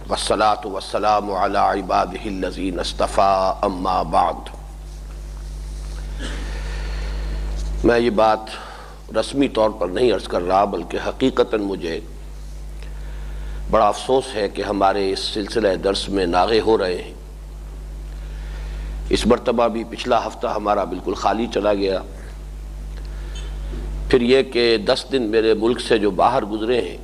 والصلاة والسلام على عباده الذين اصطفى اما بعد۔ میں یہ بات رسمی طور پر نہیں عرض کر رہا، بلکہ حقیقتاً مجھے بڑا افسوس ہے کہ ہمارے اس سلسلہ درس میں ناغے ہو رہے ہیں۔ اس مرتبہ بھی پچھلا ہفتہ ہمارا بالکل خالی چلا گیا۔ پھر یہ کہ 10 دن میرے ملک سے جو باہر گزرے ہیں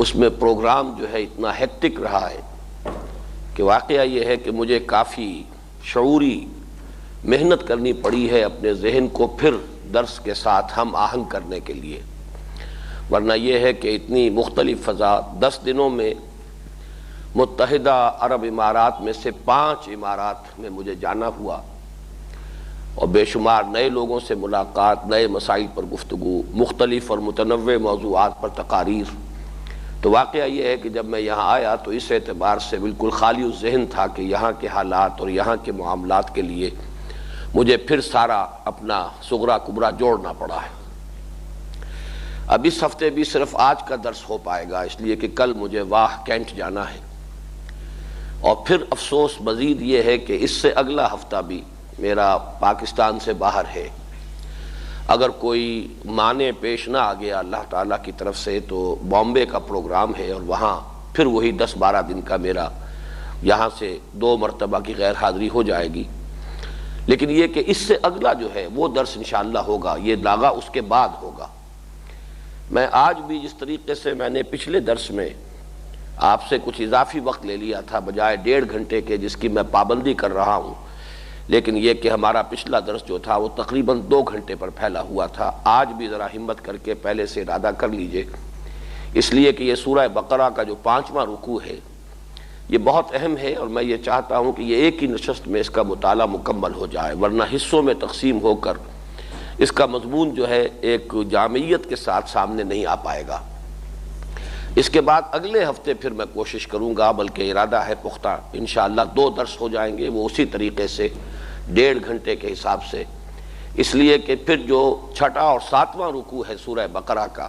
اس میں پروگرام جو ہے اتنا ہیکٹک رہا ہے کہ واقعہ یہ ہے کہ مجھے کافی شعوری محنت کرنی پڑی ہے اپنے ذہن کو پھر درس کے ساتھ ہم آہنگ کرنے کے لیے، ورنہ یہ ہے کہ اتنی مختلف فضا 10 دنوں میں متحدہ عرب امارات میں سے 5 امارات میں مجھے جانا ہوا اور بے شمار نئے لوگوں سے ملاقات، نئے مسائل پر گفتگو، مختلف اور متنوع موضوعات پر تقاریر۔ تو واقعہ یہ ہے کہ جب میں یہاں آیا تو اس اعتبار سے بالکل خالی ذہن تھا کہ یہاں کے حالات اور یہاں کے معاملات کے لیے مجھے پھر سارا اپنا صغرا کبرا جوڑنا پڑا ہے۔ اب اس ہفتے بھی صرف آج کا درس ہو پائے گا، اس لیے کہ کل مجھے واہ کینٹ جانا ہے، اور پھر افسوس مزید یہ ہے کہ اس سے اگلا ہفتہ بھی میرا پاکستان سے باہر ہے۔ اگر کوئی معنی پیش نہ آ گیا اللہ تعالیٰ کی طرف سے تو بامبے کا پروگرام ہے، اور وہاں پھر وہی 10-12 دن کا میرا یہاں سے 2 مرتبہ کی غیر حاضری ہو جائے گی۔ لیکن یہ کہ اس سے اگلا جو ہے وہ درس انشاءاللہ ہوگا، یہ لاغا اس کے بعد ہوگا۔ میں آج بھی جس طریقے سے میں نے پچھلے درس میں آپ سے کچھ اضافی وقت لے لیا تھا بجائے 1.5 گھنٹے کے جس کی میں پابندی کر رہا ہوں، لیکن یہ کہ ہمارا پچھلا درس جو تھا وہ تقریباً 2 گھنٹے پر پھیلا ہوا تھا، آج بھی ذرا ہمت کر کے پہلے سے ارادہ کر لیجئے، اس لیے کہ یہ سورہ بقرہ کا جو 5واں رکوع ہے یہ بہت اہم ہے، اور میں یہ چاہتا ہوں کہ یہ ایک ہی نشست میں اس کا مطالعہ مکمل ہو جائے، ورنہ حصوں میں تقسیم ہو کر اس کا مضمون جو ہے ایک جامعیت کے ساتھ سامنے نہیں آ پائے گا۔ اس کے بعد اگلے ہفتے پھر میں کوشش کروں گا، بلکہ ارادہ ہے پختہ، انشاءاللہ 2 درس ہو جائیں گے، وہ اسی طریقے سے 1.5 گھنٹے کے حساب سے، اس لیے کہ پھر جو 6واں اور 7واں رکوع ہے سورہ بقرہ کا،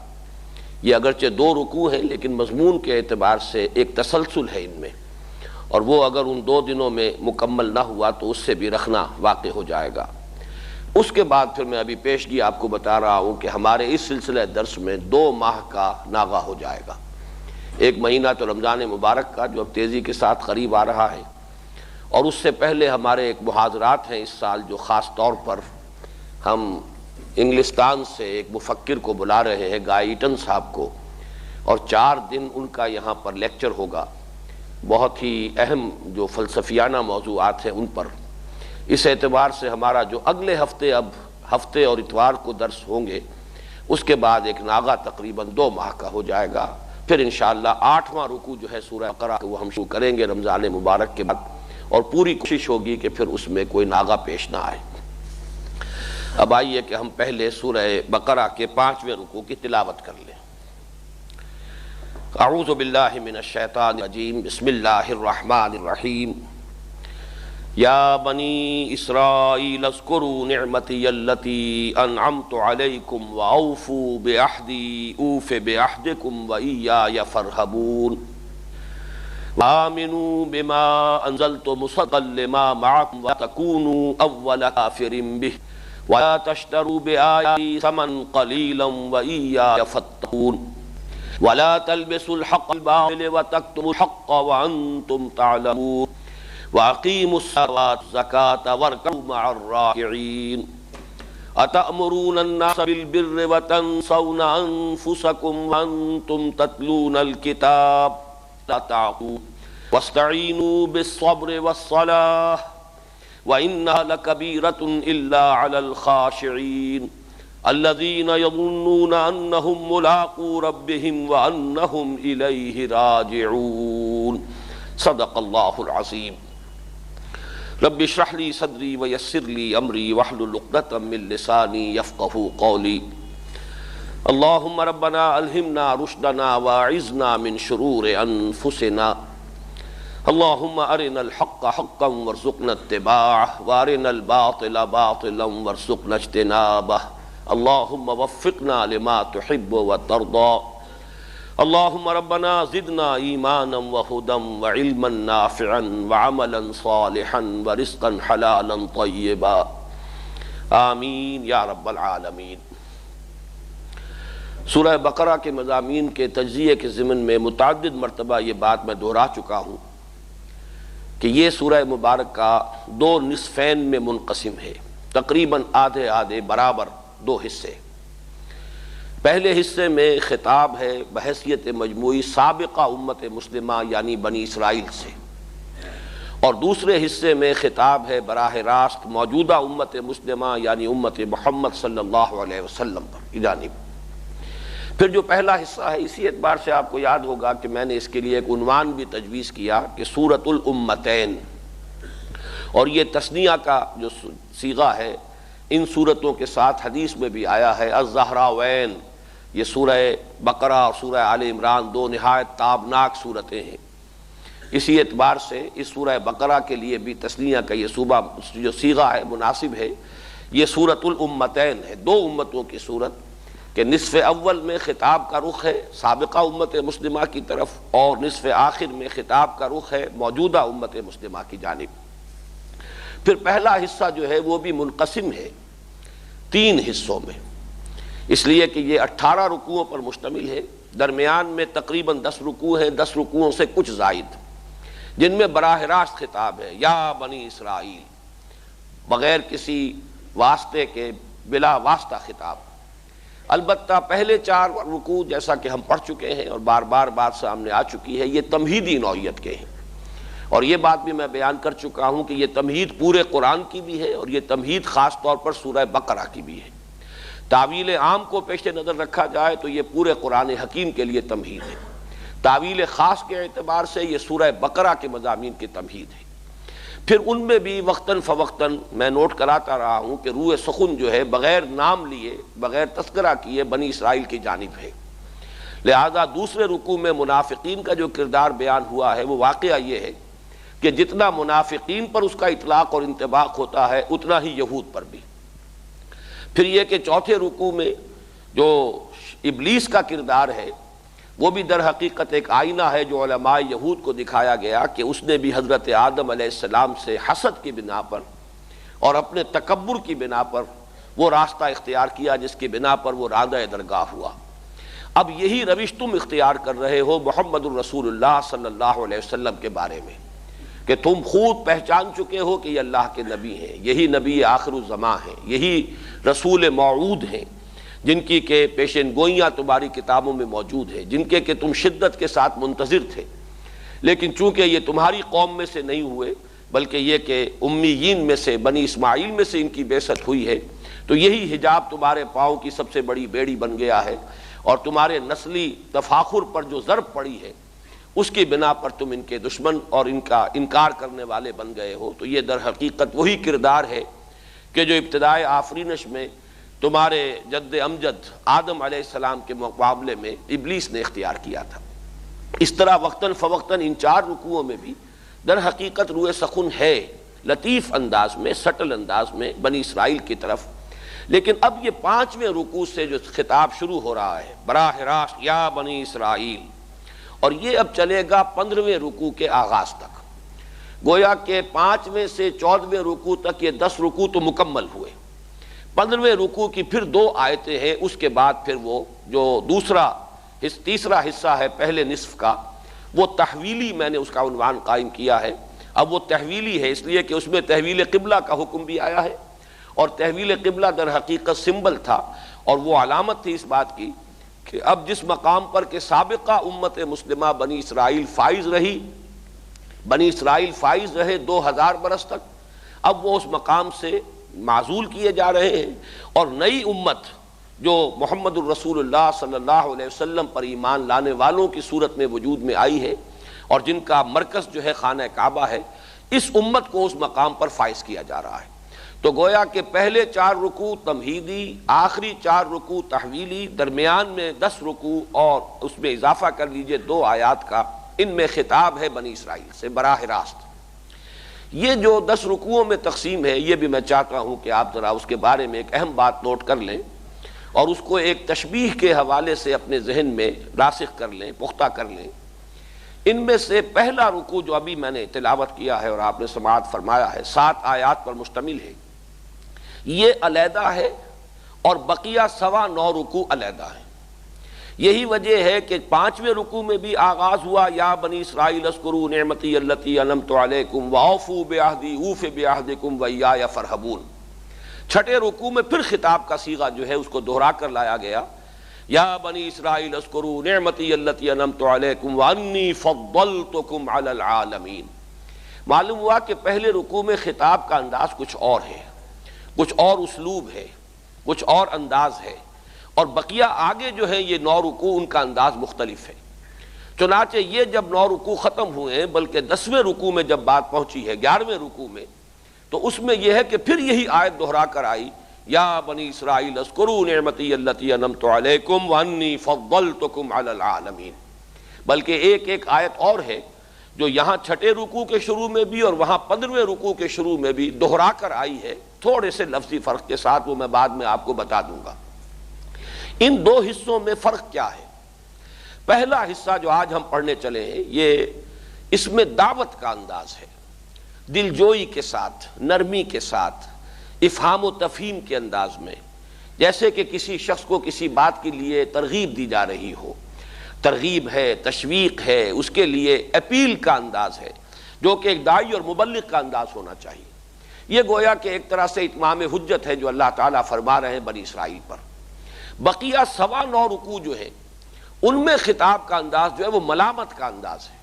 یہ اگرچہ 2 رکوع ہیں لیکن مضمون کے اعتبار سے ایک تسلسل ہے ان میں، اور وہ اگر ان 2 دنوں میں مکمل نہ ہوا تو اس سے بھی رکھنا واقع ہو جائے گا۔ اس کے بعد پھر میں ابھی پیشگی آپ کو بتا رہا ہوں کہ ہمارے اس سلسلہ درس میں 2 ماہ کا ناغہ ہو جائے گا۔ ایک مہینہ تو رمضان مبارک کا جو اب تیزی کے ساتھ قریب آ رہا ہے، اور اس سے پہلے ہمارے ایک محاضرات ہیں اس سال جو خاص طور پر ہم انگلستان سے ایک مفکر کو بلا رہے ہیں، گائے ایٹن صاحب کو، اور 4 دن ان کا یہاں پر لیکچر ہوگا، بہت ہی اہم جو فلسفیانہ موضوعات ہیں ان پر۔ اس اعتبار سے ہمارا جو اگلے ہفتے اب ہفتے اور اتوار کو درس ہوں گے، اس کے بعد ایک ناغہ تقریباً 2 ماہ کا ہو جائے گا۔ پھر انشاءاللہ 8واں رکوع جو ہے سورہ بقرہ وہ ہم شروع کریں گے رمضان مبارک کے بعد، اور پوری کوشش ہوگی کہ پھر اس میں کوئی ناغہ پیش نہ آئے۔ اب آئیے کہ ہم پہلے سورہ بقرہ کے 5ویں رکوع کی تلاوت کر لیں۔ اعوذ باللہ من الشیطان الرجیم، بسم اللہ الرحمن الرحیم۔ یا بنی اسرائیل اذکروا نعمتی التی انعمت علیکم واوفوا بعہدی اوف بعہدکم وایای فارہبون۔ وآمنوا بما انزلت مصدقا لما معکم وتکونوا اول کافر بہ ولا تشتروا بآیاتی ثمنا قلیلا وایای فاتقون۔ ولا تلبسوا الحق بالباطل وتکتموا الحق وانتم تعلمون۔ وَأَقِيمُوا الصَّلَاةَ وَالزَّكَاةَ وَارْكَعُوا مَعَ الرَّاكِعِينَ۔ أَتَأْمُرُونَ النَّاسَ بِالْبِرِّ وَتَنْسَوْنَ أَنفُسَكُمْ وَأَنْتُمْ تَتْلُونَ الْكِتَابَ لَا تَعْقِلُونَ وَاسْتَعِينُوا بِالصَّبْرِ وَالصَّلَاةِ وَإِنَّهَا لَكَبِيرَةٌ إِلَّا عَلَى الْخَاشِعِينَ الَّذِينَ يَظُنُّونَ أَنَّهُمْ مُلَاقُو رَبِّهِمْ وَأَنَّهُمْ إِلَيْهِ رَاجِعُونَ۔ صدق اللہ العظیم۔ رب اشرح لی صدری ویسر لی امری واحلل عقدۃ من لسانی یفقہوا قولی۔ اللہم ربنا الہمنا رشدنا واعذنا من شرور انفسنا۔ اللہم ارنا الحق حقا وارزقنا اتباعہ وارنا الباطل باطلا وارزقنا اجتنابہ۔ اللہم وفقنا لما تحب وترضى اللہم ربنا زدنا ایمانا وہدا وعلما نافعا وعملا صالحا ورزقا حلالا طیبا آمین یا رب العالمین۔ سورہ بقرہ کے مضامین کے تجزیے کے ضمن میں متعدد مرتبہ یہ بات میں دہرا چکا ہوں کہ یہ سورہ مبارکہ دو نصفین میں منقسم ہے، تقریباً آدھے آدھے برابر دو حصے۔ پہلے حصے میں خطاب ہے بحیثیت مجموعی سابقہ امت مسلمہ یعنی بنی اسرائیل سے، اور دوسرے حصے میں خطاب ہے براہ راست موجودہ امت مسلمہ یعنی امت محمد صلی اللہ علیہ وسلم پر جانب۔ پھر جو پہلا حصہ ہے، اسی اعتبار سے آپ کو یاد ہوگا کہ میں نے اس کے لیے ایک عنوان بھی تجویز کیا کہ سورۃ الامتین، اور یہ تثنیہ کا جو صیغہ ہے ان صورتوں کے ساتھ حدیث میں بھی آیا ہے الزہراوین۔ یہ سورہ بقرہ اور سورہ آل عمران دو نہایت تابناک صورتیں ہیں، اسی اعتبار سے اس سورہ بقرہ کے لیے بھی تثنیہ کا یہ صوبہ جو صیغہ ہے مناسب ہے۔ یہ سورۃ الامتین ہے، دو امتوں کی صورت کہ نصف اول میں خطاب کا رخ ہے سابقہ امت مسلمہ کی طرف، اور نصف آخر میں خطاب کا رخ ہے موجودہ امت مسلمہ کی جانب۔ پھر پہلا حصہ جو ہے وہ بھی منقسم ہے تین حصوں میں، اس لیے کہ یہ 18 رکوعوں پر مشتمل ہے، درمیان میں تقریباً 10 رکوع ہیں، 10 رکوعوں سے کچھ زائد، جن میں براہ راست خطاب ہے یا بنی اسرائیل، بغیر کسی واسطے کے بلا واسطہ خطاب۔ البتہ پہلے 4 رکوع جیسا کہ ہم پڑھ چکے ہیں اور بار بار بات سامنے آ چکی ہے، یہ تمہیدی نوعیت کے ہیں، اور یہ بات بھی میں بیان کر چکا ہوں کہ یہ تمہید پورے قرآن کی بھی ہے اور یہ تمہید خاص طور پر سورہ بقرہ کی بھی ہے۔ تعویل عام کو پیش نظر رکھا جائے تو یہ پورے قرآن حکیم کے لیے تمہید ہے، تعویل خاص کے اعتبار سے یہ سورہ بقرہ کے مضامین کی تمہید ہے۔ پھر ان میں بھی وقتاً فوقتاً میں نوٹ کراتا رہا ہوں کہ روح سخن جو ہے بغیر نام لیے بغیر تذکرہ کیے بنی اسرائیل کی جانب ہے، لہذا دوسرے رکوع میں منافقین کا جو کردار بیان ہوا ہے وہ واقعہ یہ ہے کہ جتنا منافقین پر اس کا اطلاق اور انطباق ہوتا ہے اتنا ہی یہود پر بھی۔ پھر یہ کہ چوتھے رکوع میں جو ابلیس کا کردار ہے وہ بھی در حقیقت ایک آئینہ ہے جو علماء یہود کو دکھایا گیا کہ اس نے بھی حضرت آدم علیہ السلام سے حسد کی بنا پر اور اپنے تکبر کی بنا پر وہ راستہ اختیار کیا جس کی بنا پر وہ رادہ درگاہ ہوا۔ اب یہی روش تم اختیار کر رہے ہو محمد الرسول اللہ صلی اللہ علیہ وسلم کے بارے میں کہ تم خود پہچان چکے ہو کہ یہ اللہ کے نبی ہیں، یہی نبی آخر الزماں ہیں، یہی رسول موعود ہیں جن کی کہ پیشن گوئیاں تمہاری کتابوں میں موجود ہیں، جن کے کہ تم شدت کے ساتھ منتظر تھے، لیکن چونکہ یہ تمہاری قوم میں سے نہیں ہوئے بلکہ یہ کہ امیین میں سے بنی اسماعیل میں سے ان کی بعثت ہوئی ہے، تو یہی حجاب تمہارے پاؤں کی سب سے بڑی بیڑی بن گیا ہے، اور تمہارے نسلی تفاخر پر جو ضرب پڑی ہے اس کی بنا پر تم ان کے دشمن اور ان کا انکار کرنے والے بن گئے ہو۔ تو یہ در حقیقت وہی کردار ہے کہ جو ابتدائے آفرینش میں تمہارے جد امجد آدم علیہ السلام کے مقابلے میں ابلیس نے اختیار کیا تھا۔ اس طرح وقتاً فوقتاً ان 4 رکوعوں میں بھی در حقیقت روح سخن ہے، لطیف انداز میں، سٹل انداز میں بنی اسرائیل کی طرف۔ لیکن اب یہ 5ویں رکوع سے جو خطاب شروع ہو رہا ہے براہ راست یا بنی اسرائیل، اور یہ اب چلے گا 15ویں رکوع کے آغاز تک، گویا کہ 5ویں سے 14ویں رکوع تک یہ 10 رکوع تو مکمل ہوئے۔ 15ویں رکوع کی پھر 2 آیتیں ہیں، اس کے بعد پھر وہ جو تیسرا حصہ ہے پہلے نصف کا، وہ تحویلی میں نے اس کا عنوان قائم کیا ہے۔ اب وہ تحویلی ہے اس لیے کہ اس میں تحویل قبلہ کا حکم بھی آیا ہے، اور تحویل قبلہ در حقیقت سمبل تھا اور وہ علامت تھی اس بات کی کہ اب جس مقام پر کہ سابقہ امت مسلمہ بنی اسرائیل فائز رہی، بنی اسرائیل فائز رہے 2000 برس تک، اب وہ اس مقام سے معزول کیے جا رہے ہیں، اور نئی امت جو محمد الرسول اللہ صلی اللہ علیہ وسلم پر ایمان لانے والوں کی صورت میں وجود میں آئی ہے اور جن کا مرکز جو ہے خانہ کعبہ ہے، اس امت کو اس مقام پر فائز کیا جا رہا ہے۔ تو گویا کہ پہلے 4 رکوع تمہیدی، آخری 4 رکوع تحویلی، درمیان میں 10 رکوع اور اس میں اضافہ کر لیجئے 2 آیات کا، ان میں خطاب ہے بنی اسرائیل سے براہ راست۔ یہ جو 10 رکوعوں میں تقسیم ہے، یہ بھی میں چاہتا ہوں کہ آپ ذرا اس کے بارے میں ایک اہم بات نوٹ کر لیں، اور اس کو ایک تشبیہ کے حوالے سے اپنے ذہن میں راسخ کر لیں، پختہ کر لیں۔ ان میں سے پہلا رکوع جو ابھی میں نے تلاوت کیا ہے اور آپ نے سماعت فرمایا ہے، 7 آیات پر مشتمل ہے، یہ علیحدہ ہے اور بقیہ 9.25 رکوع علیحدہ ہیں۔ یہی وجہ ہے کہ 5ویں رکوع میں بھی آغاز ہوا یا بنی اسرائیل اذکروا نعمتی التی انعمت علیکم واوفوا بعہدی اوف بعہدکم وایایا فارہبون۔ 6 رکوع میں پھر خطاب کا صیغہ جو ہے اس کو دہرا کر لایا گیا، یا بنی اسرائیل اذکروا نعمتی التی انعمت علیکم وانی فضلتکم علی العالمین۔ معلوم ہوا کہ پہلے رکوع میں خطاب کا انداز کچھ اور ہے، کچھ اور اسلوب ہے، کچھ اور انداز ہے، اور بقیہ آگے جو ہے یہ 9 رکوع ان کا انداز مختلف ہے۔ چنانچہ یہ جب 9 رکوع ختم ہوئے، بلکہ 10ویں رکوع میں جب بات پہنچی ہے، 11ویں رکوع میں، تو اس میں یہ ہے کہ پھر یہی آیت دہرا کر آئی، یا بنی اسرائیل اذکروا نعمتی التی انعمت علیکم وانی فضلتکم علی العالمین۔ بلکہ ایک آیت اور ہے جو یہاں 6 رکوع کے شروع میں بھی اور وہاں 15ویں رکوع کے شروع میں بھی دہرا کر آئی ہے، تھوڑے سے لفظی فرق کے ساتھ، وہ میں بعد میں آپ کو بتا دوں گا۔ ان 2 حصوں میں فرق کیا ہے؟ پہلا حصہ جو آج ہم پڑھنے چلے ہیں، یہ اس میں دعوت کا انداز ہے، دل جوئی کے ساتھ، نرمی کے ساتھ، افہام و تفہیم کے انداز میں، جیسے کہ کسی شخص کو کسی بات کے لیے ترغیب دی جا رہی ہو، ترغیب ہے، تشویق ہے، اس کے لیے اپیل کا انداز ہے، جو کہ ایک داعی اور مبلغ کا انداز ہونا چاہیے۔ یہ گویا کہ ایک طرح سے اتمام حجت ہے جو اللہ تعالیٰ فرما رہے ہیں بنی اسرائیل پر۔ بقیہ 9.25 رکوع جو ہے ان میں خطاب کا انداز جو ہے وہ ملامت کا انداز ہے،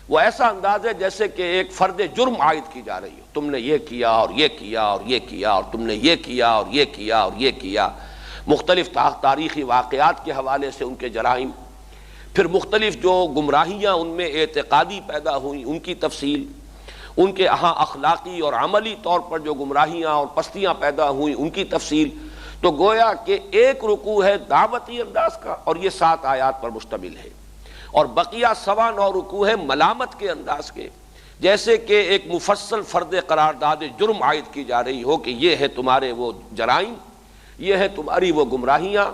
وہ ایسا انداز ہے جیسے کہ ایک فرد جرم عائد کی جا رہی ہو، تم نے یہ کیا اور یہ کیا اور یہ کیا اور تم نے یہ کیا اور یہ کیا اور یہ کیا، مختلف تاریخی واقعات کے حوالے سے ان کے جرائم، پھر مختلف جو گمراہیاں ان میں اعتقادی پیدا ہوئیں ان کی تفصیل، ان کے ہاں اخلاقی اور عملی طور پر جو گمراہیاں اور پستیاں پیدا ہوئیں ان کی تفصیل۔ تو گویا کہ ایک رکوع ہے دعوتی انداز کا اور یہ 7 آیات پر مشتمل ہے، اور بقیہ 9.25 رکوع ہے ملامت کے انداز کے، جیسے کہ ایک مفصل فرد قرارداد جرم عائد کی جا رہی ہو کہ یہ ہے تمہارے وہ جرائم، یہ ہے تمہاری وہ گمراہیاں،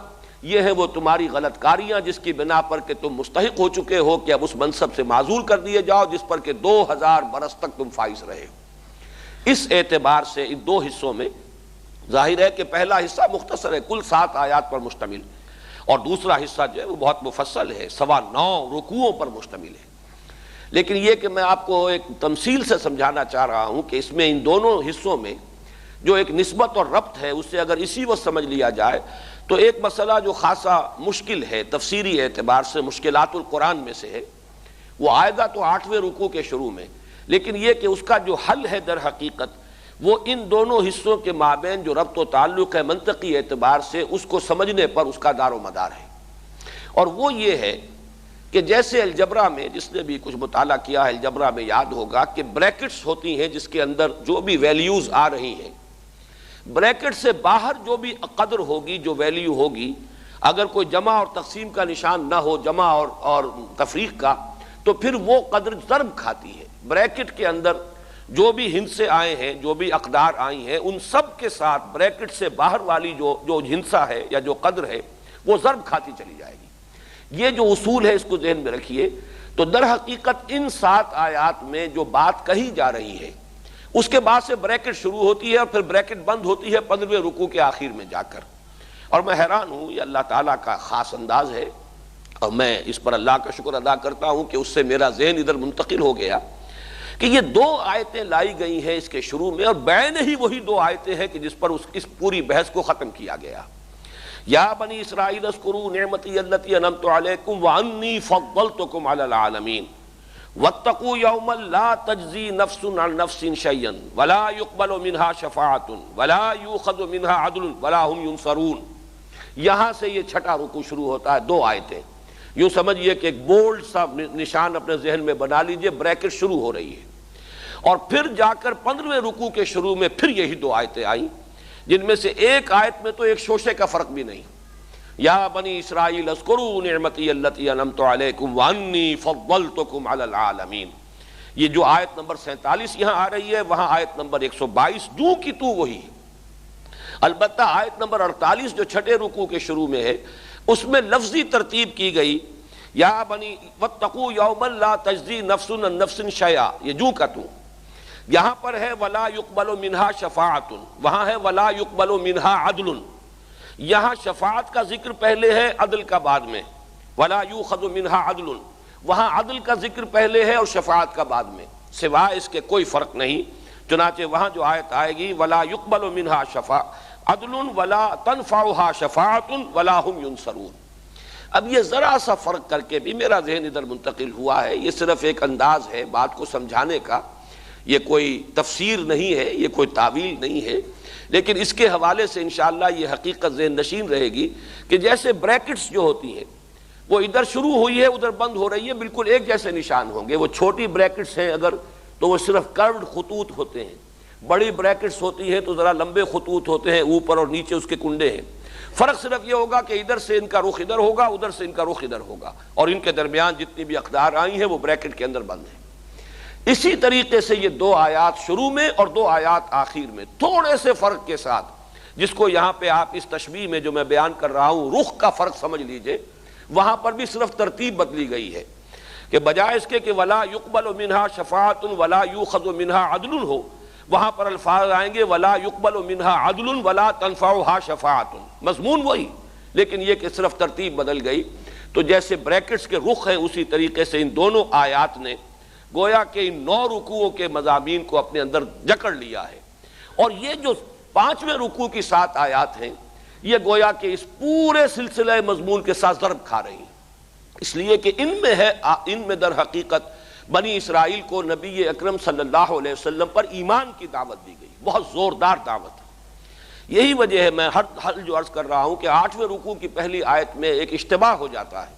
یہ ہے وہ تمہاری غلط کاریاں جس کی بنا پر کہ تم مستحق ہو چکے ہو کہ اب اس منصب سے معزول کر دیے جاؤ جس پر کہ 2000 برس تک تم فائز رہے ہو۔ اس اعتبار سے ان 2 حصوں میں ظاہر ہے کہ پہلا حصہ مختصر ہے، کل 7 آیات پر مشتمل، اور دوسرا حصہ جو ہے وہ بہت مفصل ہے، 9.25 رکوعوں پر مشتمل ہے۔ لیکن یہ کہ میں آپ کو ایک تمثیل سے سمجھانا چاہ رہا ہوں کہ اس میں ان دونوں حصوں میں جو ایک نسبت اور ربط ہے اسے اگر اسی وقت سمجھ لیا جائے تو ایک مسئلہ جو خاصا مشکل ہے تفسیری اعتبار سے، مشکلات القرآن میں سے ہے، وہ آئے گا تو 8ویں رکوع کے شروع میں، لیکن یہ کہ اس کا جو حل ہے در حقیقت وہ ان دونوں حصوں کے مابین جو ربط و تعلق ہے منطقی اعتبار سے اس کو سمجھنے پر اس کا دار و مدار ہے، اور وہ یہ ہے کہ جیسے الجبرا میں، جس نے بھی کچھ مطالعہ کیا ہے الجبرا میں یاد ہوگا کہ بریکٹس ہوتی ہیں جس کے اندر جو بھی ویلیوز آ رہی ہیں، بریکٹ سے باہر جو بھی قدر ہوگی، جو ویلیو ہوگی، اگر کوئی جمع اور تقسیم کا نشان نہ ہو، جمع اور تفریق کا، تو پھر وہ قدر ضرب کھاتی ہے۔ بریکٹ کے اندر جو بھی ہندسے آئے ہیں، جو بھی اقدار آئی ہیں، ان سب کے ساتھ بریکٹ سے باہر والی جو ہندسہ ہے یا جو قدر ہے وہ ضرب کھاتی چلی جائے گی۔ یہ جو اصول ہے اس کو ذہن میں رکھیے۔ تو در حقیقت ان 7 آیات میں جو بات کہی جا رہی ہے اس کے بعد سے بریکٹ شروع ہوتی ہے اور پھر بریکٹ بند ہوتی ہے 15ویں رکوع کے آخر میں جا کر، اور میں حیران ہوں، یہ اللہ تعالیٰ کا خاص انداز ہے، اور میں اس پر اللہ کا شکر ادا کرتا ہوں کہ اس سے میرا ذہن ادھر منتقل ہو گیا کہ یہ 2 آیتیں لائی گئی ہیں اس کے شروع میں، اور بعین ہی وہی 2 آیتیں ہیں کہ جس پر اس پوری بحث کو ختم کیا گیا۔ یا بنی اسرائیل اذکروا نعمتی التی انعمت علیکم وانی فضلتکم علی العالمین واتقوا یوما لا تجزی نفس عن نفس شیئا ولا یقبل منها شفاعۃ ولا یؤخذ منها عدل ولا هم ینصرون۔ یہاں سے یہ 6واں رکوع شروع ہوتا ہے، 2 آیتیں، یوں سمجھئے کہ ایک بولڈ سا نشان اپنے ذہن میں بنا لیجئے، بریکٹ شروع ہو رہی ہے، اور پھر جا کر 15ویں رکوع کے شروع میں پھر یہی 2 آیتیں آئیں، جن میں سے ایک آیت میں تو ایک شوشے کا فرق بھی نہیں، یا بنی اسرائیل اذکروا نعمتی التی انعمت علیکم وانی فضلتکم علی العالمین۔ یہ جو آیت نمبر 47 یہاں آ رہی ہے، وہاں آیت نمبر 122 جو کی تو وہی ہے، البتہ آیت نمبر 48 جو چھٹے رکوع کے شروع میں ہے اس میں لفظی ترتیب کی گئی، یا بنی واتقوا یوما لا تجزی نفس عن نفس شیئا، یہ جو کا تو یہاں پر ہے ولا یقبل منہا شفاعت، وہاں ہے ولا یقبل منہا عدل، یہاں شفاعت کا ذکر پہلے ہے عدل کا بعد میں، ولا یؤخذ منہا عدل، وہاں عدل کا ذکر پہلے ہے اور شفاعت کا بعد میں، سوائے اس کے کوئی فرق نہیں۔ چنانچہ وہاں جو آیت آئے گی ولا یقبل منہا عدل ولا تنفعها شفاعت ولا هم ينصرون، اب یہ ذرا سا فرق کر کے بھی میرا ذہن ادھر منتقل ہوا ہے، یہ صرف ایک انداز ہے بات کو سمجھانے کا، یہ کوئی تفسیر نہیں ہے، یہ کوئی تعویل نہیں ہے، لیکن اس کے حوالے سے انشاءاللہ یہ حقیقت ذہن نشین رہے گی کہ جیسے بریکٹس جو ہوتی ہیں وہ ادھر شروع ہوئی ہے ادھر بند ہو رہی ہے، بالکل ایک جیسے نشان ہوں گے۔ وہ چھوٹی بریکٹس ہیں اگر تو وہ صرف کروڈ خطوط ہوتے ہیں، بڑی بریکٹس ہوتی ہیں تو ذرا لمبے خطوط ہوتے ہیں، اوپر اور نیچے اس کے کنڈے ہیں۔ فرق صرف یہ ہوگا کہ ادھر سے ان کا رخ ادھر ہوگا، ادھر سے ان کا رخ ادھر ہوگا، اور ان کے درمیان جتنی بھی اقدار آئی ہیں وہ بریکٹ کے اندر بند ہیں۔ اسی طریقے سے یہ دو آیات شروع میں اور دو آیات آخر میں تھوڑے سے فرق کے ساتھ، جس کو یہاں پہ آپ اس تشبیہ میں جو میں بیان کر رہا ہوں رخ کا فرق سمجھ لیجئے، وہاں پر بھی صرف ترتیب بدلی گئی ہے کہ بجائے اس کے کہ ولا یقبل منہا شفاعت ولا یؤخذ منہا عدل ہو، وہاں پر الفاظ آئیں گے ولا یقبل منہا عدل ولا تنفعها شفاعت، مضمون وہی لیکن یہ کہ صرف ترتیب بدل گئی۔ تو جیسے بریکٹس کے رخ ہیں اسی طریقے سے ان دونوں آیات نے گویا کہ ان 9 رکوعوں کے مضامین کو اپنے اندر جکڑ لیا ہے، اور یہ جو 5ویں رکوع کی 7 آیات ہیں یہ گویا کہ اس پورے سلسلہ مضمون کے ساتھ ضرب کھا رہی ہیں، اس لیے کہ ان میں در حقیقت بنی اسرائیل کو نبی اکرم صلی اللہ علیہ وسلم پر ایمان کی دعوت دی گئی، بہت زوردار دعوت ہے۔ یہی وجہ ہے میں ہر جو عرض کر رہا ہوں کہ 8ویں رکوع کی پہلی آیت میں ایک اشتباہ ہو جاتا ہے،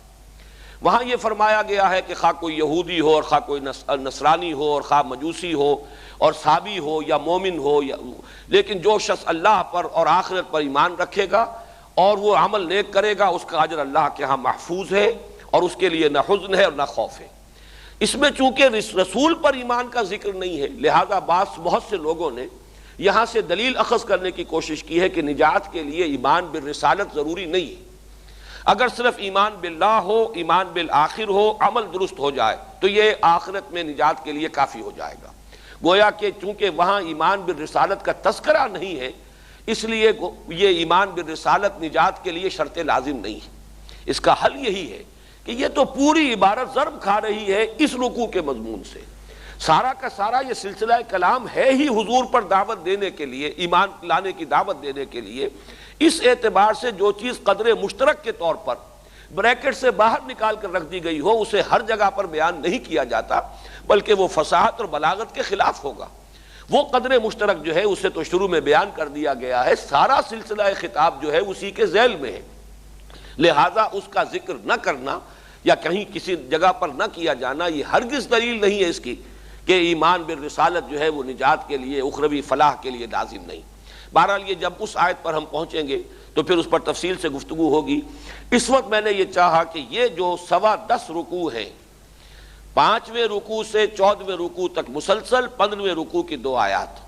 وہاں یہ فرمایا گیا ہے کہ خواہ کوئی یہودی ہو اور خواہ کوئی نصرانی ہو اور خواہ مجوسی ہو اور صابی ہو یا مومن ہو، لیکن جو شخص اللہ پر اور آخرت پر ایمان رکھے گا اور وہ عمل نیک کرے گا اس کا اجر اللہ کے ہاں محفوظ ہے، اور اس کے لیے نہ حزن ہے اور نہ خوف ہے۔ اس میں چونکہ رسول پر ایمان کا ذکر نہیں ہے لہذا بہت سے لوگوں نے یہاں سے دلیل اخذ کرنے کی کوشش کی ہے کہ نجات کے لیے ایمان بالرسالت ضروری نہیں ہے، اگر صرف ایمان باللہ ہو، ایمان بالآخر ہو، عمل درست ہو جائے تو یہ آخرت میں نجات کے لیے کافی ہو جائے گا۔ گویا کہ چونکہ وہاں ایمان بالرسالت کا تذکرہ نہیں ہے اس لیے یہ ایمان بالرسالت نجات کے لیے شرط لازم نہیں ہے۔ اس کا حل یہی ہے کہ یہ تو پوری عبارت ضرب کھا رہی ہے اس رکوع کے مضمون سے، سارا کا سارا یہ سلسلہ کلام ہے ہی حضور پر دعوت دینے کے لیے، ایمان لانے کی دعوت دینے کے لیے۔ اس اعتبار سے جو چیز قدر مشترک کے طور پر بریکٹ سے باہر نکال کر رکھ دی گئی ہو اسے ہر جگہ پر بیان نہیں کیا جاتا، بلکہ وہ فصاحت اور بلاغت کے خلاف ہوگا۔ وہ قدر مشترک جو ہے اسے تو شروع میں بیان کر دیا گیا ہے، سارا سلسلہ خطاب جو ہے اسی کے ذیل میں ہے، لہذا اس کا ذکر نہ کرنا یا کہیں کسی جگہ پر نہ کیا جانا یہ ہرگز دلیل نہیں ہے اس کی کہ ایمان بالرسالت جو ہے وہ نجات کے لیے، اخروی فلاح کے لیے لازم نہیں۔ بہرحال یہ جب اس آیت پر ہم پہنچیں گے تو پھر اس پر تفصیل سے گفتگو ہوگی۔ اس وقت میں نے یہ چاہا کہ یہ جو 10.25 رکوع ہیں، 5ویں رکوع سے 14ویں رکوع تک مسلسل 15ویں رکوع کی 2 آیات،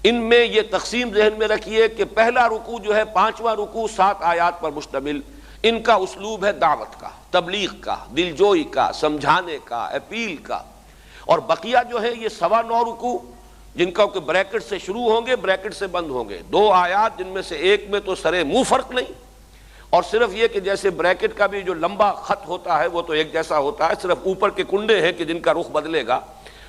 ان میں یہ تقسیم ذہن میں رکھیے کہ پہلا رکوع جو ہے 5واں رکوع 7 آیات پر مشتمل، ان کا اسلوب ہے دعوت کا، تبلیغ کا، دلجوئی کا، سمجھانے کا، اپیل کا، اور بقیہ جو ہے یہ 9.25 رکوع جن کا کہ بریکٹ سے شروع ہوں گے بریکٹ سے بند ہوں گے، 2 آیات جن میں سے ایک میں تو سرے منہ فرق نہیں، اور صرف یہ کہ جیسے بریکٹ کا بھی جو لمبا خط ہوتا ہے وہ تو ایک جیسا ہوتا ہے، صرف اوپر کے کنڈے ہیں کہ جن کا رخ بدلے گا،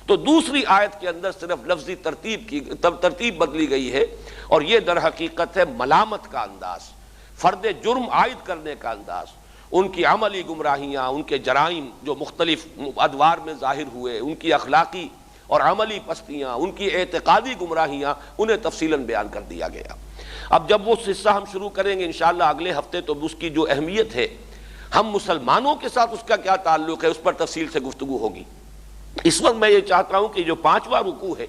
تو دوسری آیت کے اندر صرف لفظی ترتیب بدلی گئی ہے، اور یہ در حقیقت ہے ملامت کا انداز، فرد جرم عائد کرنے کا انداز، ان کی عملی گمراہیاں، ان کے جرائم جو مختلف ادوار میں ظاہر ہوئے، ان کی اخلاقی اور عملی پستیاں، ان کی اعتقادی گمراہیاں، انہیں تفصیلاً بیان کر دیا گیا۔ اب جب وہ حصہ ہم شروع کریں گے انشاءاللہ اگلے ہفتے تو اس کی جو اہمیت ہے، ہم مسلمانوں کے ساتھ اس کا کیا تعلق ہے، اس پر تفصیل سے گفتگو ہوگی۔ اس وقت میں یہ چاہتا ہوں کہ جو 5واں رکوع ہے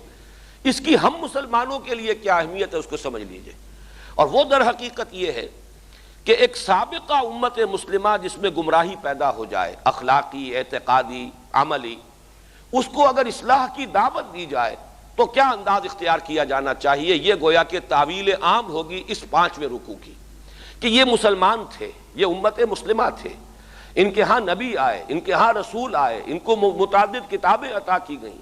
اس کی ہم مسلمانوں کے لیے کیا اہمیت ہے اس کو سمجھ لیجئے، اور وہ در حقیقت یہ ہے کہ ایک سابقہ امت مسلمہ جس میں گمراہی پیدا ہو جائے، اخلاقی، اعتقادی، عملی، اس کو اگر اصلاح کی دعوت دی جائے تو کیا انداز اختیار کیا جانا چاہیے؟ یہ گویا کہ تعویل عام ہوگی اس 5ویں رکوع کی، کہ یہ مسلمان تھے، یہ امت مسلمہ تھے، ان کے ہاں نبی آئے، ان کے ہاں رسول آئے، ان کو متعدد کتابیں عطا کی گئیں،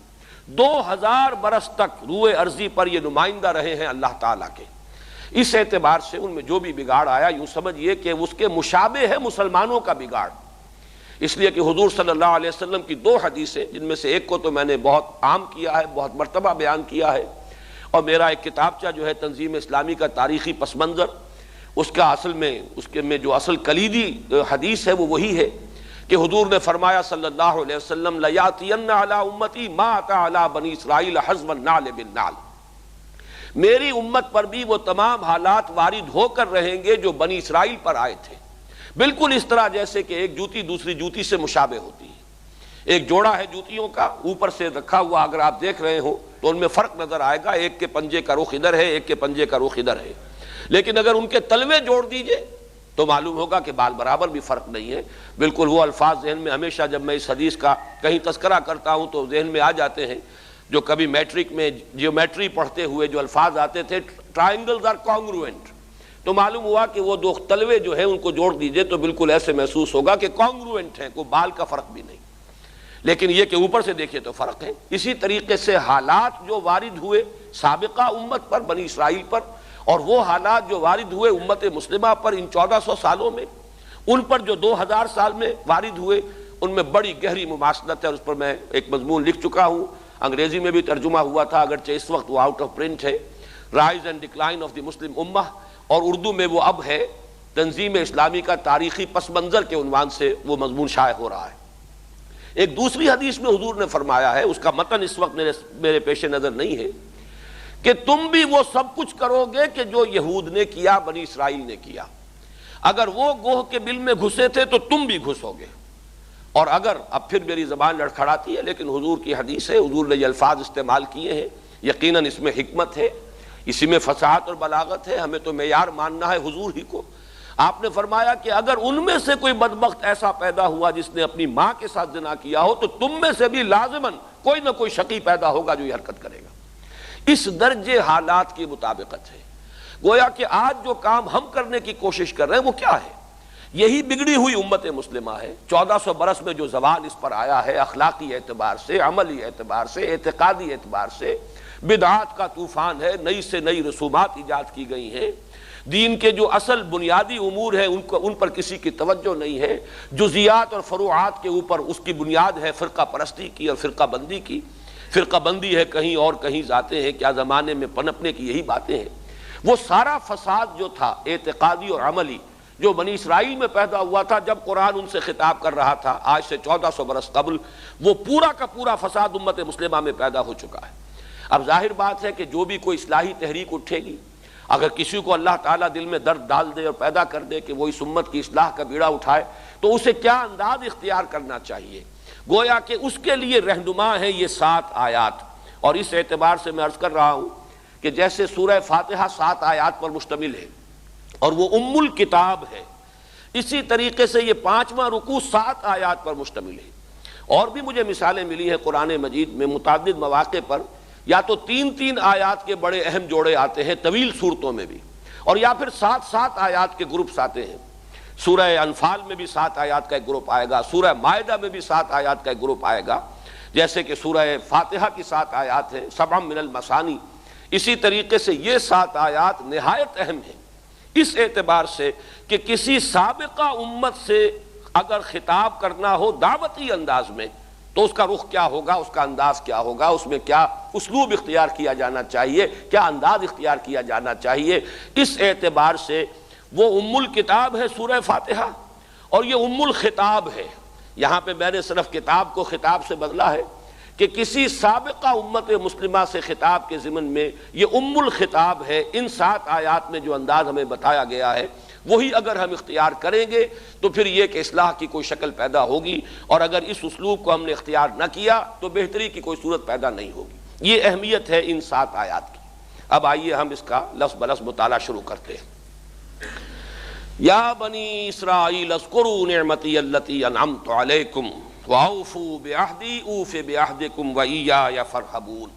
2000 برس تک روئے ارضی پر یہ نمائندہ رہے ہیں اللہ تعالیٰ کے۔ اس اعتبار سے ان میں جو بھی بگاڑ آیا، یوں سمجھیے کہ اس کے مشابہ ہے مسلمانوں کا بگاڑ، اس لیے کہ حضور صلی اللہ علیہ وسلم کی 2 حدیثیں، جن میں سے ایک کو تو میں نے بہت عام کیا ہے، بہت مرتبہ بیان کیا ہے، اور میرا ایک کتابچہ جو ہے تنظیم اسلامی کا تاریخی پس منظر، اس کا اصل میں اس کے میں جو اصل کلیدی حدیث ہے وہ وہی ہے کہ حضور نے فرمایا صلی اللہ علیہ وسلم لَيَأْتِيَنَّ عَلَىٰ أُمَّتِي مَا أَتَىٰ عَلَىٰ بَنِي إِسْرَائِيلَ حَزْوَ النَّعْلِ بِالنَّعْلِ، میری امت پر بھی وہ تمام حالات وارد ہو کر رہیں گے جو بنی اسرائیل پر آئے تھے، بالکل اس طرح جیسے کہ ایک جوتی دوسری جوتی سے مشابہ ہوتی ہے۔ ایک جوڑا ہے جوتیوں کا اوپر سے رکھا ہوا، اگر آپ دیکھ رہے ہو تو ان میں فرق نظر آئے گا، ایک کے پنجے کا رخ ادھر ہے، ایک کے پنجے کا رخ ادھر ہے، لیکن اگر ان کے تلوے جوڑ دیجئے تو معلوم ہوگا کہ بال برابر بھی فرق نہیں ہے۔ بالکل وہ الفاظ ذہن میں ہمیشہ جب میں اس حدیث کا کہیں تذکرہ کرتا ہوں تو ذہن میں آ جاتے ہیں، جو کبھی میٹرک میں جیومیٹری پڑھتے ہوئے جو الفاظ آتے تھے، ٹرائنگلز آر کانگروئنٹ، تو معلوم ہوا کہ وہ 2 تلوے جو ہیں ان کو جوڑ دیجئے تو بالکل ایسے محسوس ہوگا کہ کانگروئنٹ ہیں، کوئی بال کا فرق بھی نہیں، لیکن یہ کہ اوپر سے دیکھیں تو فرق ہے۔ اسی طریقے سے حالات جو وارد ہوئے سابقہ امت پر، بنی اسرائیل پر، اور وہ حالات جو وارد ہوئے امت مسلمہ پر ان 1400 سالوں میں، ان پر جو 2000 سال میں وارد ہوئے، ان میں بڑی گہری مماثلت ہے، اور اس پر میں ایک مضمون لکھ چکا ہوں، انگریزی میں بھی ترجمہ ہوا تھا، اگرچہ اس وقت وہ آؤٹ آف پرنٹ ہے، rise and decline of the Muslim Ummah, اور اردو میں وہ اب ہے تنظیم اسلامی کا تاریخی پس منظر کے عنوان سے وہ مضمون شائع ہو رہا ہے۔ ایک دوسری حدیث میں حضور نے فرمایا ہے، اس کا متن اس وقت میرے پیش نظر نہیں ہے، کہ تم بھی وہ سب کچھ کرو گے کہ جو یہود نے کیا، بنی اسرائیل نے کیا، اگر وہ گوہ کے بل میں گھسے تھے تو تم بھی گھسو گے، اور اگر، اب پھر میری زبان لڑکھڑاتی ہے لیکن حضور کی حدیث ہے، حضور نے یہ الفاظ استعمال کیے ہیں، یقیناً اس میں حکمت ہے، اسی میں فصاحت اور بلاغت ہے، ہمیں تو معیار ماننا ہے حضور ہی کو۔ آپ نے فرمایا کہ اگر ان میں سے کوئی بدبخت ایسا پیدا ہوا جس نے اپنی ماں کے ساتھ زنا کیا ہو تو تم میں سے بھی لازماً کوئی نہ کوئی شقی پیدا ہوگا جو یہ حرکت کرے گا۔ اس درجے حالات کی مطابقت ہے۔ گویا کہ آج جو کام ہم کرنے کی کوشش کر رہے ہیں وہ کیا ہے؟ یہی بگڑی ہوئی امت مسلمہ ہے۔ 1400 برس میں جو زوال اس پر آیا ہے، اخلاقی اعتبار سے، عملی اعتبار سے، اعتقادی اعتبار سے، بدعات کا طوفان ہے، نئی سے نئی رسومات ایجاد کی گئی ہیں، دین کے جو اصل بنیادی امور ہیں ان پر کسی کی توجہ نہیں ہے، جزیات اور فروعات کے اوپر اس کی بنیاد ہے فرقہ پرستی کی اور فرقہ بندی کی۔ فرقہ بندی ہے کہیں اور کہیں ذاتیں ہیں، کیا زمانے میں پنپنے کی یہی باتیں ہیں۔ وہ سارا فساد جو تھا اعتقادی اور عملی، جو بنی اسرائیل میں پیدا ہوا تھا جب قرآن ان سے خطاب کر رہا تھا آج سے 1400 برس قبل، وہ پورا کا پورا فساد امت مسلمہ میں پیدا ہو چکا ہے۔ اب ظاہر بات ہے کہ جو بھی کوئی اصلاحی تحریک اٹھے گی، اگر کسی کو اللہ تعالیٰ دل میں درد ڈال دے اور پیدا کر دے کہ وہ اس امت کی اصلاح کا بیڑا اٹھائے، تو اسے کیا انداز اختیار کرنا چاہیے؟ گویا کہ اس کے لیے رہنما ہے یہ 7 آیات، اور اس اعتبار سے میں عرض کر رہا ہوں کہ جیسے سورہ فاتحہ 7 آیات پر مشتمل ہے اور وہ ام الکتاب ہے، اسی طریقے سے یہ 5واں رکوع 7 آیات پر مشتمل ہے۔ اور بھی مجھے مثالیں ملی ہیں قرآن مجید میں متعدد مواقع پر، یا تو 3 آیات کے بڑے اہم جوڑے آتے ہیں طویل صورتوں میں بھی، اور یا پھر 7 آیات کے گروپس آتے ہیں۔ سورہ انفال میں بھی 7 آیات کا ایک گروپ آئے گا، سورہ مائدہ میں بھی 7 آیات کا ایک گروپ آئے گا، جیسے کہ سورہ فاتحہ کی 7 آیات ہیں، 7 من المثانی۔ اسی طریقے سے یہ 7 آیات نہایت اہم ہیں اس اعتبار سے کہ کسی سابقہ امت سے اگر خطاب کرنا ہو دعوتی انداز میں تو اس کا رخ کیا ہوگا، اس کا انداز کیا ہوگا، اس میں کیا اسلوب اختیار کیا جانا چاہیے، کیا انداز اختیار کیا جانا چاہیے۔ اس اعتبار سے وہ ام الکتاب ہے سورہ فاتحہ، اور یہ ام الخطاب ہے۔ یہاں پہ میں نے صرف کتاب کو خطاب سے بدلا ہے کہ کسی سابقہ امت مسلمہ سے خطاب کے ضمن میں یہ ام الخطاب ہے۔ ان 7 آیات میں جو انداز ہمیں بتایا گیا ہے وہی اگر ہم اختیار کریں گے تو پھر یہ کہ اصلاح کی کوئی شکل پیدا ہوگی، اور اگر اس اسلوب کو ہم نے اختیار نہ کیا تو بہتری کی کوئی صورت پیدا نہیں ہوگی۔ یہ اہمیت ہے ان 7 آیات کی۔ اب آئیے ہم اس کا لفظ بلفظ مطالعہ شروع کرتے ہیں۔ یا بنی اسرائیل اذکروا نعمتی التی انعمت علیکم واوفوا بعہدی اوف بعہدکم وایای فارہبون۔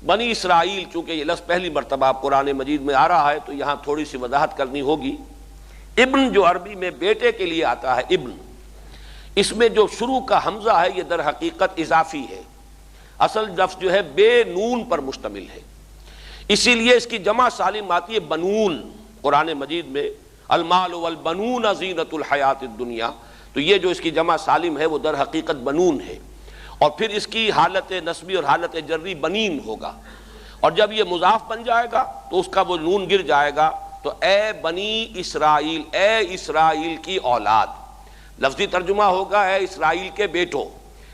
بنی اسرائیل، چونکہ یہ لفظ پہلی مرتبہ قرآن مجید میں آ رہا ہے تو یہاں تھوڑی سی وضاحت کرنی ہوگی۔ ابن جو عربی میں بیٹے کے لیے آتا ہے ابن، اس میں جو شروع کا حمزہ ہے یہ در حقیقت اضافی ہے، اصل لفظ جو ہے بے نون پر مشتمل ہے، اسی لیے اس کی جمع سالم آتی ہے بنون۔ قرآن مجید میں المال والبنون زینت الحیات الدنیا، تو یہ جو اس کی جمع سالم ہے وہ در حقیقت بنون ہے، اور پھر اس کی حالت نسبی اور حالت جری بنین ہوگا، اور جب یہ مضاف بن جائے گا تو اس کا وہ نون گر جائے گا، تو اے بنی اسرائیل، اے اسرائیل کی اولاد، لفظی ترجمہ ہوگا اے اسرائیل کے بیٹوں،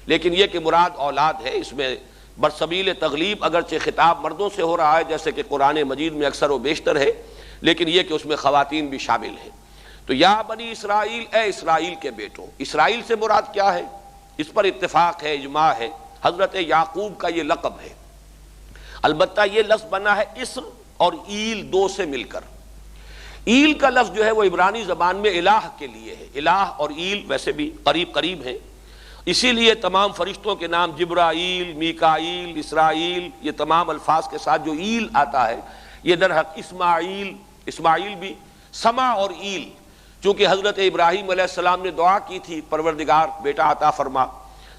لیکن یہ کہ مراد اولاد ہے، اس میں برسبیل تغلیب اگرچہ خطاب مردوں سے ہو رہا ہے جیسے کہ قرآن مجید میں اکثر و بیشتر ہے، لیکن یہ کہ اس میں خواتین بھی شامل ہیں۔ تو یا بنی اسرائیل، اے اسرائیل کے بیٹوں، اسرائیل سے مراد کیا ہے؟ اس پر اتفاق ہے، اجماع ہے، حضرت یعقوب کا یہ لقب ہے، البتہ یہ لفظ بنا ہے اسر اور ایل دو سے مل کر۔ ایل کا لفظ جو ہے وہ عبرانی زبان میں الہ کے لیے ہے، الہ اور ایل ویسے بھی قریب قریب ہیں، اسی لیے تمام فرشتوں کے نام جبرائیل، میکائیل، اسرائیل، یہ تمام الفاظ کے ساتھ جو ایل آتا ہے یہ در حق اسماعیل بھی سما اور ایل، چونکہ حضرت ابراہیم علیہ السلام نے دعا کی تھی پروردگار بیٹا عطا فرما،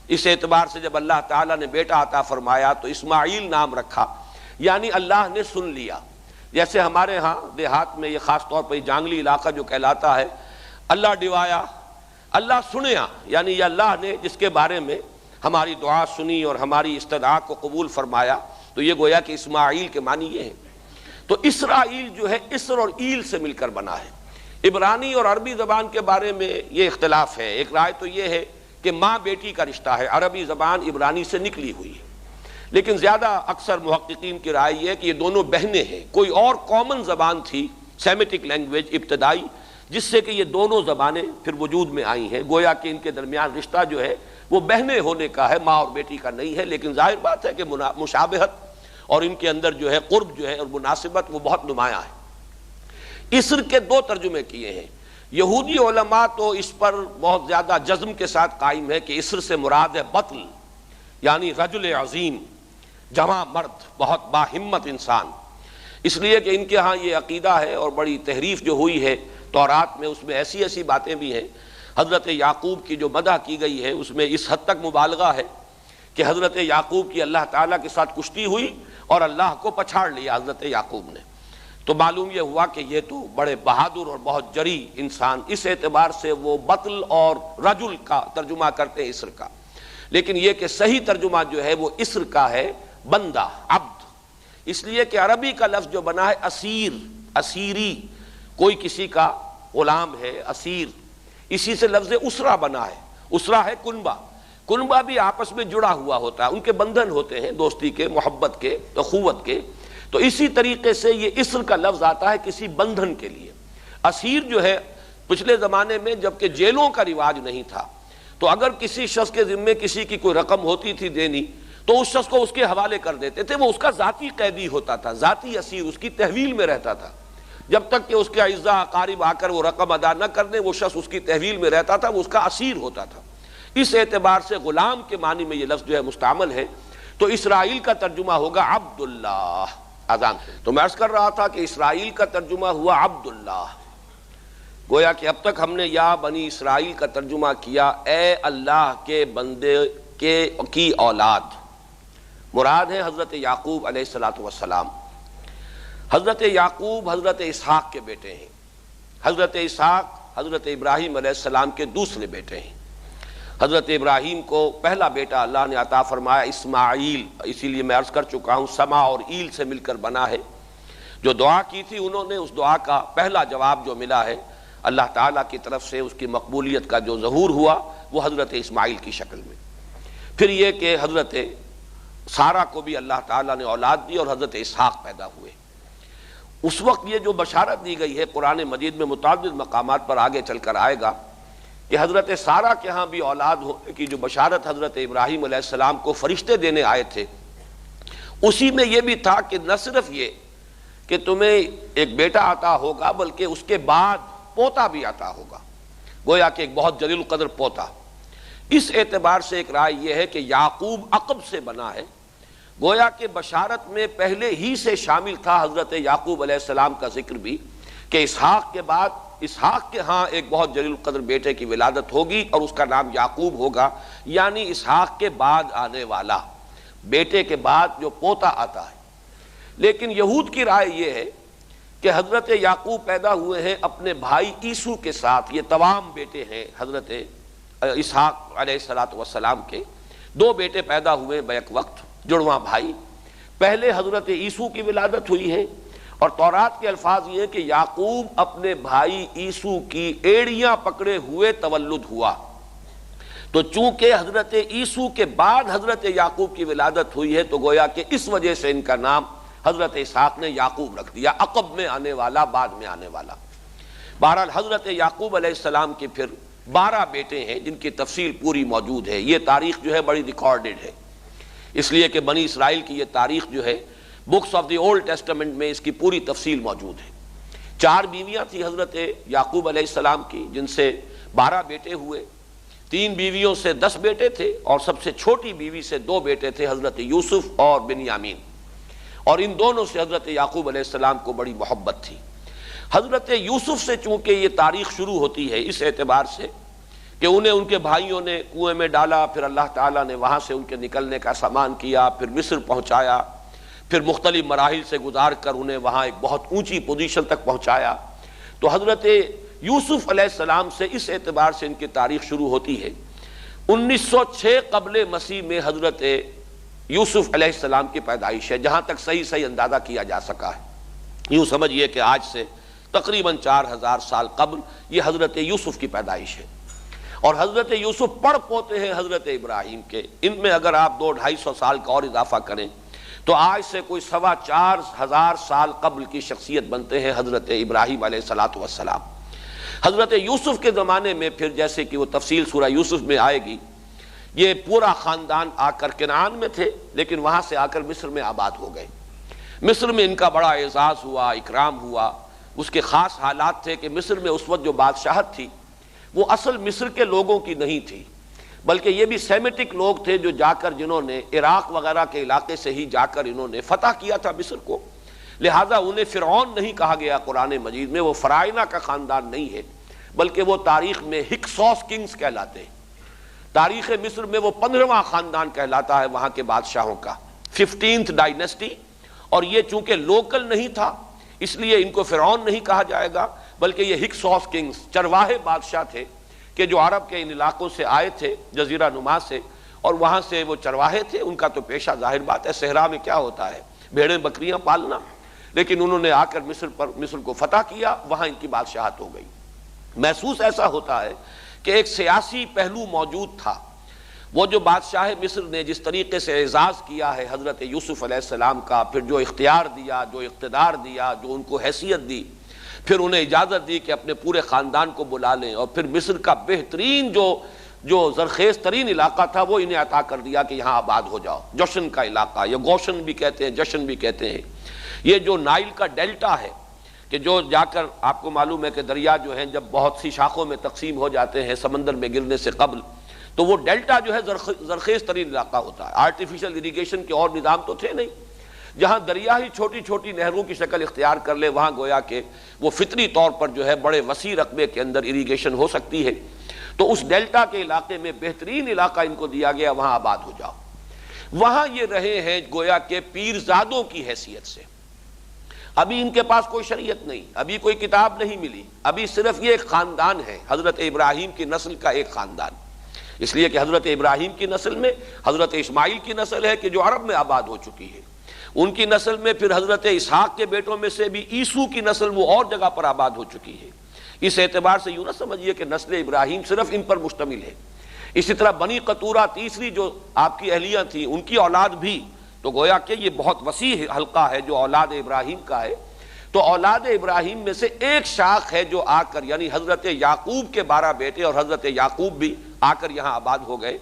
اس اعتبار سے جب اللہ تعالیٰ نے بیٹا عطا فرمایا تو اسماعیل نام رکھا، یعنی اللہ نے سن لیا۔ جیسے ہمارے ہاں دیہات میں یہ خاص طور پر جانگلی علاقہ جو کہلاتا ہے، اللہ ڈوایا، اللہ سنیا، یعنی یہ اللہ نے جس کے بارے میں ہماری دعا سنی اور ہماری استدعا کو قبول فرمایا، تو یہ گویا کہ اسماعیل کے معنی یہ ہیں۔ تو اسرائیل جو ہے اسر اور ایل سے مل کر بنا ہے۔ عبرانی اور عربی زبان کے بارے میں یہ اختلاف ہے، ایک رائے تو یہ ہے کہ ماں بیٹی کا رشتہ ہے، عربی زبان عبرانی سے نکلی ہوئی ہے، لیکن زیادہ اکثر محققین کی رائے یہ ہے کہ یہ دونوں بہنیں ہیں، کوئی اور کامن زبان تھی سیمیٹک لینگویج ابتدائی جس سے کہ یہ دونوں زبانیں پھر وجود میں آئی ہیں، گویا کہ ان کے درمیان رشتہ جو ہے وہ بہنیں ہونے کا ہے، ماں اور بیٹی کا نہیں ہے، لیکن ظاہر بات ہے کہ مشابہت اور ان کے اندر جو ہے قرب جو ہے اور مناسبت وہ بہت نمایاں ہے۔ اسر کے دو ترجمے کیے ہیں، یہودی علماء تو اس پر بہت زیادہ جزم کے ساتھ قائم ہے کہ اسر سے مراد ہے بطل، یعنی رجل عظیم، جواں مرد، بہت باہمت انسان، اس لیے کہ ان کے ہاں یہ عقیدہ ہے اور بڑی تحریف جو ہوئی ہے تورات میں، اس میں ایسی ایسی باتیں بھی ہیں، حضرت یعقوب کی جو مدح کی گئی ہے اس میں اس حد تک مبالغہ ہے کہ حضرت یعقوب کی اللہ تعالیٰ کے ساتھ کشتی ہوئی اور اللہ کو پچھاڑ لیا حضرت یعقوب نے، تو معلوم یہ ہوا کہ یہ تو بڑے بہادر اور بہت جری انسان، اس اعتبار سے وہ بطل اور رجل کا ترجمہ کرتے ہیں اسر کا، لیکن یہ کہ صحیح ترجمہ جو ہے وہ اسر کا ہے بندہ، عبد، اس لیے کہ عربی کا لفظ جو بنا ہے اسیر، اسیری، کوئی کسی کا غلام ہے اسیر، اسی سے لفظ اسرہ بنا ہے، اسرہ ہے کنبہ، کنبہ بھی آپس میں جڑا ہوا ہوتا ہے، ان کے بندھن ہوتے ہیں دوستی کے، محبت کے، اخوت کے، تو اسی طریقے سے یہ اسر کا لفظ آتا ہے کسی بندھن کے لیے۔ اسیر جو ہے پچھلے زمانے میں جبکہ جیلوں کا رواج نہیں تھا تو اگر کسی شخص کے ذمے کسی کی کوئی رقم ہوتی تھی دینی تو اس شخص کو اس کے حوالے کر دیتے تھے، وہ اس کا ذاتی قیدی ہوتا تھا، ذاتی اسیر، اس کی تحویل میں رہتا تھا، جب تک کہ اس کے اعزاء اقارب آ کر وہ رقم ادا نہ کر دیں وہ شخص اس کی تحویل میں رہتا تھا، وہ اس کا اسیر ہوتا تھا۔ اس اعتبار سے غلام کے معنی میں یہ لفظ جو ہے مستعمل ہے، تو اسرائیل کا ترجمہ ہوگا عبداللہ۔ اذان تو میں عرض کر رہا تھا کہ اسرائیل کا ترجمہ ہوا عبداللہ، گویا کہ اب تک ہم نے یا بنی اسرائیل کا ترجمہ کیا اے اللہ کے بندے کی اولاد، مراد ہے حضرت یعقوب علیہ الصلوۃ والسلام۔ حضرت یعقوب حضرت اسحاق کے بیٹے ہیں، حضرت اسحاق حضرت ابراہیم علیہ السلام کے دوسرے بیٹے ہیں۔ حضرت ابراہیم کو پہلا بیٹا اللہ نے عطا فرمایا اسماعیل، اسی لیے میں عرض کر چکا ہوں سما اور ایل سے مل کر بنا ہے، جو دعا کی تھی انہوں نے، اس دعا کا پہلا جواب جو ملا ہے اللہ تعالیٰ کی طرف سے، اس کی مقبولیت کا جو ظہور ہوا وہ حضرت اسماعیل کی شکل میں۔ پھر یہ کہ حضرت سارہ کو بھی اللہ تعالیٰ نے اولاد دی اور حضرت اسحاق پیدا ہوئے۔ اس وقت یہ جو بشارت دی گئی ہے قرآن مجید میں متعدد مقامات پر آگے چل کر آئے گا کہ حضرت سارہ کے ہاں بھی اولاد ہونے کی جو بشارت حضرت ابراہیم علیہ السلام کو فرشتے دینے آئے تھے، اسی میں یہ بھی تھا کہ نہ صرف یہ کہ تمہیں ایک بیٹا عطا ہوگا بلکہ اس کے بعد پوتا بھی عطا ہوگا، گویا کہ ایک بہت جلیل القدر پوتا۔ اس اعتبار سے ایک رائے یہ ہے کہ یعقوب عقب سے بنا ہے، گویا کہ بشارت میں پہلے ہی سے شامل تھا حضرت یعقوب علیہ السلام کا ذکر بھی، کہ اسحاق کے بعد اسحاق کے ہاں ایک بہت جلیل القدر بیٹے کی ولادت ہوگی اور اس کا نام یعقوب ہوگا، یعنی اسحاق کے بعد آنے والا، بیٹے کے بعد جو پوتا آتا ہے۔ لیکن یہود کی رائے یہ ہے کہ حضرت یعقوب پیدا ہوئے ہیں اپنے بھائی عیسو کے ساتھ، یہ تمام بیٹے ہیں حضرت اسحاق علیہ السلام کے، دو بیٹے پیدا ہوئے بیک وقت، جڑواں بھائی۔ پہلے حضرت عیسو کی ولادت ہوئی ہے، اور تورات کے الفاظ یہ ہیں کہ یعقوب اپنے بھائی عیسو کی ایڑیاں پکڑے ہوئے تولد ہوا۔ تو چونکہ حضرت عیسو کے بعد حضرت یعقوب کی ولادت ہوئی ہے، تو گویا کہ اس وجہ سے ان کا نام حضرت اسحاق نے یعقوب رکھ دیا، عقب میں آنے والا، بعد میں آنے والا۔ بہرحال حضرت یعقوب علیہ السلام کے پھر 12 بیٹے ہیں جن کی تفصیل پوری موجود ہے۔ یہ تاریخ جو ہے بڑی ریکارڈڈ ہے، اس لیے کہ بنی اسرائیل کی یہ تاریخ جو ہے books of the old testament میں اس کی پوری تفصیل موجود ہے۔ 4 بیویاں تھیں حضرت یعقوب علیہ السلام کی، جن سے 12 بیٹے ہوئے، 3 بیویوں سے 10 بیٹے تھے، اور سب سے چھوٹی بیوی سے 2 بیٹے تھے، حضرت یوسف اور بنیامین، اور ان دونوں سے حضرت یعقوب علیہ السلام کو بڑی محبت تھی۔ حضرت یوسف سے چونکہ یہ تاریخ شروع ہوتی ہے اس اعتبار سے کہ انہیں ان کے بھائیوں نے کنویں میں ڈالا، پھر اللہ تعالیٰ نے وہاں سے ان کے نکلنے کا سامان کیا، پھر مصر پہنچایا، پھر مختلف مراحل سے گزار کر انہیں وہاں ایک بہت اونچی پوزیشن تک پہنچایا، تو حضرت یوسف علیہ السلام سے اس اعتبار سے ان کی تاریخ شروع ہوتی ہے۔ 1906 قبل مسیح میں حضرت یوسف علیہ السلام کی پیدائش ہے، جہاں تک صحیح اندازہ کیا جا سکا ہے۔ یوں سمجھئے کہ آج سے تقریباً 4000 سال قبل یہ حضرت یوسف کی پیدائش ہے، اور حضرت یوسف پڑ پوتے ہیں حضرت ابراہیم کے۔ ان میں اگر آپ 200-250 سال کا اور اضافہ کریں تو آج سے کوئی 4,2500 سال قبل کی شخصیت بنتے ہیں حضرت ابراہیم علیہ السلام۔ حضرت یوسف کے زمانے میں پھر جیسے کہ وہ تفصیل سورہ یوسف میں آئے گی، یہ پورا خاندان آ کر کنعان میں تھے، لیکن وہاں سے آ کر مصر میں آباد ہو گئے۔ مصر میں ان کا بڑا اعزاز ہوا، اکرام ہوا۔ اس کے خاص حالات تھے کہ مصر میں اس وقت جو بادشاہت تھی وہ اصل مصر کے لوگوں کی نہیں تھی، بلکہ یہ بھی سیمیٹک لوگ تھے جو جا کر جنہوں نے عراق وغیرہ کے علاقے سے ہی جا کر انہوں نے فتح کیا تھا مصر کو، لہٰذا انہیں فرعون نہیں کہا گیا قرآن مجید میں، وہ فرائنہ کا خاندان نہیں ہے، بلکہ وہ تاریخ میں ہکسوس کنگز کہلاتے ہیں۔ تاریخ مصر میں وہ 15واں خاندان کہلاتا ہے وہاں کے بادشاہوں کا، 15th ڈائنیسٹی، اور یہ چونکہ لوکل نہیں تھا اس لیے ان کو فرعون نہیں کہا جائے گا، بلکہ یہ ہکسوس کنگز چرواہے بادشاہ تھے کہ جو عرب کے ان علاقوں سے آئے تھے جزیرہ نما سے، اور وہاں سے وہ چرواہے تھے۔ ان کا تو پیشہ ظاہر بات ہے صحرا میں کیا ہوتا ہے، بھیڑیں بکریاں پالنا، لیکن انہوں نے آ کر مصر کو فتح کیا، وہاں ان کی بادشاہت ہو گئی۔ محسوس ایسا ہوتا ہے کہ ایک سیاسی پہلو موجود تھا۔ وہ جو بادشاہ مصر نے جس طریقے سے اعزاز کیا ہے حضرت یوسف علیہ السلام کا، پھر جو اختیار دیا، جو اقتدار دیا، جو ان کو حیثیت دی، پھر انہیں اجازت دی کہ اپنے پورے خاندان کو بلا لیں، اور پھر مصر کا بہترین جو زرخیز ترین علاقہ تھا وہ انہیں عطا کر دیا کہ یہاں آباد ہو جاؤ۔ جوشن کا علاقہ، یا گوشن بھی کہتے ہیں، جشن بھی کہتے ہیں، یہ جو نائل کا ڈیلٹا ہے کہ جو جا کر آپ کو معلوم ہے کہ دریا جو ہیں جب بہت سی شاخوں میں تقسیم ہو جاتے ہیں سمندر میں گرنے سے قبل، تو وہ ڈیلٹا جو ہے زرخیز ترین علاقہ ہوتا ہے۔ آرٹیفیشل اریگیشن کے اور نظام تو تھے نہیں، جہاں دریا ہی چھوٹی چھوٹی نہروں کی شکل اختیار کر لے، وہاں گویا کہ وہ فطری طور پر جو ہے بڑے وسیع رقبے کے اندر اریگیشن ہو سکتی ہے۔ تو اس ڈیلٹا کے علاقے میں بہترین علاقہ ان کو دیا گیا، وہاں آباد ہو جاؤ۔ وہاں یہ رہے ہیں گویا کہ پیرزادوں کی حیثیت سے۔ ابھی ان کے پاس کوئی شریعت نہیں، ابھی کوئی کتاب نہیں ملی، ابھی صرف یہ ایک خاندان ہے، حضرت ابراہیم کی نسل کا ایک خاندان، اس لیے کہ حضرت ابراہیم کی نسل میں حضرت اسماعیل کی نسل ہے کہ جو عرب میں آباد ہو چکی ہے، ان کی نسل میں پھر حضرت اسحاق کے بیٹوں میں سے بھی عیسو کی نسل وہ اور جگہ پر آباد ہو چکی ہے۔ اس اعتبار سے یوں نہ سمجھیے کہ نسل ابراہیم صرف ان پر مشتمل ہے۔ اسی طرح بنی قطورہ تیسری جو آپ کی اہلیہ تھیں، ان کی اولاد بھی، تو گویا کہ یہ بہت وسیع حلقہ ہے جو اولاد ابراہیم کا ہے۔ تو اولاد ابراہیم میں سے ایک شاخ ہے جو آ کر، یعنی حضرت یعقوب کے 12 بیٹے اور حضرت یعقوب بھی آ کر یہاں آباد ہو گئے،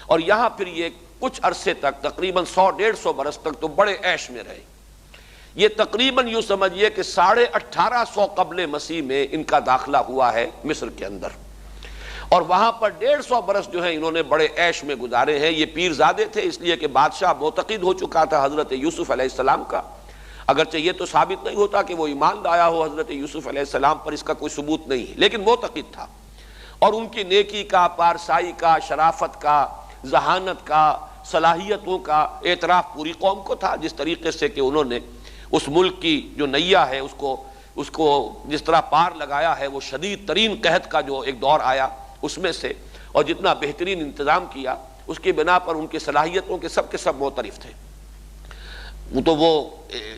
اور یہاں پھر یہ کچھ عرصے تک تقریباً 100-150 برس تک تو بڑے عیش میں رہے۔ یہ تقریباً یوں سمجھیے کہ 1850 قبل مسیح میں ان کا داخلہ ہوا ہے مصر کے اندر، اور وہاں پر 150 برس جو ہیں انہوں نے بڑے عیش میں گزارے ہیں۔ یہ پیرزادے تھے اس لیے کہ بادشاہ معتقد ہو چکا تھا حضرت یوسف علیہ السلام کا، اگرچہ یہ تو ثابت نہیں ہوتا کہ وہ ایمان لایا ہو حضرت یوسف علیہ السلام پر، اس کا کوئی ثبوت نہیں ہے، لیکن معتقد تھا، اور ان کی نیکی کا، پارسائی کا، شرافت کا، ذہانت کا، صلاحیتوں کا اعتراف پوری قوم کو تھا۔ جس طریقے سے کہ انہوں نے اس ملک کی جو نیا ہے اس کو جس طرح پار لگایا ہے، وہ شدید ترین قحط کا جو ایک دور آیا اس میں سے، اور جتنا بہترین انتظام کیا، اس کی بنا پر ان کی صلاحیتوں کے سب معترف تھے۔ تو وہ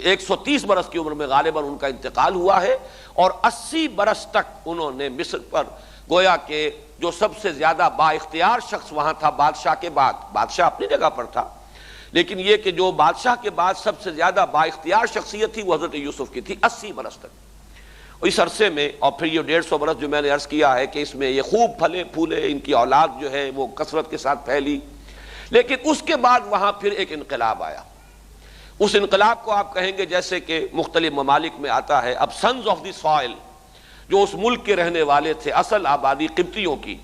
130 برس کی عمر میں غالباً ان کا انتقال ہوا ہے، اور 80 برس تک انہوں نے مصر پر گویا کہ جو سب سے زیادہ با اختیار شخص وہاں تھا بادشاہ کے بعد، بادشاہ اپنی جگہ پر تھا، لیکن یہ کہ جو بادشاہ کے بعد سب سے زیادہ با اختیار شخصیت تھی وہ حضرت یوسف کی تھی 80 برس تک۔ اس عرصے میں، اور پھر یہ 150 برس جو میں نے عرض کیا ہے کہ اس میں یہ خوب پھلے پھولے، ان کی اولاد جو ہے وہ کثرت کے ساتھ پھیلی، لیکن اس کے بعد وہاں پھر ایک انقلاب آیا۔ اس انقلاب کو آپ کہیں گے جیسے کہ مختلف ممالک میں آتا ہے، اب سنز آف دی سوائل جو اس ملک کے رہنے والے تھے، اصل آبادی قبطیوں کی،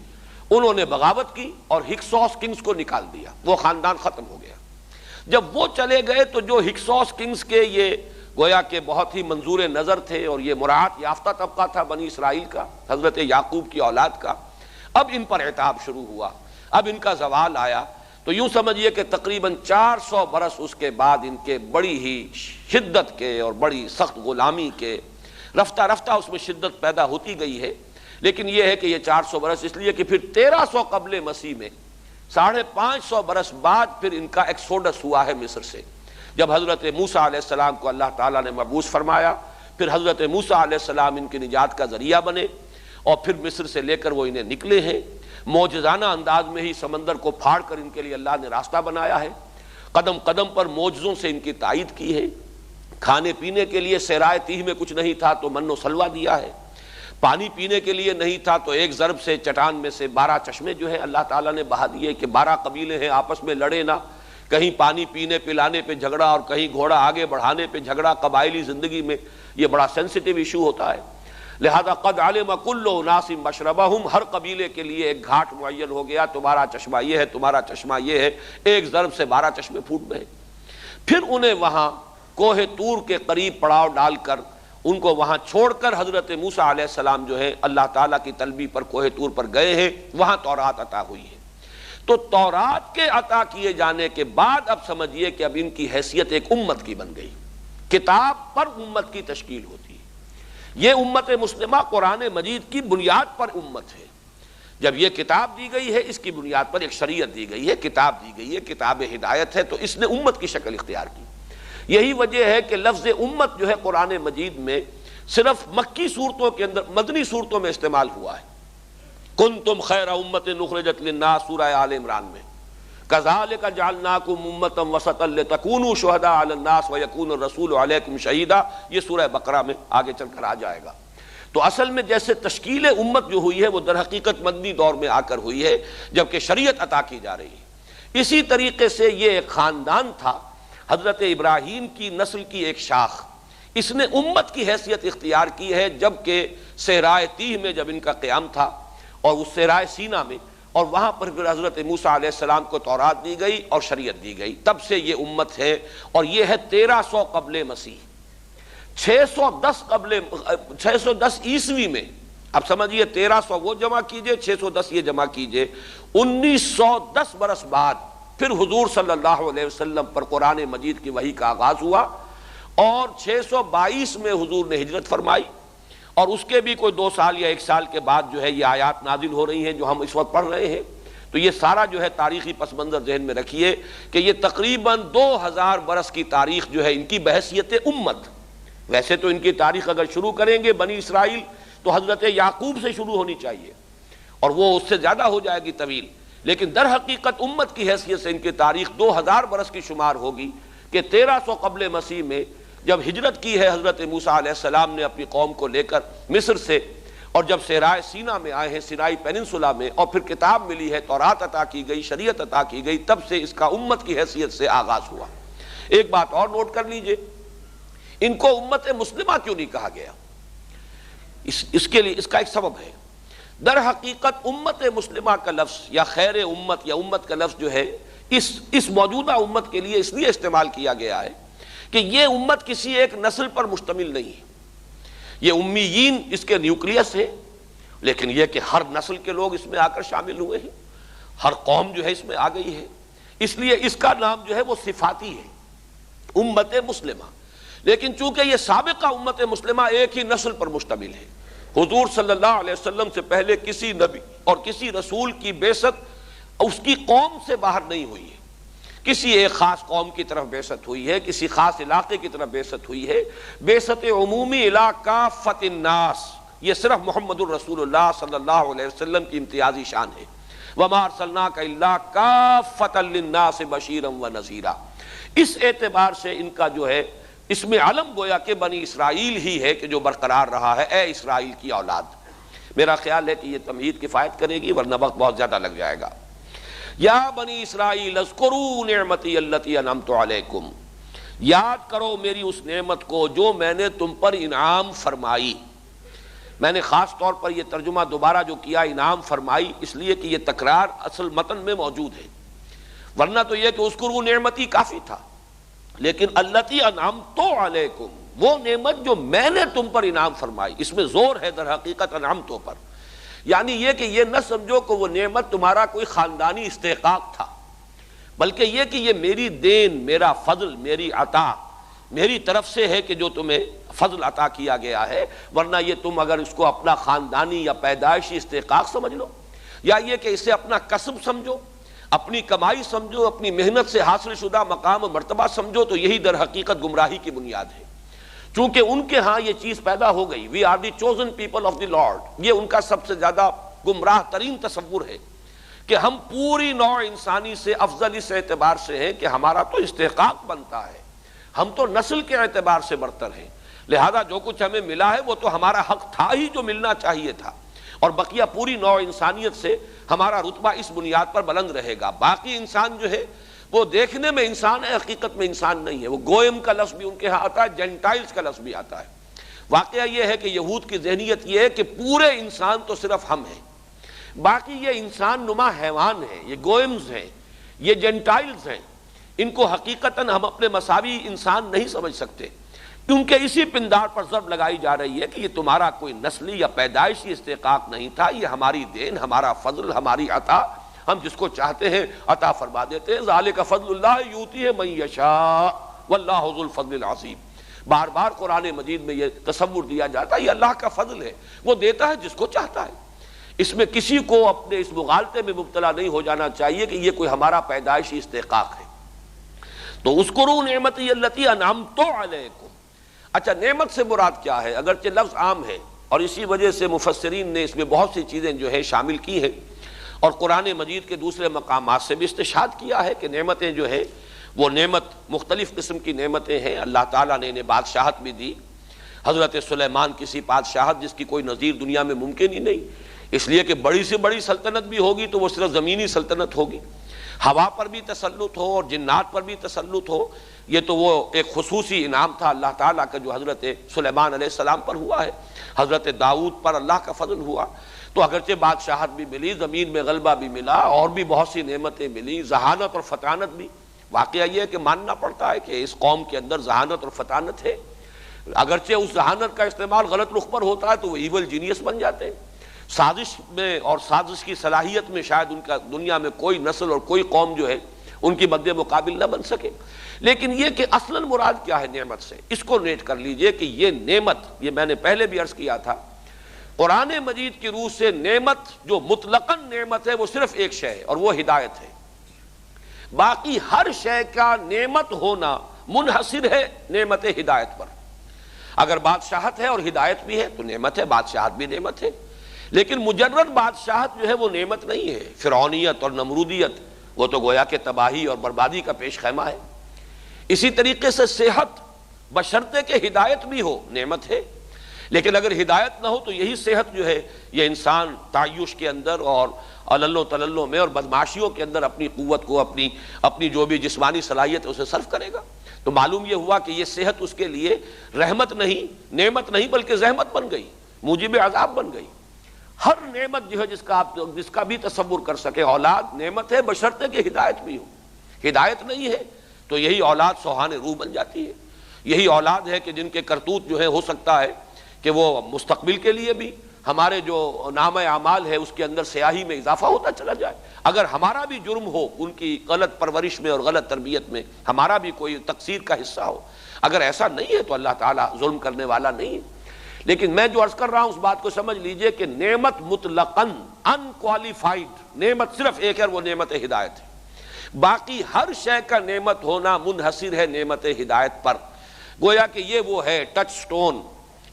انہوں نے بغاوت کی اور ہکسوس کنگز کو نکال دیا، وہ خاندان ختم ہو گیا۔ جب وہ چلے گئے تو جو ہکسوس کنگز کے یہ گویا کہ بہت ہی منظور نظر تھے، اور یہ مراعات یافتہ طبقہ تھا بنی اسرائیل کا، حضرت یعقوب کی اولاد کا، اب ان پر عتاب شروع ہوا، اب ان کا زوال آیا۔ تو یوں سمجھیے کہ تقریباً 400 برس اس کے بعد ان کے بڑی ہی شدت کے اور بڑی سخت غلامی کے، رفتہ رفتہ اس میں شدت پیدا ہوتی گئی ہے، لیکن یہ ہے کہ یہ 400 برس اس لیے کہ پھر 1300 قبل مسیح میں 550 برس بعد پھر ان کا ایکسوڈس ہوا ہے مصر سے، جب حضرت موسیٰ علیہ السلام کو اللہ تعالیٰ نے مبعوث فرمایا، پھر حضرت موسیٰ علیہ السلام ان کی نجات کا ذریعہ بنے، اور پھر مصر سے لے کر وہ انہیں نکلے ہیں، معجزانہ انداز میں ہی سمندر کو پھاڑ کر ان کے لیے اللہ نے راستہ بنایا ہے، قدم قدم پر معجزوں سے ان کی تائید کی ہے، کھانے پینے کے لیے صحرائے تیہ میں کچھ نہیں تھا تو من و سلوہ دیا ہے، پانی پینے کے لیے نہیں تھا تو ایک ضرب سے چٹان میں سے 12 چشمے جو ہیں اللہ تعالیٰ نے بہا دیے کہ 12 قبیلے ہیں آپس میں لڑے نہ، کہیں پانی پینے پلانے پہ جھگڑا اور کہیں گھوڑا آگے بڑھانے پہ جھگڑا، قبائلی زندگی میں یہ بڑا سینسٹیو ایشو ہوتا ہے، لہذا قد علم کل اناس مشربہم، ہر قبیلے کے لیے ایک گھاٹ معین ہو گیا، تمہارا چشمہ یہ ہے، تمہارا چشمہ یہ ہے، ایک ضرب سے 12 چشمے پھوٹ گئے۔ پھر انہیں وہاں کوہ طور کے قریب پڑاؤ ڈال کر ان کو وہاں چھوڑ کر حضرت موسیٰ علیہ السلام جو ہے اللہ تعالیٰ کی طلبی پر کوہ طور پر گئے ہیں، وہاں تورات عطا ہوئی ہے۔ تو تورات کے عطا کیے جانے کے بعد اب سمجھیے کہ اب ان کی حیثیت ایک امت کی بن گئی، کتاب پر امت کی تشکیل ہوتی ہے۔ یہ امت مسلمہ قرآن مجید کی بنیاد پر امت ہے، جب یہ کتاب دی گئی ہے اس کی بنیاد پر ایک شریعت دی گئی ہے، کتاب دی گئی ہے، کتاب ہدایت ہے، تو اس نے امت کی شکل اختیار کی۔ یہی وجہ ہے کہ لفظ امت جو ہے قرآن مجید میں صرف مکی صورتوں کے اندر، مدنی صورتوں میں استعمال ہوا ہے۔ کنتم خیر امت اخرجت للناس سورہ آل عمران میں، کذالک جعلناکم امۃ وسطا لتکونوا شہداء علی الناس ویکون الرسول علیکم شہیدا، یہ سورہ بقرہ میں آگے چل کر آ جائے گا۔ تو اصل میں جیسے تشکیل امت جو ہوئی ہے وہ در حقیقت مدنی دور میں آ کر ہوئی ہے جبکہ شریعت عطا کی جا رہی ہے۔ اسی طریقے سے یہ ایک خاندان تھا، حضرت ابراہیم کی نسل کی ایک شاخ، اس نے امت کی حیثیت اختیار کی ہے جبکہ صحرائے تیہ میں جب ان کا قیام تھا اور اس صحرائے سینا میں، اور وہاں پر پھر حضرت موسیٰ علیہ السلام کو تورات دی گئی اور شریعت دی گئی، تب سے یہ امت ہے، اور یہ ہے 1300 قبل مسیح۔ 610 عیسوی میں، اب سمجھیے 1300 وہ جمع کیجئے، 610 یہ جمع کیجئے، 1910 برس بعد پھر حضور صلی اللہ علیہ وسلم پر قرآن مجید کی وحی کا آغاز ہوا، اور 622 میں حضور نے ہجرت فرمائی، اور اس کے بھی کوئی 2 سال یا 1 سال کے بعد جو ہے یہ آیات نازل ہو رہی ہیں جو ہم اس وقت پڑھ رہے ہیں۔ تو یہ سارا جو ہے تاریخی پس منظر ذہن میں رکھیے کہ یہ تقریباً 2000 برس کی تاریخ جو ہے ان کی بحیثیت امت، ویسے تو ان کی تاریخ اگر شروع کریں گے بنی اسرائیل تو حضرت یعقوب سے شروع ہونی چاہیے، اور وہ اس سے زیادہ ہو جائے گی طویل، لیکن در حقیقت امت کی حیثیت سے ان کی تاریخ 2000 برس کی شمار ہوگی کہ 1300 قبل مسیح میں جب ہجرت کی ہے حضرت موسیٰ علیہ السلام نے اپنی قوم کو لے کر مصر سے، اور جب صحرائے سینا میں آئے ہیں، سینائی پیننسولا میں، اور پھر کتاب ملی ہے، تورات عطا کی گئی، شریعت عطا کی گئی، تب سے اس کا امت کی حیثیت سے آغاز ہوا۔ ایک بات اور نوٹ کر لیجئے، ان کو امت مسلمہ کیوں نہیں کہا گیا؟ اس کے لیے اس کا ایک سبب ہے۔ در حقیقت امت مسلمہ کا لفظ یا خیر امت یا امت کا لفظ جو ہے اس موجودہ امت کے لیے اس لیے استعمال کیا گیا ہے کہ یہ امت کسی ایک نسل پر مشتمل نہیں ہے. یہ امیین اس کے نیوکلیس ہے، لیکن یہ کہ ہر نسل کے لوگ اس میں آ کر شامل ہوئے ہیں، ہر قوم جو ہے اس میں آ گئی ہے. اس لیے اس کا نام جو ہے وہ صفاتی ہے، امت مسلمہ. لیکن چونکہ یہ سابقہ امت مسلمہ ایک ہی نسل پر مشتمل ہے، حضور صلی اللہ علیہ وسلم سے پہلے کسی نبی اور کسی رسول کی بعثت اس کی قوم سے باہر نہیں ہوئی ہے. کسی ایک خاص قوم کی طرف بعثت ہوئی ہے، کسی خاص علاقے کی طرف بعثت ہوئی ہے. بعثت عمومی الی کافۃ الناس یہ صرف محمد الرسول اللہ صلی اللہ علیہ وسلم کی امتیازی شان ہے. وما ارسلناک الا کافۃ للناس بشیرا ونذیرا. اس اعتبار سے ان کا جو ہے اس میں علم گویا کہ بنی اسرائیل ہی ہے کہ جو برقرار رہا ہے، اے اسرائیل کی اولاد. میرا خیال ہے کہ یہ تمہید کفایت کرے گی ورنہ وقت بہت زیادہ لگ جائے گا. یا بنی اسرائیل اذکروا نعمتی التی انعمت علیکم، یاد کرو میری اس نعمت کو جو میں نے تم پر انعام فرمائی. میں نے خاص طور پر یہ ترجمہ دوبارہ جو کیا انعام فرمائی اس لیے کہ یہ تکرار اصل متن میں موجود ہے، ورنہ تو یہ کہ اذکروا نعمتی کافی تھا. لیکن التی انعمت علیکم، وہ نعمت جو میں نے تم پر انعام فرمائی، اس میں زور ہے در حقیقت انعمتوں پر. یعنی یہ کہ یہ نہ سمجھو کہ وہ نعمت تمہارا کوئی خاندانی استحقاق تھا، بلکہ یہ کہ یہ میری دین، میرا فضل، میری عطا میری طرف سے ہے کہ جو تمہیں فضل عطا کیا گیا ہے. ورنہ یہ تم اگر اس کو اپنا خاندانی یا پیدائشی استحقاق سمجھ لو، یا یہ کہ اسے اپنا کسب سمجھو، اپنی کمائی سمجھو، اپنی محنت سے حاصل شدہ مقام و مرتبہ سمجھو، تو یہی در حقیقت گمراہی کی بنیاد ہے. چونکہ ان کے ہاں یہ چیز پیدا ہو گئی، we are the chosen people of the lord, یہ ان کا سب سے زیادہ گمراہ ترین تصور ہے کہ ہم پوری نوع انسانی سے افضل اس اعتبار سے ہیں کہ ہمارا تو استحقاق بنتا ہے، ہم تو نسل کے اعتبار سے برتر ہیں، لہذا جو کچھ ہمیں ملا ہے وہ تو ہمارا حق تھا ہی جو ملنا چاہیے تھا، اور بقیہ پوری نوع انسانیت سے ہمارا رتبہ اس بنیاد پر بلند رہے گا. باقی انسان جو ہے وہ دیکھنے میں انسان ہے، حقیقت میں انسان نہیں ہے. وہ گوئم کا لفظ بھی ان کے ہاں آتا ہے، جینٹائلز کا لفظ بھی آتا ہے. واقعہ یہ ہے کہ یہود کی ذہنیت یہ ہے کہ پورے انسان تو صرف ہم ہیں، باقی یہ انسان نما حیوان ہیں، یہ گوئمز ہیں، یہ جینٹائلز ہیں. ان کو حقیقتاً ہم اپنے مساوی انسان نہیں سمجھ سکتے، کیونکہ اسی پندار پر ضرب لگائی جا رہی ہے کہ یہ تمہارا کوئی نسلی یا پیدائشی استحقاق نہیں تھا، یہ ہماری دین، ہمارا فضل، ہماری عطا، ہم جس کو چاہتے ہیں عطا فرما دیتے ہیں. ذالک فضل اللہ یؤتیہ من یشاء واللہ ذو الفضل العظیم. بار بار قرآن مجید میں یہ تصور دیا جاتا ہے یہ اللہ کا فضل ہے، وہ دیتا ہے جس کو چاہتا ہے. اس میں کسی کو اپنے اس مغالطے میں مبتلا نہیں ہو جانا چاہیے کہ یہ کوئی ہمارا پیدائشی استحقاق ہے. تو اذکروا نعمتی التی انعمت علیکم. اچھا، نعمت سے مراد کیا ہے؟ اگرچہ لفظ عام ہے اور اسی وجہ سے مفسرین نے اس میں بہت سی چیزیں جو ہے شامل کی ہیں، اور قرآن مجید کے دوسرے مقامات سے بھی استشہاد کیا ہے کہ نعمتیں جو ہے وہ نعمت مختلف قسم کی نعمتیں ہیں. اللہ تعالیٰ نے انہیں بادشاہت بھی دی. حضرت سلیمان کسی بادشاہت جس کی کوئی نظیر دنیا میں ممکن ہی نہیں، اس لیے کہ بڑی سے بڑی سلطنت بھی ہوگی تو وہ صرف زمینی سلطنت ہوگی. ہوا پر بھی تسلط ہو اور جنات پر بھی تسلط ہو، یہ تو وہ ایک خصوصی انعام تھا اللہ تعالیٰ کا جو حضرت سلیمان علیہ السلام پر ہوا ہے. حضرت داؤد پر اللہ کا فضل ہوا تو اگرچہ بادشاہت بھی ملی، زمین میں غلبہ بھی ملا، اور بھی بہت سی نعمتیں ملی، ذہانت اور فطانت بھی. واقعہ یہ ہے کہ ماننا پڑتا ہے کہ اس قوم کے اندر ذہانت اور فطانت ہے. اگرچہ اس ذہانت کا استعمال غلط رخ پر ہوتا ہے تو وہ ایول جینیس بن جاتے ہیں. سازش میں اور سازش کی صلاحیت میں شاید ان کا دنیا میں کوئی نسل اور کوئی قوم جو ہے ان کی مد مقابل نہ بن سکے. لیکن یہ کہ اصلاً مراد کیا ہے نعمت سے، اس کو نوٹ کر لیجئے کہ یہ نعمت، یہ میں نے پہلے بھی عرض کیا تھا، قرآن مجید کی روح سے نعمت جو مطلقاً نعمت ہے وہ صرف ایک شے ہے اور وہ ہدایت ہے. باقی ہر شے کا نعمت ہونا منحصر ہے نعمت ہدایت پر. اگر بادشاہت ہے اور ہدایت بھی ہے تو نعمت ہے، بادشاہت بھی نعمت ہے. لیکن مجرد بادشاہت جو ہے وہ نعمت نہیں ہے. فرعونیت اور نمرودیت وہ تو گویا کہ تباہی اور بربادی کا پیش خیمہ ہے. اسی طریقے سے صحت بشرطے کہ ہدایت بھی ہو نعمت ہے، لیکن اگر ہدایت نہ ہو تو یہی صحت جو ہے یہ انسان تعیش کے اندر اور علل و تللوں میں اور بدمعاشیوں کے اندر اپنی قوت کو، اپنی جو بھی جسمانی صلاحیت ہے اسے صرف کرے گا. تو معلوم یہ ہوا کہ یہ صحت اس کے لیے رحمت نہیں، نعمت نہیں، بلکہ زحمت بن گئی، موجب عذاب بن گئی. ہر نعمت جو ہے جس کا بھی تصور کر سکے، اولاد نعمت ہے بشرطے کہ ہدایت بھی ہو. ہدایت نہیں ہے تو یہی اولاد سوہان روح بن جاتی ہے. یہی اولاد ہے کہ جن کے کرتوت جو ہے ہو سکتا ہے کہ وہ مستقبل کے لیے بھی ہمارے جو نامہ اعمال ہے اس کے اندر سیاہی میں اضافہ ہوتا چلا جائے. اگر ہمارا بھی جرم ہو ان کی غلط پرورش میں اور غلط تربیت میں، ہمارا بھی کوئی تقصیر کا حصہ ہو، اگر ایسا نہیں ہے تو اللہ تعالیٰ ظلم کرنے والا نہیں ہے. لیکن میں جو عرض کر رہا ہوں اس بات کو سمجھ لیجئے کہ نعمت مطلقاً ان کوالیفائڈ نعمت صرف ایک ہے، وہ نعمت ہدایت ہے. باقی ہر شے کا نعمت ہونا منحصر ہے نعمت ہدایت پر. گویا کہ یہ وہ ہے ٹچ سٹون،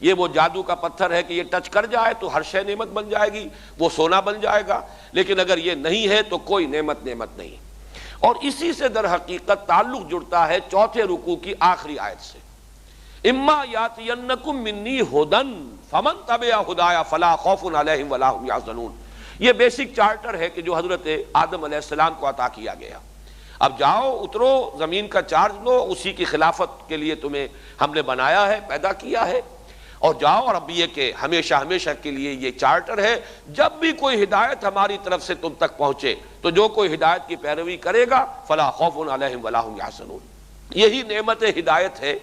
یہ وہ جادو کا پتھر ہے کہ یہ ٹچ کر جائے تو ہر شے نعمت بن جائے گی، وہ سونا بن جائے گا. لیکن اگر یہ نہیں ہے تو کوئی نعمت نہیں. اور اسی سے در حقیقت تعلق جڑتا ہے چوتھے رکوع کی آخری آیت سے، اما یاتینکم منی ھدی فمن تبع ھدایا فلا خوف علیہم ولا ھم یحزنون. یہ بیسک چارٹر ہے کہ جو حضرت آدم علیہ السلام کو عطا کیا گیا. اب جاؤ اترو زمین کا چارج لو، اسی کی خلافت کے لیے تمہیں ہم نے بنایا ہے، پیدا کیا ہے، اور جاؤ. اور اب یہ کہ ہمیشہ ہمیشہ کے لیے یہ چارٹر ہے، جب بھی کوئی ہدایت ہماری طرف سے تم تک پہنچے تو جو کوئی ہدایت کی پیروی کرے گا فلا خوف علیہم ولا ھم یحزنون. یہی نعمت ہدایت ہے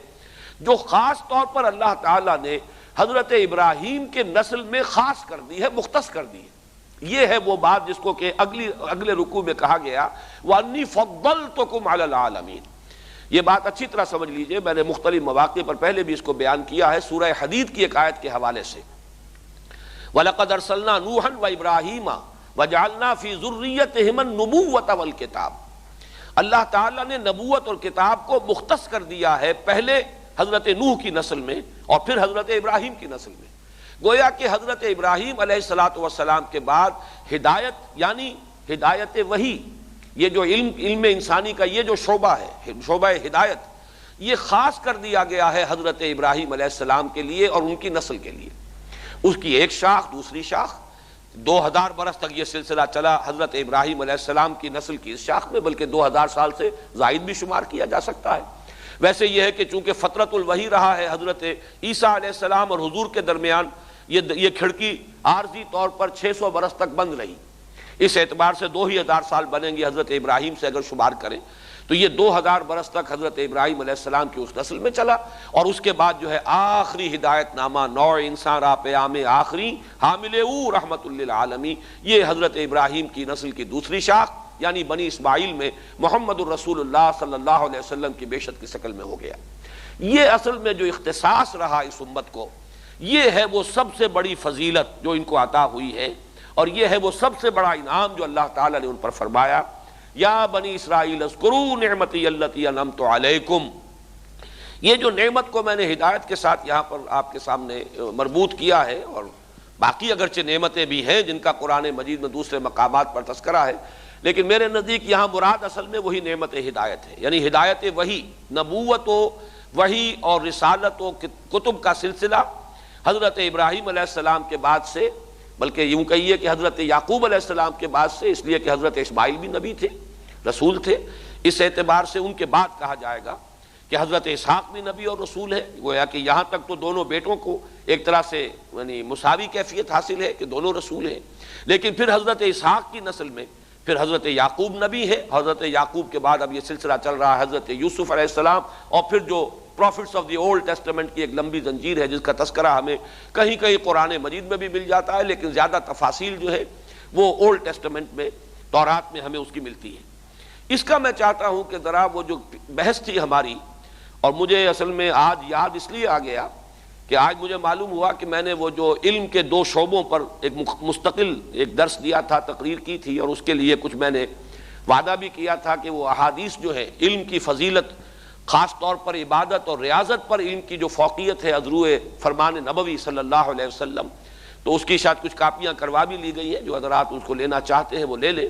جو خاص طور پر اللہ تعالیٰ نے حضرت ابراہیم کے نسل میں خاص کر دی ہے، مختص کر دی ہے. یہ ہے وہ بات جس کو کہ اگلے رکوع میں کہا گیا وَأَنِّي فَضَّلْتُكُمْ عَلَى الْعَالَمِينَ. یہ بات اچھی طرح سمجھ لیجئے، میں نے مختلف مواقع پر پہلے بھی اس کو بیان کیا ہے. سورہ حدید کی ایک آیت کے حوالے سے وَلَقَدْ أَرْسَلْنَا نُوحًا وَإِبْرَاهِيمَ وَجَعَلْنَا فِي ذُرِّيَّتِهِمَا النُّبُوَّةَ وَالْكِتَابَ. اللہ تعالیٰ نے نبوت اور کتاب کو مختص کر دیا ہے پہلے حضرت نوح کی نسل میں اور پھر حضرت ابراہیم کی نسل میں. گویا کہ حضرت ابراہیم علیہ السلام کے بعد ہدایت یعنی ہدایت وحی، یہ جو علم انسانی کا یہ جو شعبہ ہے، شعبہ ہدایت، یہ خاص کر دیا گیا ہے حضرت ابراہیم علیہ السلام کے لیے اور ان کی نسل کے لیے. اس کی ایک شاخ دوسری شاخ، 2000 برس تک یہ سلسلہ چلا حضرت ابراہیم علیہ السلام کی نسل کی اس شاخ میں، بلکہ 2000 سال سے زائد بھی شمار کیا جا سکتا ہے. ویسے یہ ہے کہ چونکہ فترۃ الوحی رہا ہے حضرت عیسیٰ علیہ السلام اور حضور کے درمیان، یہ کھڑکی عارضی طور پر 600 برس تک بند رہی. اس اعتبار سے 2000 سال بنیں گے حضرت ابراہیم سے اگر شمار کریں تو یہ 2000 برس تک حضرت ابراہیم علیہ السلام کی اس نسل میں چلا. اور اس کے بعد جو ہے آخری ہدایت نامہ نوع انسان را پیام آخری حامل او رحمت للعالمین، یہ حضرت ابراہیم کی نسل کی دوسری شاخ یعنی بنی اسماعیل میں محمد الرسول اللہ صلی اللہ علیہ وسلم کی بیشت کی شکل میں ہو گیا. یہ اصل میں جو اختصاص رہا اس امت کو، یہ ہے وہ سب سے بڑی فضیلت جو ان کو عطا ہوئی ہے، اور یہ ہے وہ سب سے بڑا انعام جو اللہ تعالیٰ نے ان پر فرمایا یا بنی اسرائیل اذکروا نعمتی التی انعمت علیکم. یہ جو نعمت کو میں نے ہدایت کے ساتھ یہاں پر آپ کے سامنے مربوط کیا ہے، اور باقی اگرچہ نعمتیں بھی ہیں جن کا قرآن مجید میں دوسرے مقامات پر تذکرہ ہے، لیکن میرے نزدیک یہاں مراد اصل میں وہی نعمت ہدایت ہے. یعنی ہدایت وحی، نبوت و وحی اور رسالت و کتب کا سلسلہ حضرت ابراہیم علیہ السلام کے بعد سے، بلکہ یوں کہیے کہ حضرت یعقوب علیہ السلام کے بعد سے، اس لیے کہ حضرت اسماعیل بھی نبی تھے، رسول تھے، اس اعتبار سے ان کے بعد کہا جائے گا کہ حضرت اسحاق بھی نبی اور رسول ہے. گویا کہ یہاں تک تو دونوں بیٹوں کو ایک طرح سے یعنی مساوی کیفیت حاصل ہے کہ دونوں رسول ہیں. لیکن پھر حضرت اسحاق کی نسل میں پھر حضرت یعقوب نبی ہے، حضرت یعقوب کے بعد اب یہ سلسلہ چل رہا ہے حضرت یوسف علیہ السلام، اور پھر جو prophets of the old testament کی ایک لمبی زنجیر ہے جس کا تذکرہ ہمیں کہیں کہیں قرآن مجید میں بھی مل جاتا ہے، لیکن زیادہ تفاصیل جو ہے وہ اولڈ ٹیسٹمنٹ میں، تورات میں ہمیں اس کی ملتی ہے. اس کا میں چاہتا ہوں کہ ذرا وہ جو بحث تھی ہماری، اور مجھے اصل میں آج یاد اس لیے آ گیا کہ آج مجھے معلوم ہوا کہ میں نے وہ جو علم کے 2 شعبوں پر ایک مستقل ایک درس دیا تھا، تقریر کی تھی، اور اس کے لیے کچھ میں نے وعدہ بھی کیا تھا کہ وہ احادیث جو ہے علم کی فضیلت، خاص طور پر عبادت اور ریاضت پر علم کی جو فوقیت ہے ازروع فرمان نبوی صلی اللہ علیہ وسلم، تو اس کی شاید کچھ کاپیاں کروا بھی لی گئی ہیں، جو حضرات اس کو لینا چاہتے ہیں وہ لے لیں.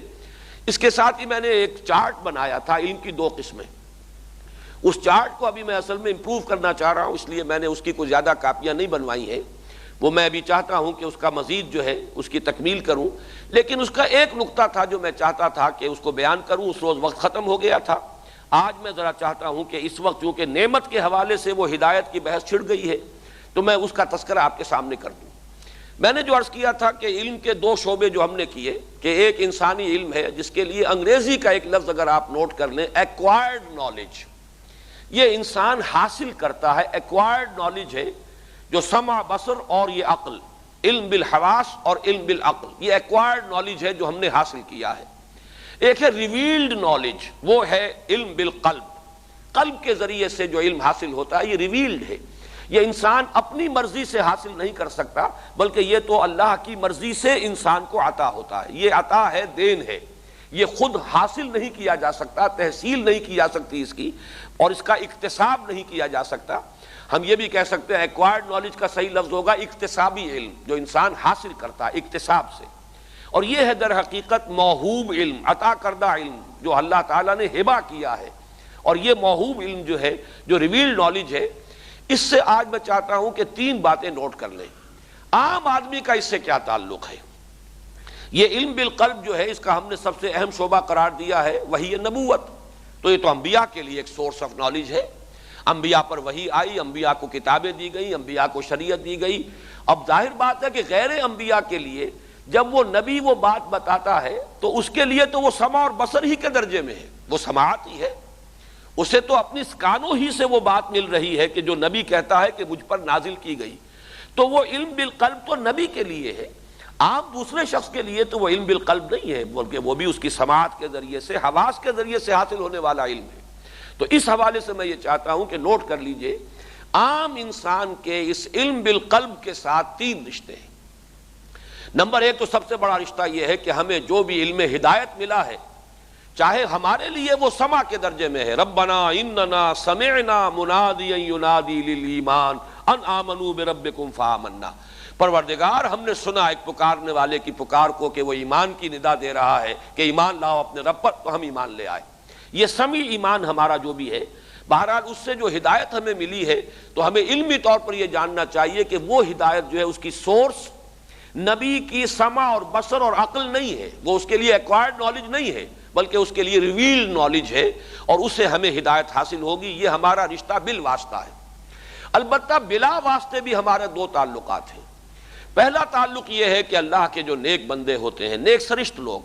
اس کے ساتھ ہی میں نے ایک چارٹ بنایا تھا علم کی 2 قسمیں. اس چارٹ کو ابھی میں اصل میں امپروو کرنا چاہ رہا ہوں، اس لیے میں نے اس کی کوئی زیادہ کاپیاں نہیں بنوائی ہیں. وہ میں ابھی چاہتا ہوں کہ اس کا مزید جو ہے اس کی تکمیل کروں. لیکن اس کا ایک نقطہ تھا جو میں چاہتا تھا کہ اس کو بیان کروں، اس روز وقت ختم ہو گیا تھا. آج میں ذرا چاہتا ہوں کہ اس وقت چونکہ نعمت کے حوالے سے وہ ہدایت کی بحث چھڑ گئی ہے تو میں اس کا تذکرہ آپ کے سامنے کر دوں. میں نے جو عرض کیا تھا کہ علم کے دو شعبے جو ہم نے کیے کہ ایک انسانی علم ہے جس کے لیے انگریزی کا ایک لفظ اگر آپ نوٹ کر لیں ایکوائرڈ نالج، یہ انسان حاصل کرتا ہے، ایکوائرڈ نالج ہے جو سمع بصر اور یہ عقل، علم بالحواس اور علم بالعقل، یہ ایکوائرڈ نالج ہے جو ہم نے حاصل کیا ہے۔ ایک ہے ریویلڈ نالج، وہ ہے علم بالقلب، قلب کے ذریعے سے جو علم حاصل ہوتا ہے یہ ریویلڈ ہے، یہ انسان اپنی مرضی سے حاصل نہیں کر سکتا بلکہ یہ تو اللہ کی مرضی سے انسان کو عطا ہوتا ہے، یہ عطا ہے، دین ہے، یہ خود حاصل نہیں کیا جا سکتا، تحصیل نہیں کی جا سکتی اس کی، اور اس کا اکتساب نہیں کیا جا سکتا۔ ہم یہ بھی کہہ سکتے ہیں ایکوائرڈ نالج کا صحیح لفظ ہوگا اکتسابی علم، جو انسان حاصل کرتا ہے اکتساب سے، اور یہ ہے در حقیقت موہوب علم، عطا کردہ علم جو اللہ تعالیٰ نے ہبہ کیا ہے۔ اور یہ موہوب علم جو ہے، جو ریویلڈ نالج ہے، اس سے آج میں چاہتا ہوں کہ تین باتیں نوٹ کر لیں۔ عام آدمی کا اس سے کیا تعلق ہے؟ یہ علم بالقلب جو ہے اس کا ہم نے سب سے اہم شعبہ قرار دیا ہے وحی نبوت، تو یہ تو انبیاء کے لیے ایک سورس آف نالج ہے، انبیاء پر وحی آئی، انبیاء کو کتابیں دی گئی، انبیاء کو شریعت دی گئی۔ اب ظاہر بات ہے کہ غیر انبیاء کے لیے جب وہ نبی وہ بات بتاتا ہے تو اس کے لیے تو وہ سمع اور بصر ہی کے درجے میں ہے، وہ سماعت ہی ہے، اسے تو اپنی کانوں ہی سے وہ بات مل رہی ہے کہ جو نبی کہتا ہے کہ مجھ پر نازل کی گئی، تو وہ علم بالقلب تو نبی کے لیے ہے، عام دوسرے شخص کے لیے تو وہ علم بالقلب نہیں ہے، بلکہ وہ بھی اس کی سماعت کے ذریعے سے، حواس کے ذریعے سے حاصل ہونے والا علم ہے۔ تو اس حوالے سے میں یہ چاہتا ہوں کہ نوٹ کر لیجئے، عام انسان کے اس علم بالقلب کے ساتھ تین رشتے ہیں۔ نمبر ایک تو سب سے بڑا رشتہ یہ ہے کہ ہمیں جو بھی علم ہدایت ملا ہے، چاہے ہمارے لیے وہ سمع کے درجے میں ہے، ربنا اننا سمعنا منادیا ینادی للایمان ان آمنوا بربکم فآمنا، پروردگار ہم نے سنا ایک پکارنے والے کی پکار کو کہ وہ ایمان کی ندا دے رہا ہے کہ ایمان لاؤ اپنے رب پر، تو ہم ایمان لے آئے۔ یہ سمعی ایمان ہمارا جو بھی ہے، بہرحال اس سے جو ہدایت ہمیں ملی ہے تو ہمیں علمی طور پر یہ جاننا چاہیے کہ وہ ہدایت جو ہے اس کی سورس نبی کی سمع اور بصر اور عقل نہیں ہے، وہ اس کے لیے ایکوائرڈ نالج نہیں ہے بلکہ اس کے لیے ریویلڈ نالج ہے، اور اس سے ہمیں ہدایت حاصل ہوگی۔ یہ ہمارا رشتہ بالواسطہ ہے۔ البتہ بلا واسطے بھی ہمارے دو تعلقات ہیں۔ پہلا تعلق یہ ہے کہ اللہ کے جو نیک بندے ہوتے ہیں، نیک سرشت لوگ،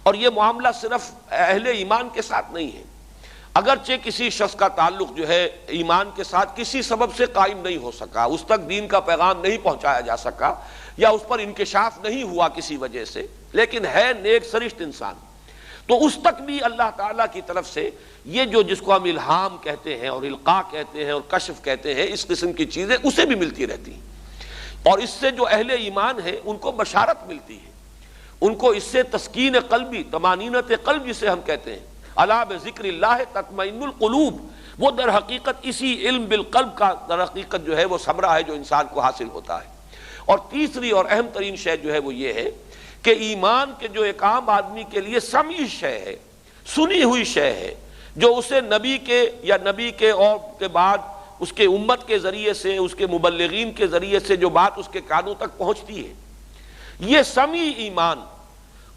اور یہ معاملہ صرف اہل ایمان کے ساتھ نہیں ہے، اگرچہ کسی شخص کا تعلق جو ہے ایمان کے ساتھ کسی سبب سے قائم نہیں ہو سکا، اس تک دین کا پیغام نہیں پہنچایا جا سکا یا اس پر انکشاف نہیں ہوا کسی وجہ سے، لیکن ہے نیک سرشت انسان، تو اس تک بھی اللہ تعالیٰ کی طرف سے یہ جو جس کو ہم الہام کہتے ہیں اور القاء کہتے ہیں اور کشف کہتے ہیں، اس قسم کی چیزیں اسے بھی ملتی رہتی ہیں، اور اس سے جو اہل ایمان ہیں ان کو بشارت ملتی ہے، ان کو اس سے تسکین قلبی، طمانینت قلب جسے ہم کہتے ہیں، الا بذکر اللہ تطمئن القلوب، وہ در حقیقت اسی علم بالقلب کا در حقیقت جو ہے وہ ثمرہ ہے جو انسان کو حاصل ہوتا ہے۔ اور تیسری اور اہم ترین شے جو ہے وہ یہ ہے کہ ایمان کے جو ایک عام آدمی کے لیے سمعی شے ہے، سنی ہوئی شے ہے، جو اسے نبی کے یا نبی کے اور کے بعد اس کے امت کے ذریعے سے، اس کے مبلغین کے ذریعے سے جو بات اس کے کانوں تک پہنچتی ہے، یہ سمعی ایمان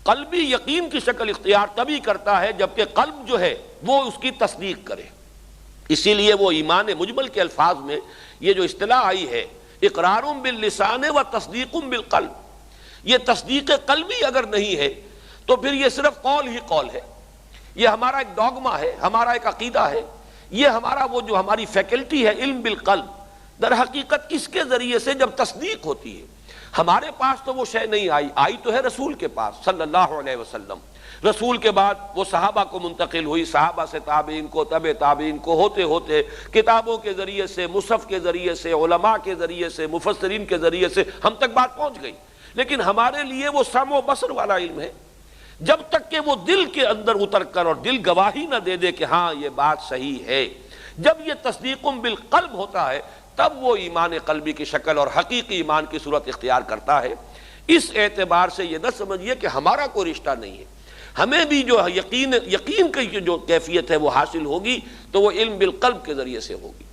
قلبی یقین کی شکل اختیار تبھی کرتا ہے جبکہ قلب جو ہے وہ اس کی تصدیق کرے۔ اسی لیے وہ ایمان مجمل کے الفاظ میں یہ جو اصطلاح آئی ہے اقرار باللسان و تصدیق بالقلب، یہ تصدیق قلبی اگر نہیں ہے تو پھر یہ صرف قول ہی قول ہے، یہ ہمارا ایک ڈوگما ہے، ہمارا ایک عقیدہ ہے، یہ ہمارا وہ جو ہماری فیکلٹی ہے علم بالقلب، در حقیقت اس کے ذریعے سے جب تصدیق ہوتی ہے، ہمارے پاس تو وہ شے نہیں آئی تو ہے رسول کے پاس صلی اللہ علیہ وسلم، رسول کے بعد وہ صحابہ کو منتقل ہوئی، صحابہ سے تابعین کو، تبع تابعین کو، ہوتے ہوتے کتابوں کے ذریعے سے، مصحف کے ذریعے سے، علماء کے ذریعے سے، مفسرین کے ذریعے سے ہم تک بات پہنچ گئی، لیکن ہمارے لیے وہ سمع و بصر والا علم ہے، جب تک کہ وہ دل کے اندر اتر کر اور دل گواہی نہ دے دے کہ ہاں یہ بات صحیح ہے، جب یہ تصدیق بالقلب ہوتا ہے تب وہ ایمان قلبی کی شکل اور حقیقی ایمان کی صورت اختیار کرتا ہے۔ اس اعتبار سے یہ نہ سمجھیے کہ ہمارا کوئی رشتہ نہیں ہے، ہمیں بھی جو یقین کی جو کیفیت ہے وہ حاصل ہوگی تو وہ علم بالقلب کے ذریعے سے ہوگی۔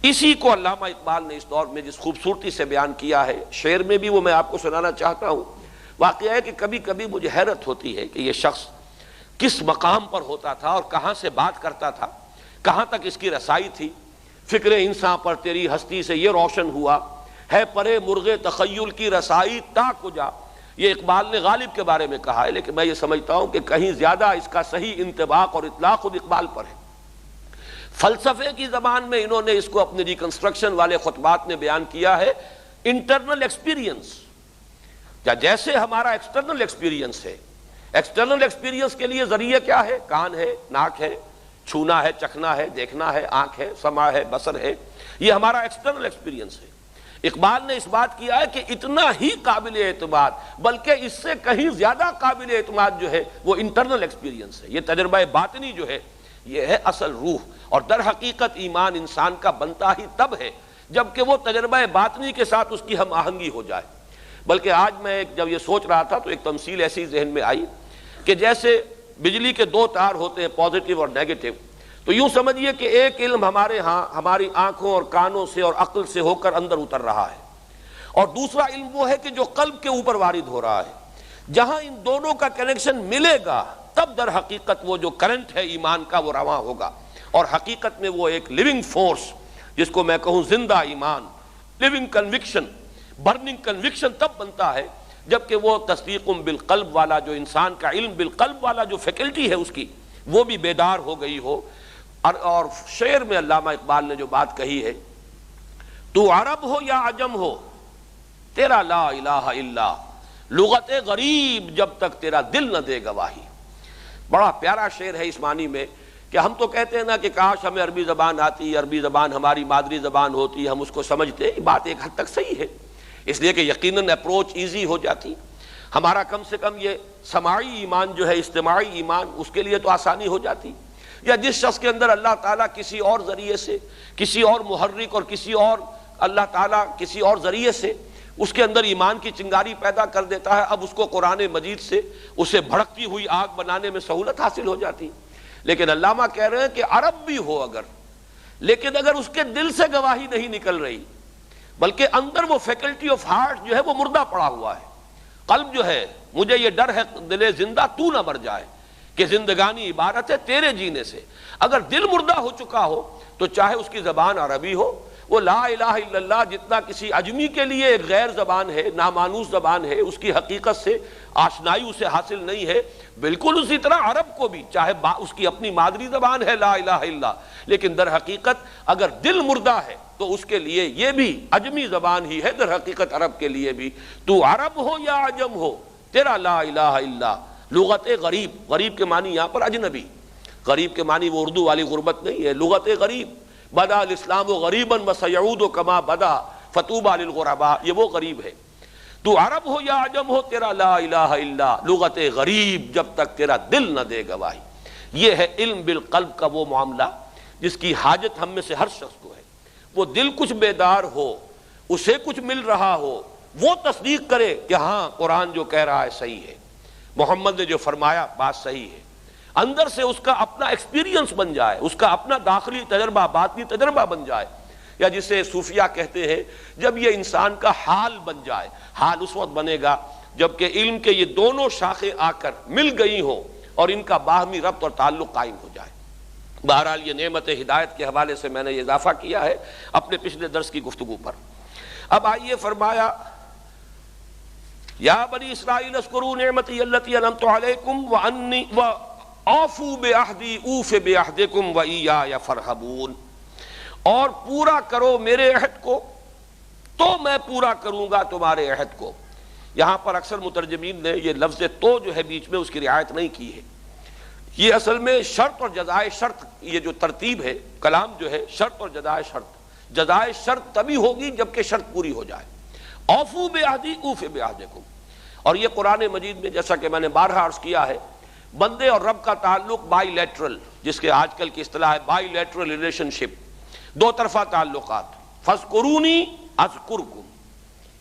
اسی کو علامہ اقبال نے اس دور میں جس خوبصورتی سے بیان کیا ہے، شعر میں بھی وہ میں آپ کو سنانا چاہتا ہوں۔ واقعہ ہے کہ کبھی کبھی مجھے حیرت ہوتی ہے کہ یہ شخص کس مقام پر ہوتا تھا اور کہاں سے بات کرتا تھا، کہاں تک اس کی رسائی تھی۔ فکر انسان پر تیری ہستی سے یہ روشن ہوا ہے پرے مرغ تخیل کی رسائی تا کجا. یہ اقبال نے غالب کے بارے میں کہا ہے، لیکن میں یہ سمجھتا ہوں کہ کہیں زیادہ اس کا صحیح انطباق اور اطلاق خود اقبال پر ہے. فلسفے کی زبان میں انہوں نے اس کو اپنے ریکنسٹرکشن والے خطبات میں بیان کیا ہے انٹرنل ایکسپیرینس. جیسے ہمارا ایکسٹرنل ایکسپیرینس ہے، ایکسٹرنل ایکسپیرینس کے لیے ذریعہ کیا ہے؟ کان ہے، ناک ہے، چھونا ہے، چکھنا ہے، دیکھنا ہے، آنکھ ہے، سماع ہے، بصر ہے. یہ ہمارا ایکسٹرنل ایکسپیرینس ہے. اقبال نے اس بات کیا ہے کہ اتنا ہی قابل اعتماد بلکہ اس سے کہیں زیادہ قابل اعتماد جو ہے وہ انٹرنل ایکسپیرینس ہے. یہ تجربہ باطنی جو ہے یہ ہے اصل روح. اور در حقیقت ایمان انسان کا بنتا ہی تب ہے جبکہ وہ تجربہ باطنی کے ساتھ اس کی ہم آہنگی ہو جائے. بلکہ آج میں جب یہ سوچ رہا تھا تو ایک تمثیل ایسی ذہن میں آئی کہ جیسے بجلی کے دو تار ہوتے ہیں، پازیٹیو اور نیگیٹو. تو یوں سمجھیے کہ ایک علم ہمارے ہاں ہماری آنکھوں اور کانوں سے اور عقل سے ہو کر اندر اتر رہا ہے، اور دوسرا علم وہ ہے کہ جو قلب کے اوپر وارد ہو رہا ہے. جہاں ان دونوں کا کنیکشن ملے گا تب در حقیقت وہ جو کرنٹ ہے ایمان کا وہ رواں ہوگا. اور حقیقت میں وہ ایک لیونگ فورس جس کو میں کہوں زندہ ایمان، لیونگ کنوکشن، برننگ کنوکشن تب بنتا ہے جبکہ وہ تصدیق بالقلب والا جو انسان کا علم بالقلب والا جو فیکلٹی ہے اس کی وہ بھی بیدار ہو گئی ہو. اور شعر میں علامہ اقبال نے جو بات کہی ہے، تو عرب ہو یا عجم ہو تیرا لا الہ الا، لغت غریب جب تک تیرا دل نہ دے گواہی. بڑا پیارا شعر ہے اس معنی میں کہ ہم تو کہتے ہیں نا کہ کاش ہمیں عربی زبان آتی، عربی زبان ہماری مادری زبان ہوتی، ہم اس کو سمجھتے. یہ بات ایک حد تک صحیح ہے، اس لیے کہ یقیناً اپروچ ایزی ہو جاتی. ہمارا کم سے کم یہ سماعی ایمان جو ہے، اجتماعی ایمان، اس کے لیے تو آسانی ہو جاتی. یا جس شخص کے اندر اللہ تعالیٰ کسی اور ذریعے سے، کسی اور محرک اور کسی اور اللہ تعالیٰ کسی اور ذریعے سے اس کے اندر ایمان کی چنگاری پیدا کر دیتا ہے، اب اس کو قرآن مجید سے اسے بھڑکتی ہوئی آگ بنانے میں سہولت حاصل ہو جاتی. لیکن علامہ کہہ رہے ہیں کہ عرب بھی ہو اگر، لیکن اگر اس کے دل سے گواہی نہیں نکل رہی بلکہ اندر وہ فیکلٹی آف ہارٹ جو ہے وہ مردہ پڑا ہوا ہے. قلب جو ہے، مجھے یہ ڈر ہے دل زندہ تو نہ مر جائے کہ زندگانی عبارت ہے تیرے جینے سے. اگر دل مردہ ہو چکا ہو تو چاہے اس کی زبان عربی ہو، وہ لا الہ الا اللہ جتنا کسی عجمی کے لیے ایک غیر زبان ہے، نامانوس زبان ہے، اس کی حقیقت سے آشنائی اسے حاصل نہیں ہے، بالکل اسی طرح عرب کو بھی چاہے اس کی اپنی مادری زبان ہے لا الہ الا، لیکن در حقیقت اگر دل مردہ ہے تو اس کے لیے یہ بھی عجمی زبان ہی ہے در حقیقت عرب کے لیے بھی. تو عرب ہو یا عجم ہو تیرا لا الہ الا، لغت غریب. غریب کے معنی یہاں پر اجنبی، غریب کے معنی وہ اردو والی غربت نہیں ہے، لغت غریب. بدا الاسلام غریبا وسیعود کما بدا فطوبى للغرباء، یہ وہ غریب ہے. تو عرب ہو یا عجم ہو تیرا لا الہ الا، لغت غریب جب تک تیرا دل نہ دے گواہی. یہ ہے علم بالقلب کا وہ معاملہ جس کی حاجت ہم میں سے ہر شخص کو ہے. وہ دل کچھ بیدار ہو، اسے کچھ مل رہا ہو، وہ تصدیق کرے کہ ہاں قرآن جو کہہ رہا ہے صحیح ہے، محمد نے جو فرمایا بات صحیح ہے. اندر سے اس کا اپنا ایکسپیرینس بن جائے، اس کا اپنا داخلی تجربہ، باطنی تجربہ بن جائے، یا جسے صوفیہ کہتے ہیں جب یہ انسان کا حال بن جائے. حال اس وقت بنے گا جبکہ علم کے یہ دونوں شاخیں آ کر مل گئی ہوں اور ان کا باہمی ربط اور تعلق قائم ہو جائے. بہرحال یہ نعمت ہدایت کے حوالے سے میں نے یہ اضافہ کیا ہے اپنے پچھلے درس کی گفتگو پر. اب آئیے فرمایا یا بنی اسرائیل اذکروا نعمتی التی انعمت علیکم وانی وآفوا بعہدی اوف بعہدکم وایای فارہبون، اور پورا کرو میرے عہد کو تو میں پورا کروں گا تمہارے عہد کو. یہاں پر اکثر مترجمین نے یہ لفظ تو جو ہے بیچ میں اس کی رعایت نہیں کی ہے. یہ اصل میں شرط اور جزائے شرط، یہ جو ترتیب ہے کلام جو ہے شرط اور جزائے شرط. جزائے شرط تبھی ہوگی جبکہ شرط پوری ہو جائے. اوفوا بعہدی اوف بعہدکم. اور یہ قرآن مجید میں جیسا کہ میں نے بارہا عرض کیا ہے بندے اور رب کا تعلق بائی لیٹرل، جس کے آج کل کی اصطلاح ہے بائی لیٹرل ریلیشن شپ، دو طرفہ تعلقات. فاذکرونی اذکرکم،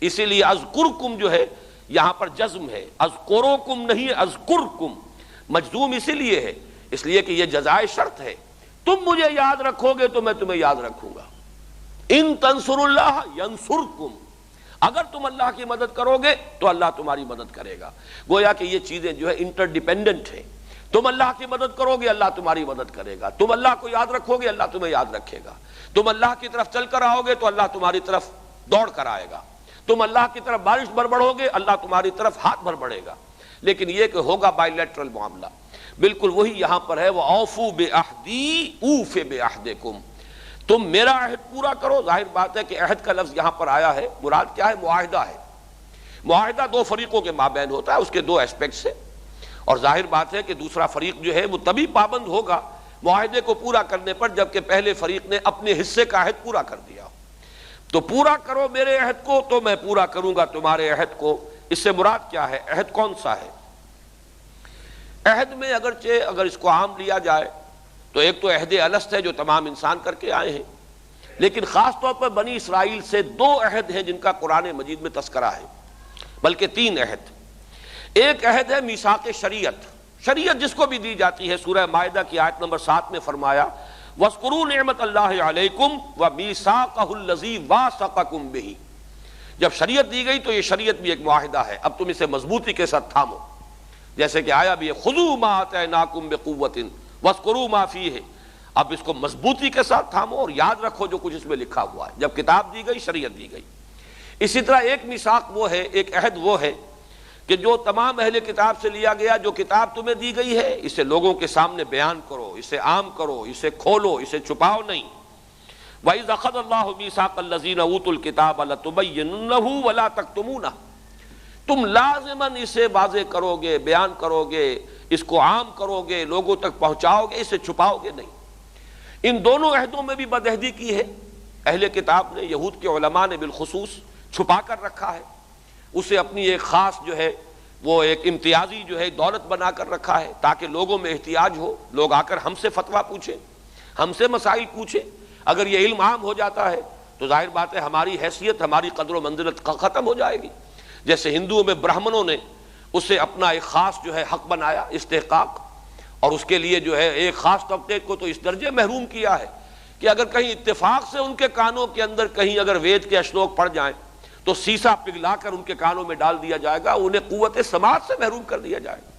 اسی لیے اذکرکم جو ہے یہاں پر جزم ہے، اذکرکم نہیں اذکرکم. مجزوم اسی لیے ہے اس لیے کہ یہ جزائے شرط ہے. تم مجھے یاد رکھو گے تو میں تمہیں یاد رکھوں گا. ان تنصروا اللہ ینصرکم، اگر تم اللہ کی مدد کرو گے تو اللہ تمہاری مدد کرے گا. گویا کہ یہ چیزیں جو ہے انٹر ڈیپینڈنٹ ہیں. تم اللہ کی مدد کرو گے اللہ تمہاری مدد کرے گا. تم اللہ کو یاد رکھو گے اللہ تمہیں یاد رکھے گا. تم اللہ کی طرف چل کر آؤ گے تو اللہ تمہاری طرف دوڑ کر آئے گا. تم اللہ کی طرف بارش بھر بڑھو گے، اللہ تمہاری طرف ہاتھ بھر بڑھے گا. لیکن یہ کہ ہوگا بائی لیٹرل معاملہ. بالکل وہی یہاں پر ہے، وَأَوْفُوا بِعَهْدِي أُوفِ بِعَهْدِكُمْ، تم میرا عہد پورا کرو. ظاہر بات ہے کہ عہد کا لفظ یہاں پر آیا ہے، مراد کیا ہے؟ معاہدہ ہے. معاہدہ دو فریقوں کے مابین ہوتا ہے، اس کے دو اسپیکٹس ہیں، اور ظاہر بات ہے کہ دوسرا فریق جو ہے وہ تبھی پابند ہوگا معاہدے کو پورا کرنے پر جبکہ پہلے فریق نے اپنے حصے کا عہد پورا کر دیا. تو پورا کرو میرے عہد کو تو میں پورا کروں گا تمہارے عہد کو. اس سے مراد کیا ہے؟ عہد کون سا ہے؟ عہد میں اگرچہ اگر اس کو عام لیا جائے تو ایک تو عہد الست ہے جو تمام انسان کر کے آئے ہیں، لیکن خاص طور پر بنی اسرائیل سے دو عہد ہیں جن کا قرآن مجید میں تذکرہ ہے، بلکہ تین عہد. ایک عہد ہے میثاق شریعت، شریعت جس کو بھی دی جاتی ہے. سورہ مائدہ کی آیت نمبر 7 میں فرمایا وَاذْكُرُوا نِعْمَتَ اللَّهِ عَلَيْكُمْ وَمِيثَاقَهُ الَّذِي وَاثَقَكُمْ بِهِ. جب شریعت دی گئی تو یہ شریعت بھی ایک معاہدہ ہے، اب تم اسے مضبوطی کے ساتھ تھامو. جیسے کہ آیا بھی ہے خُذُوا مَا آتَيْنَاكُمْ بِقُوَّةٍ وَاذْكُرُوا مَا فِيهِ، اب اس کو مضبوطی کے ساتھ تھامو اور یاد رکھو جو کچھ اس میں لکھا ہوا ہے. جب کتاب دی گئی، شریعت دی گئی. اسی طرح ایک میثاق وہ ہے، ایک عہد وہ ہے کہ جو تمام اہل کتاب سے لیا گیا، جو کتاب تمہیں دی گئی ہے اسے لوگوں کے سامنے بیان کرو، اسے عام کرو، اسے کھولو، اسے چھپاؤ نہیں. وَإِذْ أَخَذَ اللَّهُ مِيثَاقَ الَّذِينَ أُوتُوا الْكِتَابَ لَتُبَيِّنُنَّهُ وَلَا تَكْتُمُونَهُ، تم لازماً اسے واضح کرو گے، بیان کرو گے، اس کو عام کرو گے، لوگوں تک پہنچاؤ گے، اسے چھپاؤ گے نہیں. ان دونوں عہدوں میں بھی بدعہدی کی ہے اہل کتاب نے. یہود کے علماء نے بالخصوص چھپا کر رکھا ہے، اسے اپنی ایک خاص جو ہے وہ ایک امتیازی جو ہے دولت بنا کر رکھا ہے تاکہ لوگوں میں احتیاج ہو، لوگ آ کر ہم سے فتویٰ پوچھیں، ہم سے مسائل پوچھیں. اگر یہ علم عام ہو جاتا ہے تو ظاہر بات ہے ہماری حیثیت، ہماری قدر و منزلت ختم ہو جائے گی. جیسے ہندوؤں میں برہمنوں نے اسے اپنا ایک خاص جو ہے حق بنایا، استحقاق، اور اس کے لیے جو ہے ایک خاص طبقے کو تو اس درجے محروم کیا ہے کہ اگر کہیں اتفاق سے ان کے کانوں کے اندر کہیں اگر وید کے اشلوک پڑ جائیں تو سیسا پگھلا کر ان کے کانوں میں ڈال دیا جائے گا، انہیں قوت سماعت سے محروم کر دیا جائے گا.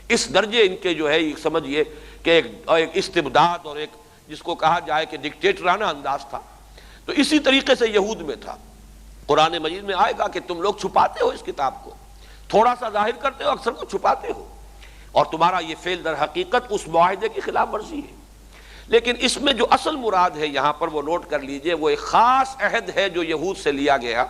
اس درجے ان کے جو ہے سمجھیے کہ ایک استبداد اور ایک جس کو کہا جائے کہ ڈکٹیٹرانہ انداز تھا. تو اسی طریقے سے یہود میں تھا. قرآن مجید میں آئے گا کہ تم لوگ چھپاتے ہو اس کتاب کو، تھوڑا سا ظاہر کرتے ہو، اکثر کو چھپاتے ہو، اور تمہارا یہ فعل در حقیقت اس معاہدے کی خلاف ورزی ہے. لیکن اس میں جو اصل مراد ہے یہاں پر وہ نوٹ کر لیجئے، وہ ایک خاص عہد ہے جو یہود سے لیا گیا،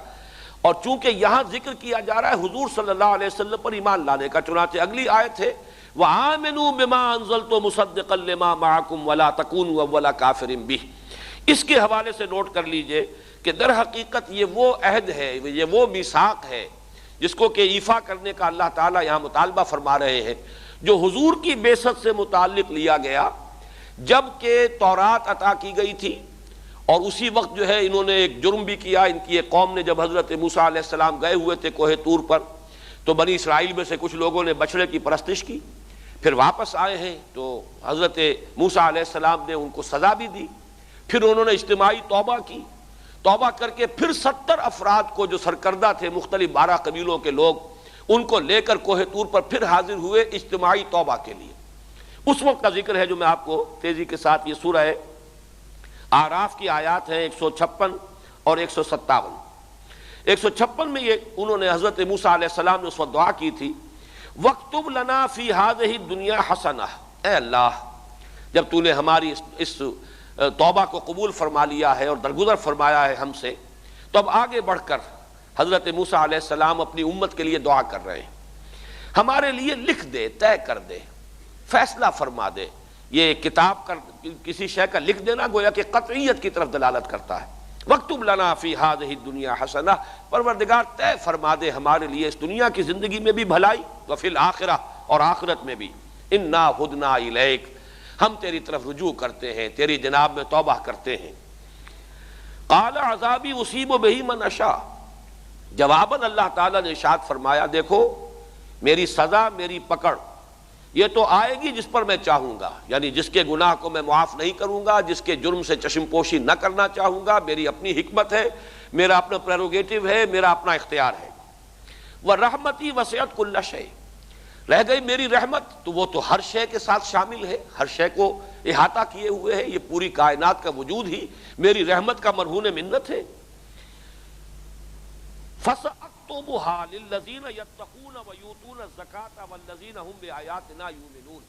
اور چونکہ یہاں ذکر کیا جا رہا ہے حضور صلی اللہ علیہ وسلم پر ایمان لانے کا، چنانچہ اگلی آیت ہے وَآمِنُوا بِمَا أَنزَلْتُ مُصَدِّقًا لِمَا مَعَكُمْ وَلَا تَكُونُوا أَوَّلَ كَافِرٍ بِهِ. اس کے حوالے سے نوٹ کر لیجئے کہ در حقیقت یہ وہ عہد ہے، یہ وہ میثاق ہے جس کو کہ ایفا کرنے کا اللہ تعالیٰ یہاں مطالبہ فرما رہے ہیں، جو حضور کی بعثت سے متعلق لیا گیا جب کہ تورات عطا کی گئی تھی. اور اسی وقت جو ہے انہوں نے ایک جرم بھی کیا، ان کی ایک قوم نے جب حضرت موسیٰ علیہ السلام گئے ہوئے تھے کوہ طور پر تو بنی اسرائیل میں سے کچھ لوگوں نے بچڑے کی پرستش کی، پھر واپس آئے ہیں تو حضرت موسیٰ علیہ السلام نے ان کو سزا بھی دی. پھر انہوں نے اجتماعی توبہ کی، توبہ کر کے پھر 70 افراد کو جو سرکردہ تھے مختلف 12 قبیلوں کے لوگ، ان کو لے کر کوہ طور پر پھر حاضر ہوئے اجتماعی توبہ کے لیے. اس وقت کا ذکر ہے جو میں آپ کو تیزی کے ساتھ، یہ سورہ اعراف کی آیات ہیں 156 اور 157. 156 میں یہ انہوں نے حضرت موسیٰ علیہ السلام نے اس وقت دعا کی تھی وَاكْتُبْ لَنَا فِي هَذِهِ الدُّنْيَا حَسَنَةً، اے اللہ جب تو نے ہماری اس توبہ کو قبول فرما لیا ہے اور درگزر فرمایا ہے ہم سے، تو اب آگے بڑھ کر حضرت موسیٰ علیہ السلام اپنی امت کے لیے دعا کر رہے ہیں، ہمارے لیے لکھ دے، طے کر دے، فیصلہ فرما دے. یہ کتاب کا کسی شے کا لکھ دینا گویا کہ قطعیت کی طرف دلالت کرتا ہے. وَاكْتُبْ لَنَا فِي هَذِهِ الدُّنْيَا حَسَنَةً، پروردگار طے فرما دے ہمارے لیے اس دنیا کی زندگی میں بھی بھلائی، وَفِي الْآخِرَةِ، اور آخرت میں بھی. إِنَّا هُدْنَا إِلَيْكَ، ہم تیری طرف رجوع کرتے ہیں، تیری جناب میں توبہ کرتے ہیں. قَالَ عَذَابِي أُصِيبُ بِهِ مَنْ أَشَاءُ، جواباً اللہ تعالیٰ نے ارشاد فرمایا دیکھو میری سزا، میری پکڑ یہ تو آئے گی جس پر میں چاہوں گا، یعنی جس کے گناہ کو میں معاف نہیں کروں گا، جس کے جرم سے چشم پوشی نہ کرنا چاہوں گا. میری اپنی حکمت ہے، میرا اپنا پریروگیٹو ہے، میرا اپنا اختیار ہے. وَرَحْمَتِي وَسِعَتْ كُلَّ شَيْءٍ، رہ گئی میری رحمت تو وہ تو ہر شے کے ساتھ شامل ہے، ہر شے کو احاطہ کیے ہوئے ہے. یہ پوری کائنات کا وجود ہی میری رحمت کا مرہون منت ہے. فَسَأَكْتُبُهَا لِلَّذِينَ يَتَّقُونَ وَيُؤْتُونَ الزَّكَاةَ وَالَّذِينَ هُمْ بِآيَاتِنَا يُؤْمِنُونَ۔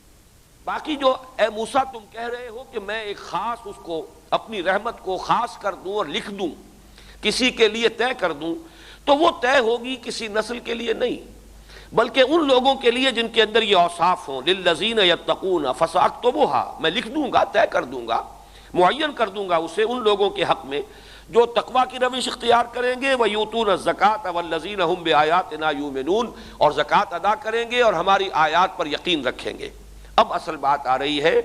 باقی جو اے موسیٰ تم کہہ رہے ہو کہ میں ایک خاص اس کو اپنی رحمت کو خاص کر دوں اور لکھ دوں، کسی کے لیے طے کر دوں، تو وہ طے ہوگی کسی نسل کے لیے نہیں، بلکہ ان لوگوں کے لیے جن کے اندر یہ اوصاف ہوں۔ للذین یتقون فساکتبھا، میں لکھ دوں گا، طے کر دوں گا، معین کر دوں گا اسے ان لوگوں کے حق میں جو تقویٰ کی روش اختیار کریں گے، وَیُؤْتُونَ الزَّکَاةَ وَالَّذِینَ هُمْ بِآیَاتِنَا یُؤْمِنُونَ، اور زکوٰۃ ادا کریں گے اور ہماری آیات پر یقین رکھیں گے۔ اب اصل بات آ رہی ہے،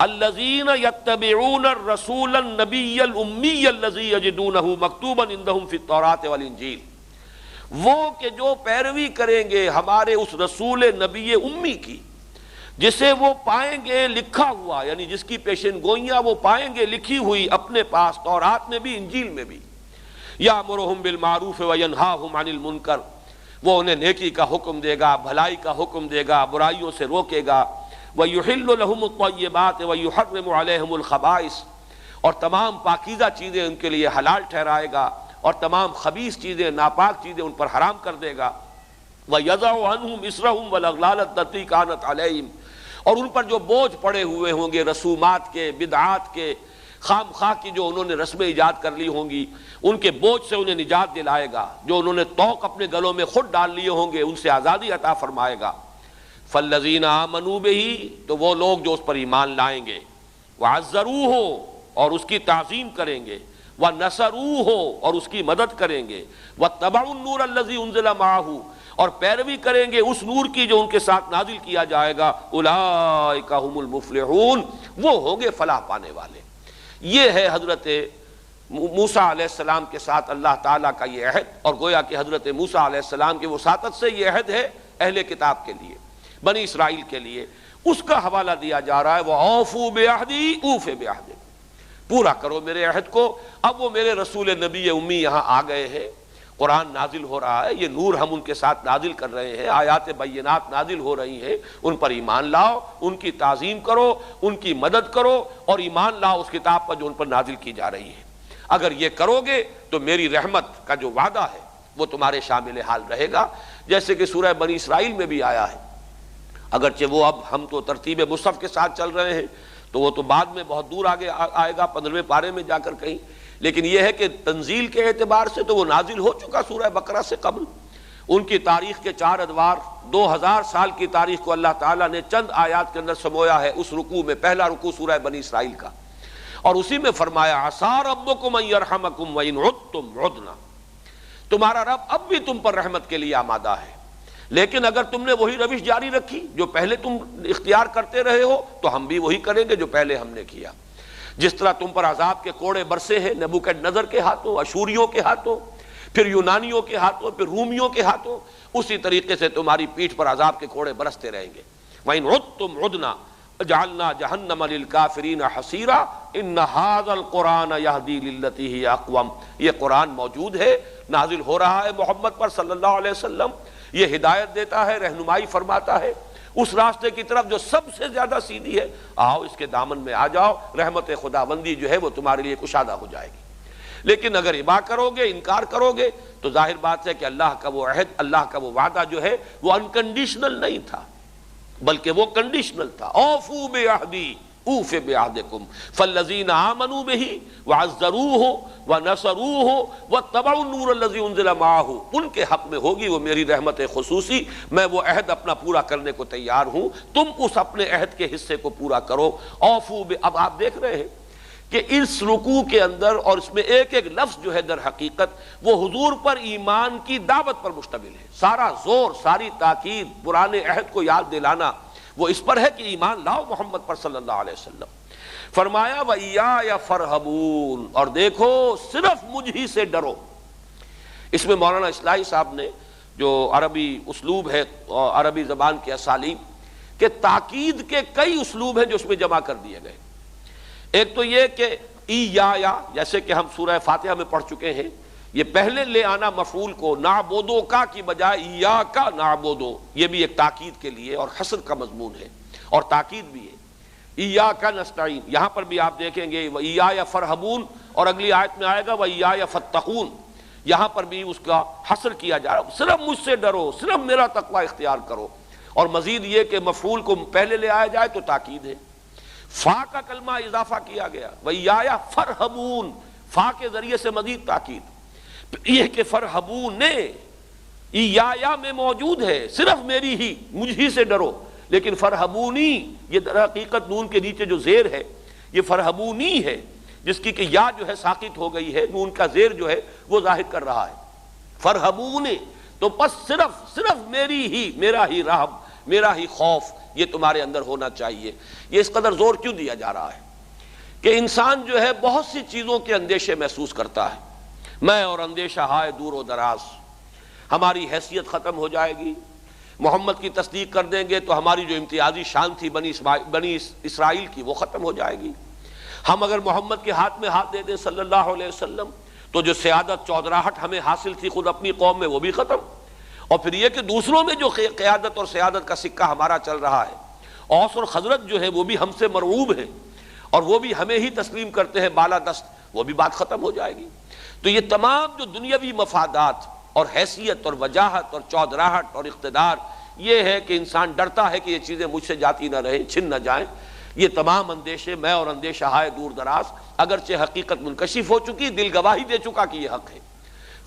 الذین یتبعون الرسول النبی الامی الذی یجدونہ مکتوبا عندہم فی التوراۃ والانجیل، وہ کہ جو پیروی کریں گے ہمارے اس رسول نبی امی کی جسے وہ پائیں گے لکھا ہوا، یعنی جس کی پیشن گوئیاں وہ پائیں گے لکھی ہوئی اپنے پاس، تورات میں بھی انجیل میں بھی۔ یامرہم بالمعروف وینہاہم عن المنکر، وہ انہیں نیکی کا حکم دے گا، بھلائی کا حکم دے گا، برائیوں سے روکے گا۔ وَيُحِلُّ لَهُمُ الطَّيِّبَاتِ وَيُحَرِّمُ عَلَيْهِمُ الْخَبَائِث، اور تمام پاکیزہ چیزیں ان کے لیے حلال ٹھہرائے گا اور تمام خبیث چیزیں، ناپاک چیزیں ان پر حرام کر دے گا۔ وَيَضَعُ عَنْهُمْ إِصْرَهُمْ وَالْأَغْلَالَ الَّتِي كَانَتْ عَلَيْهِمْ، اور ان پر جو بوجھ پڑے ہوئے ہوں گے رسومات کے، بدعات کے، خام خواہ کی جو انہوں نے رسمیں ایجاد کر لی ہوں گی، ان کے بوجھ سے انہیں نجات دلائے گا، جو انہوں نے طوق اپنے گلوں میں خود ڈال لیے ہوں گے ان سے آزادی عطا فرمائے گا۔ فالذین آمنوا بہ، تو وہ لوگ جو اس پر ایمان لائیں گے، وعزروہ، اور اس کی تعظیم کریں گے، ونصروہ، اور اس کی مدد کریں گے، واتبعوا النور الذی انزل معہ، اور پیروی کریں گے اس نور کی جو ان کے ساتھ نازل کیا جائے گا، اولئک ھم المفلحون، وہ ہوں گے فلاح پانے والے۔ یہ ہے حضرت موسیٰ علیہ السلام کے ساتھ اللہ تعالیٰ کا یہ عہد، اور گویا کہ حضرت موسیٰ علیہ السلام کی وساطت سے یہ عہد ہے اہل کتاب کے لیے، بنی اسرائیل کے لیے۔ اس کا حوالہ دیا جا رہا ہے، وَأَوْفُوا بِعَہْدِی أُوفِ بِعَہْدِکُم، پورا کرو میرے عہد کو۔ اب وہ میرے رسول نبی امی یہاں آ گئے ہیں، قرآن نازل ہو رہا ہے، یہ نور ہم ان کے ساتھ نازل کر رہے ہیں، آیات بینات نازل ہو رہی ہیں، ان پر ایمان لاؤ، ان کی تعظیم کرو، ان کی مدد کرو، اور ایمان لاؤ اس کتاب پر جو ان پر نازل کی جا رہی ہے۔ اگر یہ کرو گے تو میری رحمت کا جو وعدہ ہے وہ تمہارے شامل حال رہے گا، جیسے کہ سورہ بنی اسرائیل میں بھی آیا ہے۔ اگرچہ وہ اب ہم تو ترتیب مصحف کے ساتھ چل رہے ہیں، تو وہ تو بعد میں بہت دور آگے آئے گا 15ویں پارے میں جا کر کہیں، لیکن یہ ہے کہ تنزیل کے اعتبار سے تو وہ نازل ہو چکا سورہ بقرہ سے قبل۔ ان کی تاریخ کے 4 ادوار، 2000 سال کی تاریخ کو اللہ تعالیٰ نے چند آیات کے اندر سمویا ہے اس رکوع میں۔ پہلا رکوع سورہ بنی اسرائیل کا، اور اسی میں فرمایا عسیٰ ربکم ان یرحمکم وان عدتم عدنا، تمہارا رب اب بھی تم پر رحمت کے لیے آمادہ ہے، لیکن اگر تم نے وہی روش جاری رکھی جو پہلے تم اختیار کرتے رہے ہو تو ہم بھی وہی کریں گے جو پہلے ہم نے کیا۔ جس طرح تم پر عذاب کے کوڑے برسے ہیں نبوکدنضر کے ہاتھوں، اشوریوں کے ہاتھوں، پھر یونانیوں کے ہاتھوں، پھر رومیوں کے ہاتھوں، اسی طریقے سے تمہاری پیٹھ پر عذاب کے کوڑے برستے رہیں گے۔ وَإِنْ عُدْتُمْ عُدْنَا جَعَلْنَا جَهَنَّمَ لِلْكَافِرِينَ حَصِيرًا إِنَّ هَذَا الْقُرْآنَ يَهْدِي لِلَّتِي هِيَ أَقْوَمُ، یہ قرآن موجود ہے، نازل ہو رہا ہے محمد پر صلی اللہ علیہ وسلم، یہ ہدایت دیتا ہے، رہنمائی فرماتا ہے اس راستے کی طرف جو سب سے زیادہ سیدھی ہے۔ آؤ اس کے دامن میں آ جاؤ، رحمت خداوندی جو ہے وہ تمہارے لیے کشادہ ہو جائے گی۔ لیکن اگر ابا کرو گے، انکار کرو گے، تو ظاہر بات ہے کہ اللہ کا وہ عہد، اللہ کا وہ وعدہ جو ہے وہ انکنڈیشنل نہیں تھا، بلکہ وہ کنڈیشنل تھا۔ اوفوا بعہدی اوف بعہدکم فالذین آمنوا بہ وعزروہ ونصروہ واتبعوا النور الذی انزل معہ، ان کے حق میں ہوگی وہ میری رحمت خصوصی، میں وہ عہد اپنا پورا کرنے کو تیار ہوں، تم اس اپنے عہد کے حصے کو پورا کرو۔ اوفوا اب آپ دیکھ رہے ہیں کہ اس رکوع کے اندر اور اس میں ایک ایک لفظ جو ہے در حقیقت وہ حضور پر ایمان کی دعوت پر مشتمل ہے۔ سارا زور، ساری تاکید، پرانے عہد کو یاد دلانا وہ اس پر ہے کہ ایمان لاؤ محمد پر صلی اللہ علیہ وسلم۔ فرمایا وَإِيَّايَ فَارْهَبُونَ، اور دیکھو صرف مجھ ہی سے ڈرو۔ اس میں مولانا اصلاحی صاحب نے جو عربی اسلوب ہے، عربی زبان کے اسالیب کہ تاکید کے کئی اسلوب ہیں جو اس میں جمع کر دیے گئے۔ ایک تو یہ کہ ایایا، جیسے کہ ہم سورہ فاتحہ میں پڑھ چکے ہیں، یہ پہلے لے آنا مفعول کو نعبدو کا کی بجائے ایاکا نعبدو، یہ بھی ایک تاکید کے لیے اور حصر کا مضمون ہے اور تاکید بھی ہے۔ ایاکا نستعین، یہاں پر بھی آپ دیکھیں گے وَإِيَّايَ فَارْهَبُونَ، اور اگلی آیت میں آئے گا وَإِيَّايَ فَاتَّقُونَ، یہاں پر بھی اس کا حصر کیا جا رہا، صرف مجھ سے ڈرو، صرف میرا تقوی اختیار کرو۔ اور مزید یہ کہ مفعول کو پہلے لے آیا جائے تو تاکید ہے، فا کا کلمہ اضافہ کیا گیا، وَإِيَّايَ فَارْهَبُونَ، فا کے ذریعے سے مزید تاکید، یہ کہ فرحبون یا میں موجود ہے، صرف میری ہی، مجھ ہی سے ڈرو، لیکن فرحبونی یہ در حقیقت نون کے نیچے جو زیر ہے یہ فرحبونی ہے، جس کی کہ یا جو ہے ساقط ہو گئی ہے، نون کا زیر جو ہے وہ ظاہر کر رہا ہے، فرحبون، تو بس صرف میری ہی، میرا ہی رہب، میرا ہی خوف یہ تمہارے اندر ہونا چاہیے۔ یہ اس قدر زور کیوں دیا جا رہا ہے کہ انسان جو ہے بہت سی چیزوں کے اندیشے محسوس کرتا ہے، میں اور اندیشہ ہائے دور و دراز، ہماری حیثیت ختم ہو جائے گی، محمد کی تصدیق کر دیں گے تو ہماری جو امتیازی شان تھی بنی اسرائیل کی وہ ختم ہو جائے گی، ہم اگر محمد کے ہاتھ میں ہاتھ دے دیں صلی اللہ علیہ وسلم تو جو سیادت چودراہٹ ہمیں حاصل تھی خود اپنی قوم میں وہ بھی ختم، اور پھر یہ کہ دوسروں میں جو قیادت اور سیادت کا سکہ ہمارا چل رہا ہے، اوس اور خزرج جو ہے وہ بھی ہم سے مرعوب ہیں اور وہ بھی ہمیں ہی تسلیم کرتے ہیں بالا دست، وہ بھی بات ختم ہو جائے گی۔ تو یہ تمام جو دنیاوی مفادات اور حیثیت اور وجاہت اور چودراہٹ اور اقتدار، یہ ہے کہ انسان ڈرتا ہے کہ یہ چیزیں مجھ سے جاتی نہ رہیں، چھن نہ جائیں، یہ تمام اندیشے، میں اور اندیشہ ہائے دور دراز، اگرچہ حقیقت منکشف ہو چکی، دل گواہی دے چکا کہ یہ حق ہے،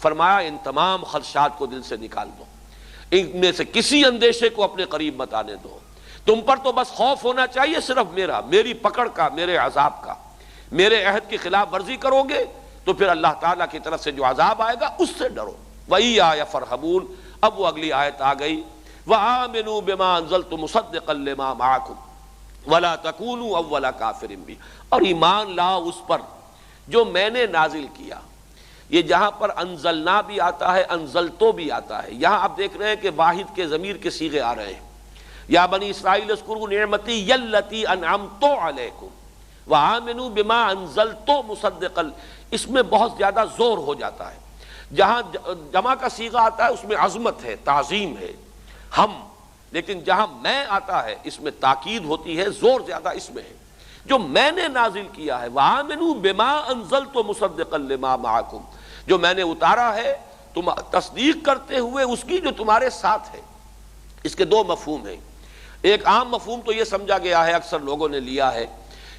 فرمایا ان تمام خدشات کو دل سے نکال دو، ان میں سے کسی اندیشے کو اپنے قریب مت آنے دو، تم پر تو بس خوف ہونا چاہیے صرف میرا، میری پکڑ کا، میرے عذاب کا، میرے عہد کی خلاف ورزی کرو گے تو پھر اللہ تعالیٰ کی طرف سے جو عذاب آئے گا اس سے ڈرو۔ وَإِيَّايَ فَارْهَبُونَ، اب وہ اگلی آیت آ گئی، وَآمِنُوا بِمَا أَنزَلْتُ مُصَدِّقًا لِمَا مَعَكُمْ وَلَا تَكُونُوا أَوَّلَ كَافِرٍ بِهِ، اور ایمان لاؤ اس پر جو میں نے نازل کیا۔ یہ جہاں پر انزلنا بھی آتا ہے، انزلتو بھی آتا ہے، یہاں آپ دیکھ رہے ہیں کہ واحد کے ضمیر کے صیغے آ رہے ہیں، یا بنی اسرائیل اذکروا نعمتی التی انعمت علیکم وآمنوا بما انزلت مصدقا، اس میں بہت زیادہ زور ہو جاتا ہے، جہاں جمع کا صیغہ آتا ہے اس میں عظمت ہے، تعظیم ہے، ہم، لیکن جہاں میں آتا ہے اس میں تاکید ہوتی ہے، زور زیادہ اس میں ہے، جو میں نے نازل کیا ہے، وآمنوا بما انزلت مصدقا لما معکم، جو میں نے اتارا ہے تم تصدیق کرتے ہوئے اس کی جو تمہارے ساتھ ہے۔ اس کے دو مفہوم ہیں، ایک عام مفہوم تو یہ سمجھا گیا ہے، اکثر لوگوں نے لیا ہے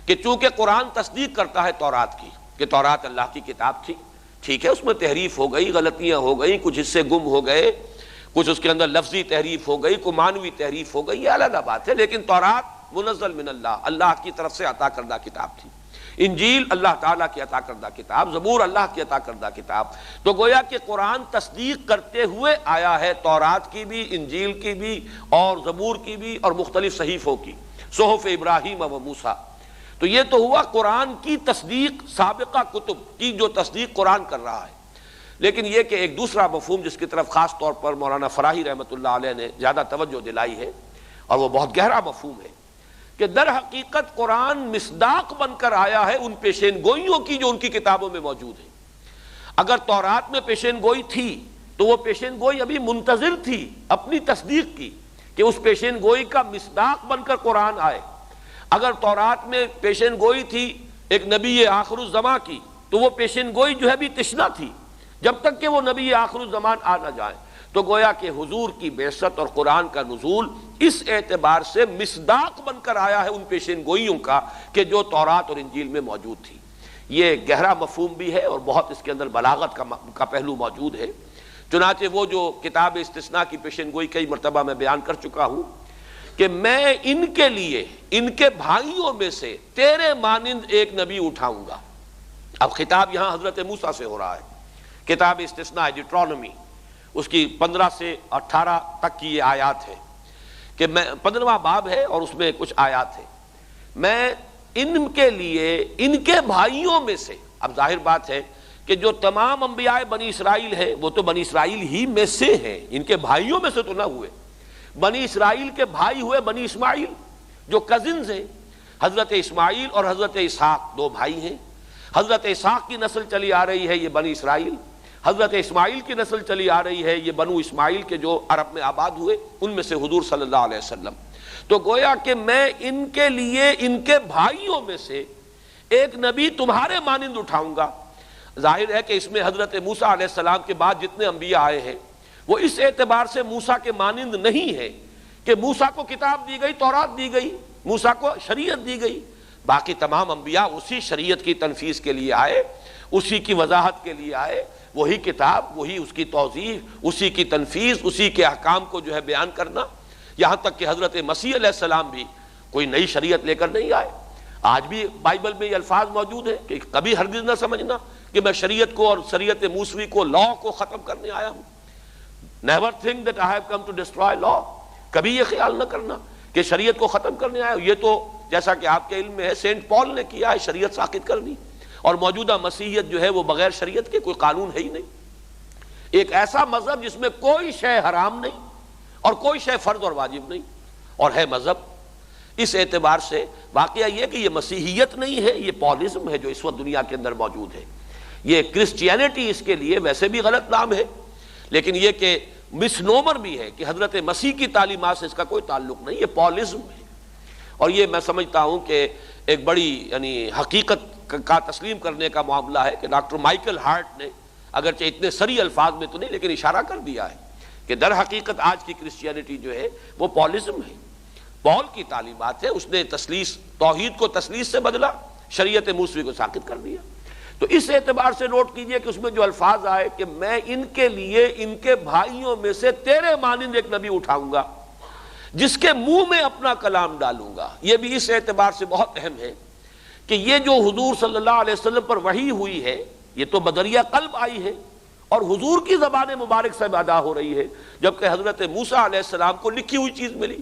کہ چونکہ قرآن تصدیق کرتا ہے تورات کی، کہ تورات اللہ کی کتاب تھی، ٹھیک ہے، اس میں تحریف ہو گئی، غلطیاں ہو گئیں، کچھ حصے گم ہو گئے، کچھ اس کے اندر لفظی تحریف ہو گئی، کوئی معنوی تحریف ہو گئی، یہ علیحدہ بات ہے، لیکن تورات منزل من اللہ کی طرف سے عطا کردہ کتاب تھی، انجیل اللہ تعالیٰ کی عطا کردہ کتاب، زبور اللہ کی عطا کردہ کتاب، تو گویا کہ قرآن تصدیق کرتے ہوئے آیا ہے تورات کی بھی، انجیل کی بھی، اور زبور کی بھی، اور مختلف صحیفوں کی، صحف ابراہیم و موسیٰ۔ تو یہ تو ہوا قرآن کی تصدیق، سابقہ کتب کی جو تصدیق قرآن کر رہا ہے، لیکن یہ کہ ایک دوسرا مفہوم جس کی طرف خاص طور پر مولانا فراہی رحمۃ اللہ علیہ نے زیادہ توجہ دلائی ہے، اور وہ بہت گہرا مفہوم ہے، کہ در حقیقت قرآن مصداق بن کر آیا ہے ان پیشین گوئیوں کی جو ان کی کتابوں میں موجود ہیں۔ اگر تورات میں پیشین گوئی تھی تو وہ پیشین گوئی ابھی منتظر تھی اپنی تصدیق کی، کہ اس پیشین گوئی کا مصداق بن کر قرآن آئے۔ اگر تورات میں پیشین گوئی تھی ایک نبی آخر الزمان کی تو وہ پیشین گوئی جو ہے بھی تشنا تھی جب تک کہ وہ نبی آخر الزمان آ نہ جائیں۔ تو گویا کہ حضور کی بعثت اور قرآن کا نزول اس اعتبار سے مصداق بن کر آیا ہے ان پیشین گوئیوں کا کہ جو تورات اور انجیل میں موجود تھی۔ یہ گہرا مفہوم بھی ہے اور بہت اس کے اندر بلاغت کا پہلو موجود ہے۔ چنانچہ وہ جو کتاب استثناء کی پیشین گوئی کئی مرتبہ میں بیان کر چکا ہوں کہ میں ان کے لیے ان کے بھائیوں میں سے تیرے مانند ایک نبی اٹھاؤں گا۔ اب خطاب یہاں حضرت موسیٰ سے ہو رہا ہے، کتاب استثناء ڈیوٹرانومی اس کی 15 سے 18 تک کی یہ آیات ہے کہ میں 15واں باب ہے اور اس میں کچھ آیات ہے، میں ان کے لیے ان کے بھائیوں میں سے، اب ظاہر بات ہے کہ جو تمام انبیاء بنی اسرائیل ہے وہ تو بنی اسرائیل ہی میں سے ہیں، ان کے بھائیوں میں سے تو نہ ہوئے، بنی اسرائیل کے بھائی ہوئے بنی اسماعیل جو کزنز ہیں، حضرت اسماعیل اور حضرت اسحاق دو بھائی ہیں، حضرت اسحاق کی نسل چلی آ رہی ہے یہ بنی اسرائیل، حضرت اسماعیل کی نسل چلی آ رہی ہے یہ بنو اسماعیل کے جو عرب میں آباد ہوئے، ان میں سے حضور صلی اللہ علیہ وسلم۔ تو گویا کہ میں ان کے لیے ان کے بھائیوں میں سے ایک نبی تمہارے مانند اٹھاؤں گا۔ ظاہر ہے کہ اس میں حضرت موسیٰ علیہ السلام کے بعد جتنے انبیاء آئے ہیں وہ اس اعتبار سے موسیٰ کے مانند نہیں ہے کہ موسیٰ کو کتاب دی گئی، تورات دی گئی، موسیٰ کو شریعت دی گئی، باقی تمام انبیاء اسی شریعت کی تنفیذ کے لیے آئے، اسی کی وضاحت کے لیے آئے، وہی کتاب، وہی اس کی توضیح، اسی کی تنفیذ، اسی کے احکام کو جو ہے بیان کرنا۔ یہاں تک کہ حضرت مسیح علیہ السلام بھی کوئی نئی شریعت لے کر نہیں آئے۔ آج بھی بائبل میں یہ الفاظ موجود ہیں کہ کبھی ہرگز نہ سمجھنا کہ میں شریعت کو اور شریعت موسوی کو، لاء کو ختم کرنے آیا ہوں۔ Never think that I have come to destroy law۔ کبھی یہ خیال نہ کرنا کہ شریعت کو ختم کرنے آیا ہوں۔ یہ تو جیسا کہ آپ کے علم میں ہے سینٹ پال نے کیا ہے، شریعت ساقط کرنی، اور موجودہ مسیحیت جو ہے وہ بغیر شریعت کے کوئی قانون ہے ہی نہیں، ایک ایسا مذہب جس میں کوئی شے حرام نہیں اور کوئی شے فرض اور واجب نہیں، اور ہے مذہب۔ اس اعتبار سے واقعہ یہ کہ یہ مسیحیت نہیں ہے، یہ پالزم ہے جو اس وقت دنیا کے اندر موجود ہے۔ یہ کرسچینٹی اس کے لیے ویسے بھی غلط نام ہے، لیکن یہ کہ مس نومر بھی ہے کہ حضرت مسیح کی تعلیمات سے اس کا کوئی تعلق نہیں، یہ پالزم ہے۔ اور یہ میں سمجھتا ہوں کہ ایک بڑی یعنی حقیقت کا تسلیم کرنے کا معاملہ ہے کہ ڈاکٹر مائیکل ہارٹ نے اگرچہ اتنے سری الفاظ میں تو نہیں لیکن اشارہ کر دیا ہے کہ در حقیقت آج کی کرسچینٹی جو ہے وہ پالزم ہے، پال کی تعلیمات ہے، اس نے تثلیث، توحید کو تثلیث سے بدلا، شریعت موسوی کو ساقط کر دیا۔ تو اس اعتبار سے نوٹ کیجئے کہ اس میں جو الفاظ آئے کہ میں ان کے لیے ان کے بھائیوں میں سے تیرے مانند ایک نبی اٹھاؤں گا جس کے منہ میں اپنا کلام ڈالوں گا، یہ بھی اس اعتبار سے بہت اہم ہے کہ یہ جو حضور صلی اللہ علیہ وسلم پر وحی ہوئی ہے یہ تو بدریہ قلب آئی ہے اور حضور کی زبان مبارک سے ادا ہو رہی ہے، جبکہ حضرت موسیٰ علیہ السلام کو لکھی ہوئی چیز ملی،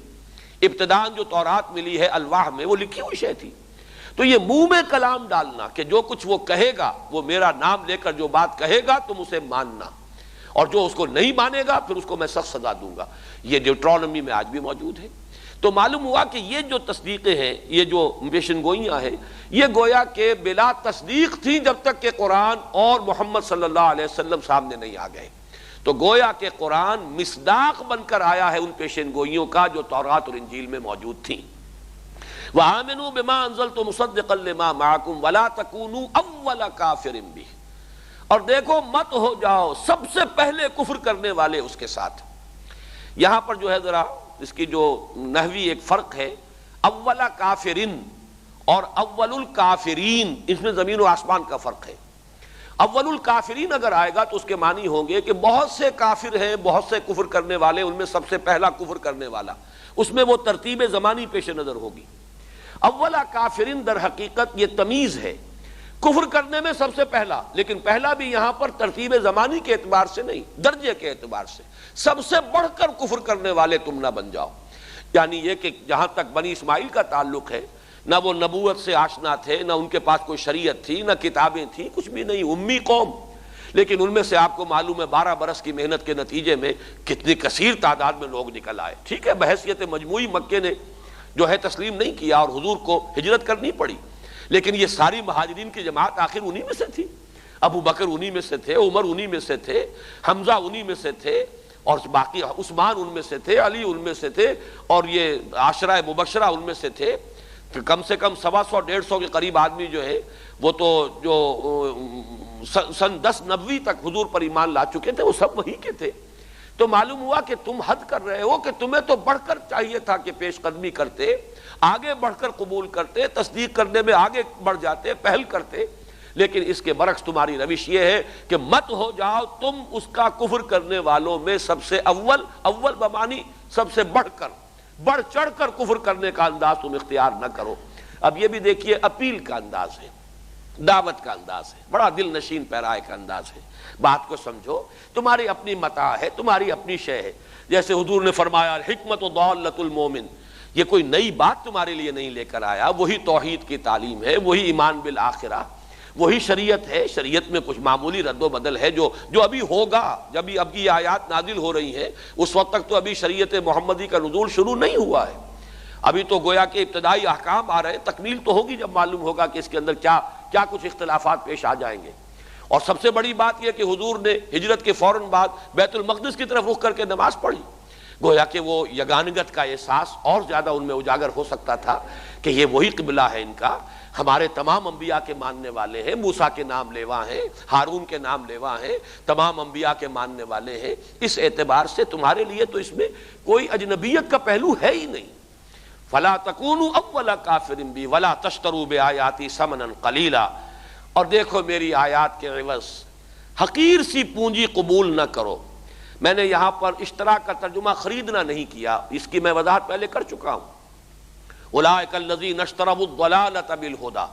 ابتداءً جو تورات ملی ہے الواح میں وہ لکھی ہوئی شے تھی۔ تو یہ منہ میں کلام ڈالنا کہ جو کچھ وہ کہے گا، وہ میرا نام لے کر جو بات کہے گا تم اسے ماننا، اور جو اس کو نہیں مانے گا پھر اس کو میں سخت سزا دوں گا، یہ ڈیوٹرانومی میں آج بھی موجود ہے۔ تو معلوم ہوا کہ یہ جو تصدیقیں ہیں، یہ جو پیشن گوئیاں ہیں، یہ گویا کہ بلا تصدیق تھیں جب تک کہ قرآن اور محمد صلی اللہ علیہ وسلم سامنے نہیں آ گئے۔ تو گویا کہ قرآن مصداق بن کر آیا ہے ان پیشن گوئیوں کا جو تورات اور انجیل میں موجود تھیں۔ وَآمِنُوا بِمَا أَنزَلْتُ مُصَدِّقًا لِمَا مَعَكُمْ وَلَا تَكُونُوا أَوَّلَ كَافِرٍ بِهِ، اور دیکھو مت ہو جاؤ سب سے پہلے کفر کرنے والے اس کے ساتھ۔ یہاں پر جو ہے ذرا اس کی جو نحوی ایک فرق ہے، اول کافرین اور اول الکافرین، اس میں زمین و آسمان کا فرق ہے۔ اول الکافرین اگر آئے گا تو اس کے معنی ہوں گے کہ بہت سے کافر ہیں، بہت سے کفر کرنے والے، ان میں سب سے پہلا کفر کرنے والا، اس میں وہ ترتیب زمانی پیش نظر ہوگی۔ اولا کافرین در حقیقت یہ تمیز ہے، کفر کرنے میں سب سے پہلا، لیکن پہلا بھی یہاں پر ترتیب زمانی کے اعتبار سے نہیں، درجے کے اعتبار سے، سب سے بڑھ کر کفر کرنے والے تم نہ بن جاؤ۔ یعنی یہ کہ جہاں تک بنی اسماعیل کا تعلق ہے، نہ وہ نبوت سے آشنا تھے، نہ ان کے پاس کوئی شریعت تھی، نہ کتابیں تھیں، کچھ بھی نہیں، امی قوم، لیکن ان میں سے آپ کو معلوم ہے 12 برس کی محنت کے نتیجے میں کتنی کثیر تعداد میں لوگ نکل آئے۔ ٹھیک ہے بحیثیت مجموعی مکے نے جو ہے تسلیم نہیں کیا اور حضور کو ہجرت کرنی پڑی، لیکن یہ ساری مہاجرین کی جماعت آخر انہی میں سے تھی، ابو بکر انہی میں سے تھے، عمر انہی میں سے تھے، حمزہ انہی میں سے تھے، اور باقی عثمان ان میں سے تھے، علی ان میں سے تھے، اور یہ عشرہ مبشرہ ان میں سے تھے۔ کم سے کم 125 کے قریب آدمی جو ہے وہ تو جو سن 1090 تک حضور پر ایمان لا چکے تھے، وہ سب وہی کے تھے۔ تو معلوم ہوا کہ تم حد کر رہے ہو کہ تمہیں تو بڑھ کر چاہیے تھا کہ پیش قدمی کرتے، آگے بڑھ کر قبول کرتے، تصدیق کرنے میں آگے بڑھ جاتے، پہل کرتے، لیکن اس کے برعکس تمہاری روش یہ ہے کہ مت ہو جاؤ تم اس کا کفر کرنے والوں میں سب سے اول بمانی سب سے بڑھ چڑھ کر کفر کرنے کا انداز تم اختیار نہ کرو۔ اب یہ بھی دیکھیے اپیل کا انداز ہے، دعوت کا انداز ہے، بڑا دل نشین پیرائے کا انداز ہے۔ بات کو سمجھو، تمہاری اپنی متاع ہے، تمہاری اپنی شے ہے، جیسے حضور نے فرمایا الحکمت ضالۃ المومن، یہ کوئی نئی بات تمہارے لیے نہیں لے کر آیا، وہی توحید کی تعلیم ہے، وہی ایمان بالآخرہ، وہی شریعت ہے۔ شریعت میں کچھ معمولی رد و بدل ہے جو ابھی ہوگا، جب اب کی آیات نازل ہو رہی ہیں، اس وقت تک تو ابھی شریعت محمدی کا نزول شروع نہیں ہوا ہے، ابھی تو گویا کہ ابتدائی احکام آ رہے ہیں، تکمیل تو ہوگی جب معلوم ہوگا کہ اس کے اندر کیا کچھ اختلافات پیش آ جائیں گے۔ اور سب سے بڑی بات یہ کہ حضور نے ہجرت کے فوراً بعد بیت المقدس کی طرف رخ کر کے نماز پڑھی، گویا کہ وہ یگانگت کا احساس اور زیادہ ان میں اجاگر ہو سکتا تھا کہ یہ وہی قبلہ ہے ان کا، ہمارے تمام انبیاء کے ماننے والے ہیں، موسیٰ کے نام لیوا ہیں، ہارون کے نام لیوا ہیں، تمام انبیاء کے ماننے والے ہیں، اس اعتبار سے تمہارے لیے تو اس میں کوئی اجنبیت کا پہلو ہے ہی نہیں۔ فَلَا تَكُونُوا أَوَّلَ كَافِرٍ بِي وَلَا تَشْتَرُوا بِآيَاتِي ثَمَنًا قَلِيلًا، اور دیکھو میری آیات کے عوض حقیر سی پونجی قبول نہ کرو۔ میں نے یہاں پر اشتراک کا ترجمہ خریدنا نہیں کیا، اس کی میں وضاحت پہلے کر چکا ہوں۔ اولئک الذین اشتروا الضلالۃ بالہدی،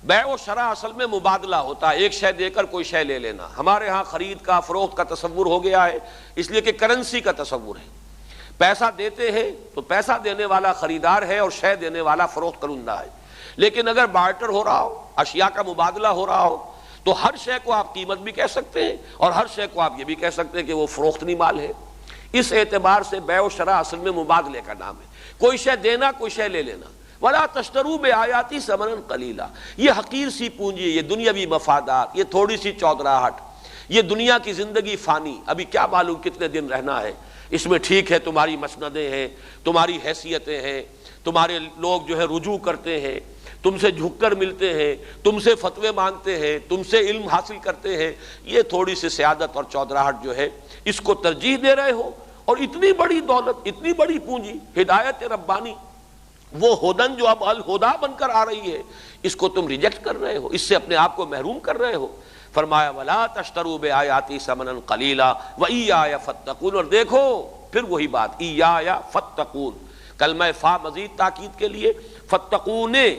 بیع و شراء اصل میں مبادلہ ہوتا ہے، ایک شے دے کر کوئی شے لے لینا۔ ہمارے ہاں خرید کا فروخت کا تصور ہو گیا ہے، اس لیے کہ کرنسی کا تصور ہے، پیسہ دیتے ہیں تو پیسہ دینے والا خریدار ہے اور شے دینے والا فروخت کنندہ ہے۔ لیکن اگر بارٹر ہو رہا ہو، اشیاء کا مبادلہ ہو رہا ہو، تو ہر شے کو آپ قیمت بھی کہہ سکتے ہیں اور ہر شے کو آپ یہ بھی کہہ سکتے ہیں کہ وہ فروختنی مال ہے۔ اس اعتبار سے بیع و شراء اصل میں مبادلے کا نام ہے، کوئی شے دینا کوئی شے لے لینا۔ وَلَا تَشْتَرُوا بِآيَاتِي ثَمَنًا قَلِيلًا، یہ حقیر سی پونجی، یہ دنیاوی مفادات، یہ تھوڑی سی چودراہٹ، یہ دنیا کی زندگی فانی، ابھی کیا معلوم کتنے دن رہنا ہے اس میں۔ ٹھیک ہے تمہاری مسندیں ہیں، تمہاری حیثیتیں ہیں، تمہارے لوگ جو ہے رجوع کرتے ہیں، تم سے جھک کر ملتے ہیں، تم سے فتوے مانگتے ہیں، تم سے علم حاصل کرتے ہیں، یہ تھوڑی سی سیادت اور چودراہٹ جو ہے اس کو ترجیح دے رہے ہو، اور اتنی بڑی دولت، اتنی بڑی پونجی، ہدایت ربانی، وہ ہدن جو اب الہدا بن کر آ رہی ہے، اس کو تم ریجیکٹ کر رہے ہو، اس سے اپنے آپ کو محروم کر رہے ہو۔ فرمایا وَلَا تَشْتَرُوا بِآيَاتِي ثَمَنًا قَلِيلًا وَإِيَّايَ فَاتَّقُونِ، اور دیکھو پھر وہی بات، إِيَّايَ فَاتَّقُونِ، کلمہ فا مزید تاکید کے لیے، فَاتَّقُونِ،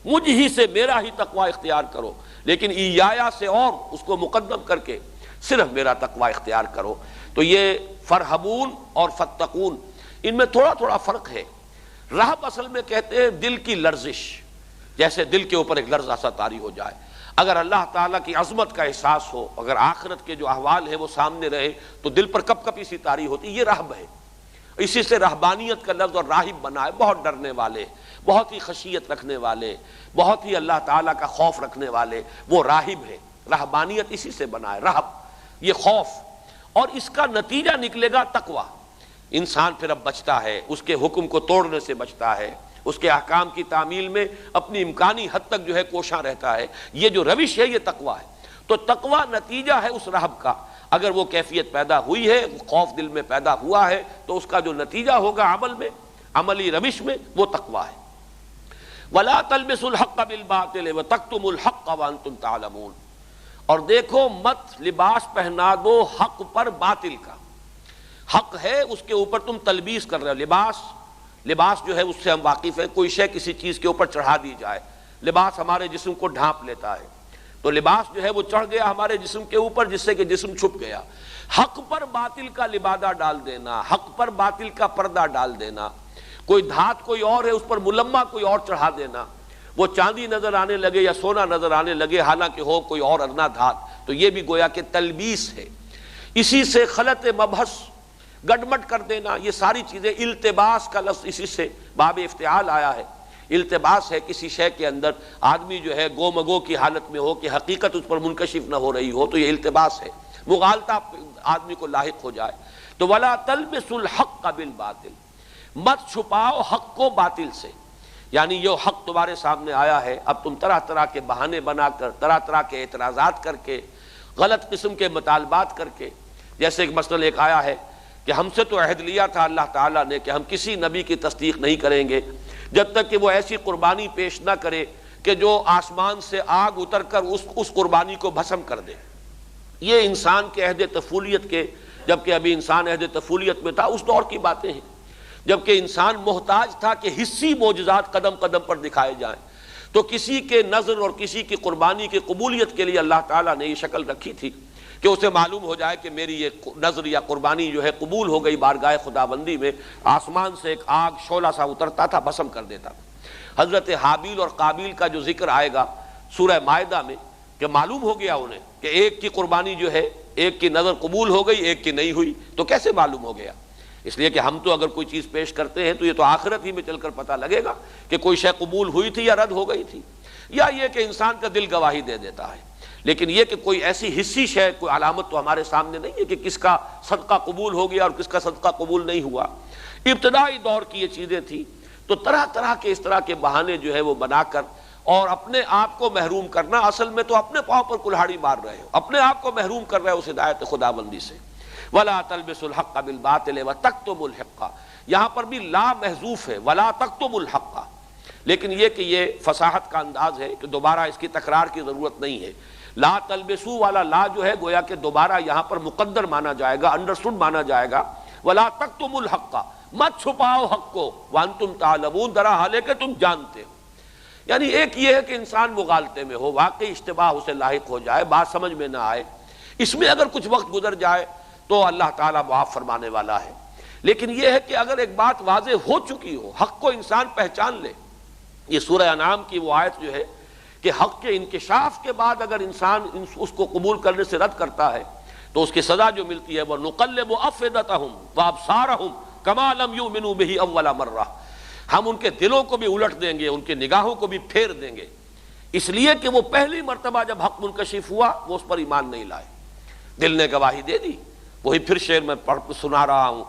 مجھ ہی سے میرا ہی تقوی اختیار کرو، لیکن ایایا سے اور اس کو مقدم کر کے صرف میرا تقوی اختیار کرو۔ تو یہ فرحبون اور فتقون، ان میں تھوڑا تھوڑا فرق ہے۔ رہب اصل میں کہتے ہیں دل کی لرزش، جیسے دل کے اوپر ایک لرزہ سا طاری ہو جائے، اگر اللہ تعالیٰ کی عظمت کا احساس ہو، اگر آخرت کے جو احوال ہے وہ سامنے رہے تو دل پر کپ کپی سی طاری ہوتی، یہ رہب ہے۔ اسی سے رہبانیت کا لفظ اور راہب بنا ہے، بہت ڈرنے والے، بہت ہی خشیت رکھنے والے، بہت ہی اللہ تعالیٰ کا خوف رکھنے والے، وہ راہب ہے۔ رہبانیت اسی سے بنا ہے، رہب، یہ خوف، اور اس کا نتیجہ نکلے گا تقوی۔ انسان پھر اب بچتا ہے، اس کے حکم کو توڑنے سے بچتا ہے، اس کے احکام کی تعمیل میں اپنی امکانی حد تک جو ہے کوشاں رہتا ہے۔ یہ جو روش ہے یہ تقوی ہے۔ تو تقوی نتیجہ ہے اس رہب کا، اگر وہ کیفیت پیدا ہوئی ہے، خوف دل میں پیدا ہوا ہے، تو اس کا جو نتیجہ ہوگا عمل میں، عملی روش میں، وہ تقوی ہے۔ وَلَا تَلْبِسُوا الْحَقَّ بِالْبَاطِلِ وَتَكْتُمُوا الْحَقَّ وَأَنْتُمْ تَعْلَمُونَ، اور دیکھو مت لباس پہنا دو حق پر باطل کا۔ حق ہے اس کے اوپر تم تلبیس کر رہے ہو۔ لباس جو ہے اس سے ہم واقف ہیں، کوئی شے کسی چیز کے اوپر چڑھا دی جائے، لباس ہمارے جسم کو ڈھانپ لیتا ہے، تو لباس جو ہے وہ چڑھ گیا ہمارے جسم کے اوپر، جس سے کہ جسم چھپ گیا۔ حق پر باطل کا لبادہ ڈال دینا، حق پر باطل کا پردہ ڈال دینا، کوئی دھات کوئی اور ہے اس پر ملمہ کوئی اور چڑھا دینا، وہ چاندی نظر آنے لگے یا سونا نظر آنے لگے حالانکہ ہو کوئی اور ادنا دھات، تو یہ بھی گویا کہ تلبیس ہے۔ اسی سے خلط مبحث، گڈمٹ کر دینا، یہ ساری چیزیں، التباس کا لفظ اسی سے باب افتعال آیا ہے۔ التباس ہے کسی شے کے اندر آدمی جو ہے گو مگو کی حالت میں ہو کہ حقیقت اس پر منکشف نہ ہو رہی ہو، تو یہ التباس ہے، مغالطہ آدمی کو لاحق ہو جائے۔ تو وَلَا تَلْبِسُوا الْحَقَّ بِالْبَاطِلِ، مت چھپاؤ حق کو باطل سے، یعنی یہ حق تمہارے سامنے آیا ہے، اب تم طرح طرح کے بہانے بنا کر، طرح طرح کے اعتراضات کر کے، غلط قسم کے مطالبات کر کے، جیسے ایک مثلا ایک آیا ہے کہ ہم سے تو عہد لیا تھا اللہ تعالیٰ نے کہ ہم کسی نبی کی تصدیق نہیں کریں گے جب تک کہ وہ ایسی قربانی پیش نہ کرے کہ جو آسمان سے آگ اتر کر اس قربانی کو بھسم کر دے۔ یہ انسان کے عہد طفولیت کے، جبکہ ابھی انسان عہد طفولیت میں تھا، اس دور کی باتیں ہیں، جبکہ انسان محتاج تھا کہ حسی معجزات قدم قدم پر دکھائے جائیں، تو کسی کے نظر اور کسی کی قربانی کی قبولیت کے لیے اللہ تعالیٰ نے یہ شکل رکھی تھی کہ اسے معلوم ہو جائے کہ میری یہ نظر یا قربانی جو ہے قبول ہو گئی بارگاہ خداوندی میں۔ آسمان سے ایک آگ شعلہ سا اترتا تھا، بھسم کر دیتا تھا۔ حضرت حابیل اور قابیل کا جو ذکر آئے گا سورہ مائدہ میں، کہ معلوم ہو گیا انہیں کہ ایک کی قربانی جو ہے، ایک کی نظر قبول ہو گئی، ایک کی نہیں ہوئی، تو کیسے معلوم ہو گیا؟ اس لیے کہ ہم تو اگر کوئی چیز پیش کرتے ہیں تو یہ تو آخرت ہی میں چل کر پتہ لگے گا کہ کوئی شے قبول ہوئی تھی یا رد ہو گئی تھی، یا یہ کہ انسان کا دل گواہی دے دیتا ہے۔ لیکن یہ کہ کوئی ایسی حصی شے، کوئی علامت تو ہمارے سامنے نہیں ہے کہ کس کا صدقہ قبول ہو گیا اور کس کا صدقہ قبول نہیں ہوا۔ ابتدائی دور کی یہ چیزیں تھیں، تو طرح طرح کے اس طرح کے بہانے جو ہے وہ بنا کر اور اپنے آپ کو محروم کرنا، اصل میں تو اپنے پاؤں پر کلہاڑی مار رہے ہو، اپنے آپ کو محروم کر رہے ہو اس ہدایت خداوندی سے۔ وَلَا تَلْبِسُوا الْحَقَّ بِالْبَاطِلِ وَتَكْتُمُوا الْحَقَّ، یہاں پر بھی لا محذوف ہے، وَلَا تَكْتُمُوا الْحَقَّ، لیکن یہ کہ یہ فصاحت کا انداز ہے کہ دوبارہ اس کی تکرار کی ضرورت نہیں ہے۔ لا تلبسو والا لا جو ہے گویا کہ دوبارہ یہاں پر مقدر مانا جائے گا، انڈرسٹوڈ مانا جائے گا۔ وَلَا تَكْتُمُوا الْحَقَّ، مت چھپاؤ حق کو، وَأَنْتُمْ تَعْلَمُونَ، درا حال ہے کہ تم جانتے ہو۔ یعنی ایک یہ ہے کہ انسان مغالطے میں ہو، واقعی اشتباہ اسے لاحق ہو جائے، بات سمجھ میں نہ آئے، اس میں اگر کچھ وقت گزر جائے تو اللہ تعالیٰ معاف فرمانے والا ہے۔ لیکن یہ ہے کہ اگر ایک بات واضح ہو چکی ہو، حق کو انسان پہچان لے، یہ سورہ انعام کی وہ آیت جو ہے کہ حق کے انکشاف کے بعد اگر انسان اس کو قبول کرنے سے رد کرتا ہے تو اس کی سزا جو ملتی ہے وہ نقلب افئدتہم وابصارہم کما لم یؤمنوا بہ اول مرہ، ہم ان کے دلوں کو بھی الٹ دیں گے، ان کے نگاہوں کو بھی پھیر دیں گے، اس لیے کہ وہ پہلی مرتبہ جب حق منکشف ہوا وہ اس پر ایمان نہیں لائے، دل نے گواہی دے دی۔ وہی پھر شعر میں پڑھ سنا رہا ہوں،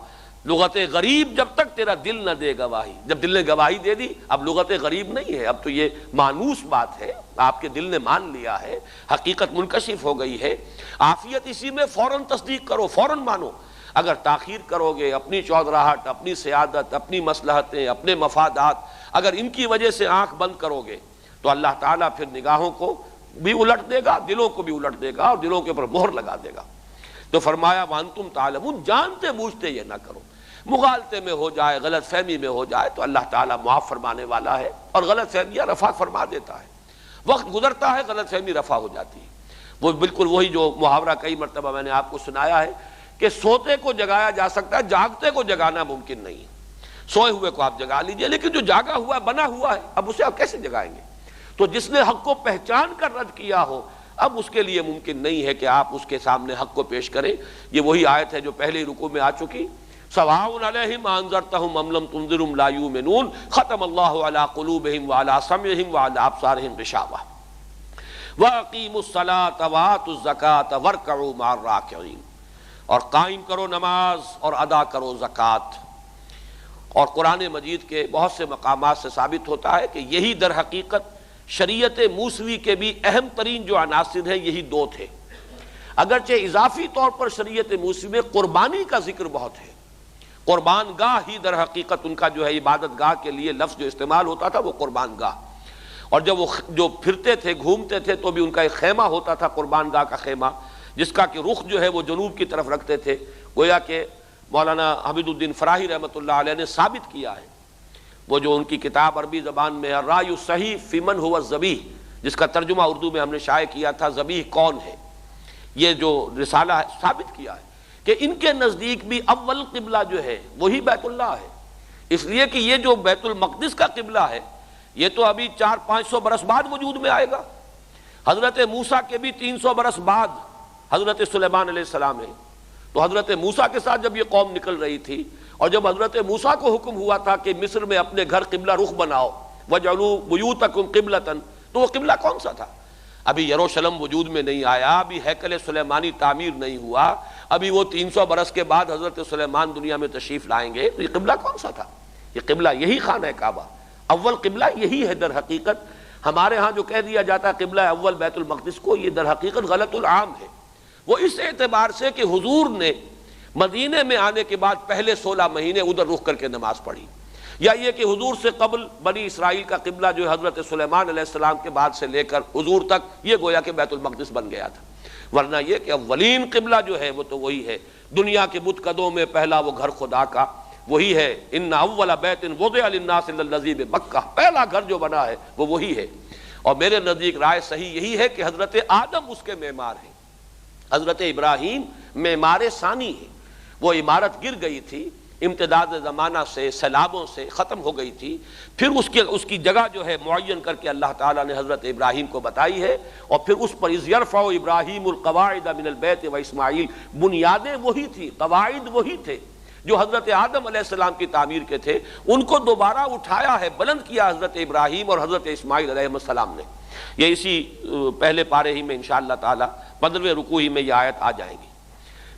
لغت غریب جب تک تیرا دل نہ دے گواہی، جب دل نے گواہی دے دی اب لغت غریب نہیں ہے، اب تو یہ مانوس بات ہے، آپ کے دل نے مان لیا ہے، حقیقت منکشف ہو گئی ہے۔ عافیت اسی میں فوراً تصدیق کرو، فوراً مانو۔ اگر تاخیر کرو گے، اپنی چودراہٹ، اپنی سیادت، اپنی مصلحتیں، اپنے مفادات، اگر ان کی وجہ سے آنکھ بند کرو گے تو اللہ تعالیٰ پھر نگاہوں کو بھی الٹ دے گا، دلوں کو بھی الٹ دے گا اور دلوں کے اوپر مہر لگا دے گا۔ تو فرمایا وَأَنْتُمْ تَعْلَمُونَ، جانتے بوجھتے یہ نہ کرو، مغالطے میں ہو جائے، غلط فہمی میں ہو جائے تو اللہ تعالیٰ معاف فرمانے والا ہے اور غلط فہمیاں رفع فرما دیتا ہے۔ وقت گزرتا ہے غلط فہمی رفع ہو جاتی ہے۔ وہ بالکل وہی جو محاورہ کئی مرتبہ میں نے آپ کو سنایا ہے کہ سوتے کو جگایا جا سکتا ہے، جاگتے کو جگانا ممکن نہیں ہے۔ سوئے ہوئے کو آپ جگا لیجئے، لیکن جو جاگا ہوا ہے، بنا ہوا ہے، اب اسے آپ کیسے جگائیں گے؟ تو جس نے حق کو پہچان کر رد کیا ہو اب اس کے لیے ممکن نہیں ہے کہ آپ اس کے سامنے حق کو پیش کریں۔ یہ وہی آیت ہے جو پہلے رکوع میں آ چکی، سواء علیہم انذرتہم ام لم تنذرہم لا یؤمنون ختم اللہ علی قلوبہم وعلی سمعہم وعلی ابصارہم غشاوہ واقیموا الصلاۃ وآتوا الزکاۃ وارکعوا مع الراکعین، اور قائم کرو نماز اور ادا کرو زکوٰۃ۔ اور قرآن مجید کے بہت سے مقامات سے ثابت ہوتا ہے کہ یہی در حقیقت شریعت موسوی کے بھی اہم ترین جو عناصر ہیں یہی دو تھے۔ اگرچہ اضافی طور پر شریعت موسوی میں قربانی کا ذکر بہت ہے، قربان گاہ ہی در حقیقت ان کا جو ہے عبادت گاہ کے لیے لفظ جو استعمال ہوتا تھا وہ قربان گاہ، اور جب وہ جو پھرتے تھے گھومتے تھے تو بھی ان کا ایک خیمہ ہوتا تھا، قربان گاہ کا خیمہ، جس کا کہ رخ جو ہے وہ جنوب کی طرف رکھتے تھے۔ گویا کہ مولانا حمید الدین فراہی رحمۃ اللہ علیہ نے ثابت کیا ہے، وہ جو ان کی کتاب عربی زبان میں الرائے الصحیح فی من هو الذبیح، جس کا ترجمہ اردو میں ہم نے شائع کیا تھا ذبیح کون ہے، یہ جو رسالہ ہے ثابت کیا ہے کہ ان کے نزدیک بھی اول قبلہ جو ہے وہی بیت اللہ ہے، اس لیے کہ یہ جو بیت المقدس کا قبلہ ہے یہ تو ابھی 400-500 برس بعد وجود میں آئے گا۔ حضرت موسیٰ کے بھی 300 برس بعد حضرت سلیمان علیہ السلام ہے، تو حضرت موسیٰ کے ساتھ جب یہ قوم نکل رہی تھی اور جب حضرت موسیٰ کو حکم ہوا تھا کہ مصر میں اپنے گھر قبلہ رخ بناؤ وَجْعَلُوا بُيُوتَكُمْ قِبْلَةً، تو وہ قبلہ کون سا تھا؟ ابھی یروشلم وجود میں نہیں آیا، ابھی ہیکل سلیمانی تعمیر نہیں ہوا، ابھی وہ 300 برس کے بعد حضرت سلیمان دنیا میں تشریف لائیں گے، تو یہ قبلہ کون سا تھا؟ یہ قبلہ یہی خانہ کعبہ، اول قبلہ یہی ہے در حقیقت۔ ہمارے ہاں جو کہہ دیا جاتا ہے قبلہ اول بیت المقدس کو، یہ در حقیقت غلط العام ہے۔ وہ اس اعتبار سے کہ حضور نے مدینے میں آنے کے بعد پہلے 16 مہینے ادھر رخ کر کے نماز پڑھی، یا یہ کہ حضور سے قبل بنی اسرائیل کا قبلہ جو حضرت سلیمان علیہ السلام کے بعد سے لے کر حضور تک یہ گویا کہ بیت المقدس بن گیا تھا، ورنہ یہ کہ اولین قبلہ جو ہے وہ تو وہی ہے۔ دنیا کے بت قدوں میں پہلا وہ گھر خدا کا وہی ہے، ان اول بیت وضع للناس الذی بمکہ، پہلا گھر جو بنا ہے وہ وہی ہے۔ اور میرے نزدیک رائے صحیح یہی ہے کہ حضرت آدم اس کے معمار ہیں، حضرت ابراہیم معمار ثانی ہے۔ وہ عمارت گر گئی تھی، امتداد زمانہ سے سیلابوں سے ختم ہو گئی تھی، پھر اس کی جگہ جو ہے معین کر کے اللہ تعالیٰ نے حضرت ابراہیم کو بتائی ہے، اور پھر اس پر اذ یرفع ابراہیم القواعد من البیت و اسماعیل، بنیادیں وہی تھی، قواعد وہی تھے جو حضرت آدم علیہ السلام کی تعمیر کے تھے، ان کو دوبارہ اٹھایا ہے، بلند کیا حضرت ابراہیم اور حضرت اسماعیل علیہ السلام نے۔ یہ اسی پہلے پارے ہی میں انشاءاللہ تعالی 15ویں رکوع ہی میں یہ آیت آ جائیں گی۔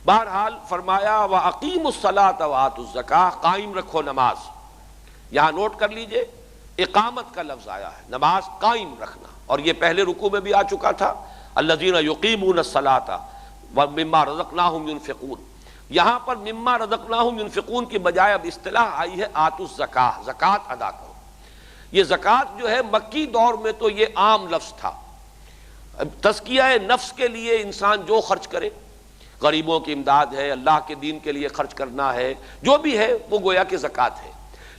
بہرحال فرمایا وَأَقِيمُوا الصَّلَاةَ وَآتُوا الزَّكَاةَ، قائم رکھو نماز۔ یہاں نوٹ کر لیجئے اقامت کا لفظ آیا ہے، نماز قائم رکھنا، اور یہ پہلے رکوع میں بھی آ چکا تھا الذین یقیمون الصلاۃ ومما رزقناہم ینفقون۔ یہاں پر مما رزقناہم ینفقون کی بجائے اب اصطلاح آئی ہے آتوا الزکاۃ، زکوٰۃ ادا کرو۔ یہ زکوٰۃ جو ہے مکی دور میں تو یہ عام لفظ تھا، تزکیہ نفس کے لیے انسان جو خرچ کرے، غریبوں کی امداد ہے، اللہ کے دین کے لیے خرچ کرنا ہے، جو بھی ہے وہ گویا کہ زکوٰۃ ہے۔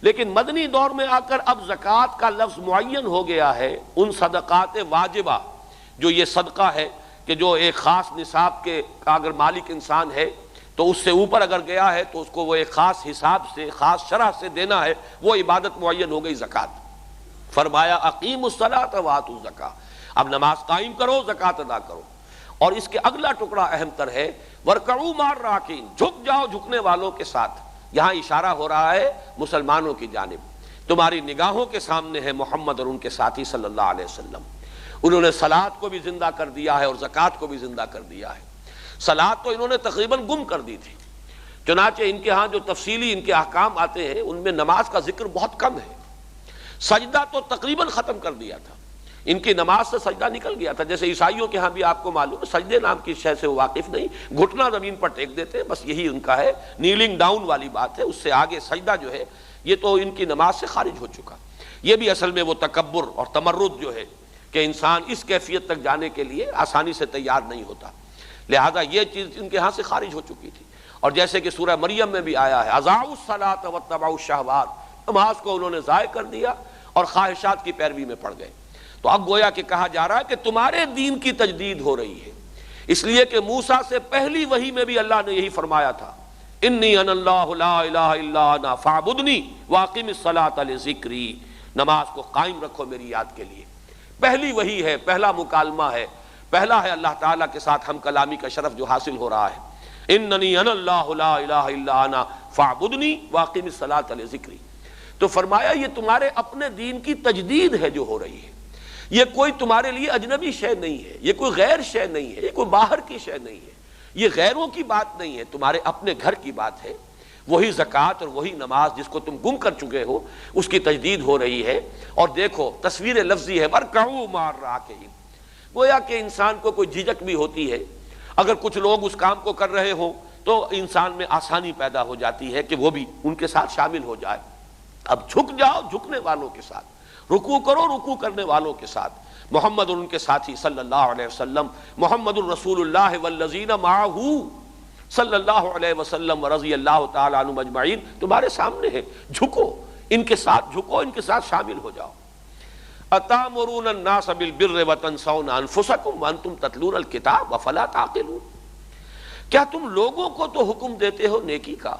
لیکن مدنی دور میں آ کر اب زکوٰۃ کا لفظ معین ہو گیا ہے ان صدقات واجبہ، جو یہ صدقہ ہے کہ جو ایک خاص نصاب کے اگر مالک انسان ہے تو اس سے اوپر اگر گیا ہے تو اس کو وہ ایک خاص حساب سے، خاص شرح سے دینا ہے، وہ عبادت معین ہو گئی زکوٰۃ۔ فرمایا اقیموا الصلاۃ وآتوا الزکاۃ، اب نماز قائم کرو، زکوٰۃ ادا کرو۔ اور اس کے اگلا ٹکڑا اہم تر ہے وارکعوا مع الراکعین، جھک جاؤ جھکنے والوں کے ساتھ۔ یہاں اشارہ ہو رہا ہے مسلمانوں کی جانب، تمہاری نگاہوں کے سامنے ہے محمد اور ان کے ساتھی صلی اللہ علیہ وسلم، انہوں نے صلاۃ کو بھی زندہ کر دیا ہے اور زکوٰۃ کو بھی زندہ کر دیا ہے۔ صلاۃ تو انہوں نے تقریباً گم کر دی تھی، چنانچہ ان کے ہاں جو تفصیلی ان کے احکام آتے ہیں ان میں نماز کا ذکر بہت کم ہے۔ سجدہ تو تقریباً ختم کر دیا تھا، ان کی نماز سے سجدہ نکل گیا تھا، جیسے عیسائیوں کے ہاں بھی آپ کو معلوم ہے سجدے نام کی شے سے وہ واقف نہیں، گھٹنا زمین پر ٹیک دیتے ہیں، بس یہی ان کا ہے، نیلنگ ڈاؤن والی بات ہے، اس سے آگے سجدہ جو ہے یہ تو ان کی نماز سے خارج ہو چکا۔ یہ بھی اصل میں وہ تکبر اور تمرد جو ہے کہ انسان اس کیفیت تک جانے کے لیے آسانی سے تیار نہیں ہوتا، لہذا یہ چیز ان کے ہاں سے خارج ہو چکی تھی۔ اور جیسے کہ سورہ مریم میں بھی آیا ہے اضاعوا الصلاۃ واتبعوا الشہوات، نماز کو انہوں نے ضائع کر دیا اور خواہشات کی پیروی میں پڑ گئے۔ تو اب گویا کہ کہا جا رہا ہے کہ تمہارے دین کی تجدید ہو رہی ہے، اس لیے کہ موسیٰ سے پہلی وحی میں بھی اللہ نے یہی فرمایا تھا انی انا اللہ لا الہ الا انا فاعبدنی واقم الصلاۃ لذکری، نماز کو قائم رکھو میری یاد کے لیے۔ پہلی وحی ہے، پہلا مکالمہ ہے، پہلا ہے اللہ تعالیٰ کے ساتھ ہم کلامی کا شرف جو حاصل ہو رہا ہے، اننی انا اللہ لا الہ الا انا فاعبدنی واقم الصلاۃ لذکری۔ تو فرمایا یہ تمہارے اپنے دین کی تجدید ہے جو ہو رہی ہے، یہ کوئی تمہارے لیے اجنبی شے نہیں ہے، یہ کوئی غیر شے نہیں ہے، یہ کوئی باہر کی شے نہیں ہے، یہ غیروں کی بات نہیں ہے، تمہارے اپنے گھر کی بات ہے۔ وہی زکوٰۃ اور وہی نماز جس کو تم گم کر چکے ہو اس کی تجدید ہو رہی ہے۔ اور دیکھو تصویر لفظی ہے وارکعوا مع الراکعین، گویا کہ انسان کو کوئی جھجک بھی ہوتی ہے، اگر کچھ لوگ اس کام کو کر رہے ہوں تو انسان میں آسانی پیدا ہو جاتی ہے کہ وہ بھی ان کے ساتھ شامل ہو جائے۔ اب جھک جاؤ جھکنے والوں کے ساتھ، رکوع کرو رکوع کرنے والوں کے ساتھ، محمد اور ان کے ساتھی صلی اللہ علیہ وسلم، محمد الرسول اللہ والذین معہ صلی اللہ علیہ وسلم ورضی اللہ تعالی عنہم اجمعین تمہارے سامنے ہے، جھکو ان کے ساتھ، جھکو ان کے ساتھ شامل ہو جاؤ۔ اتامرون الناس بالبر وتنسون انفسکم وانتم تتلون الکتاب افلا تعقلون، کیا تم لوگوں کو تو حکم دیتے ہو نیکی کا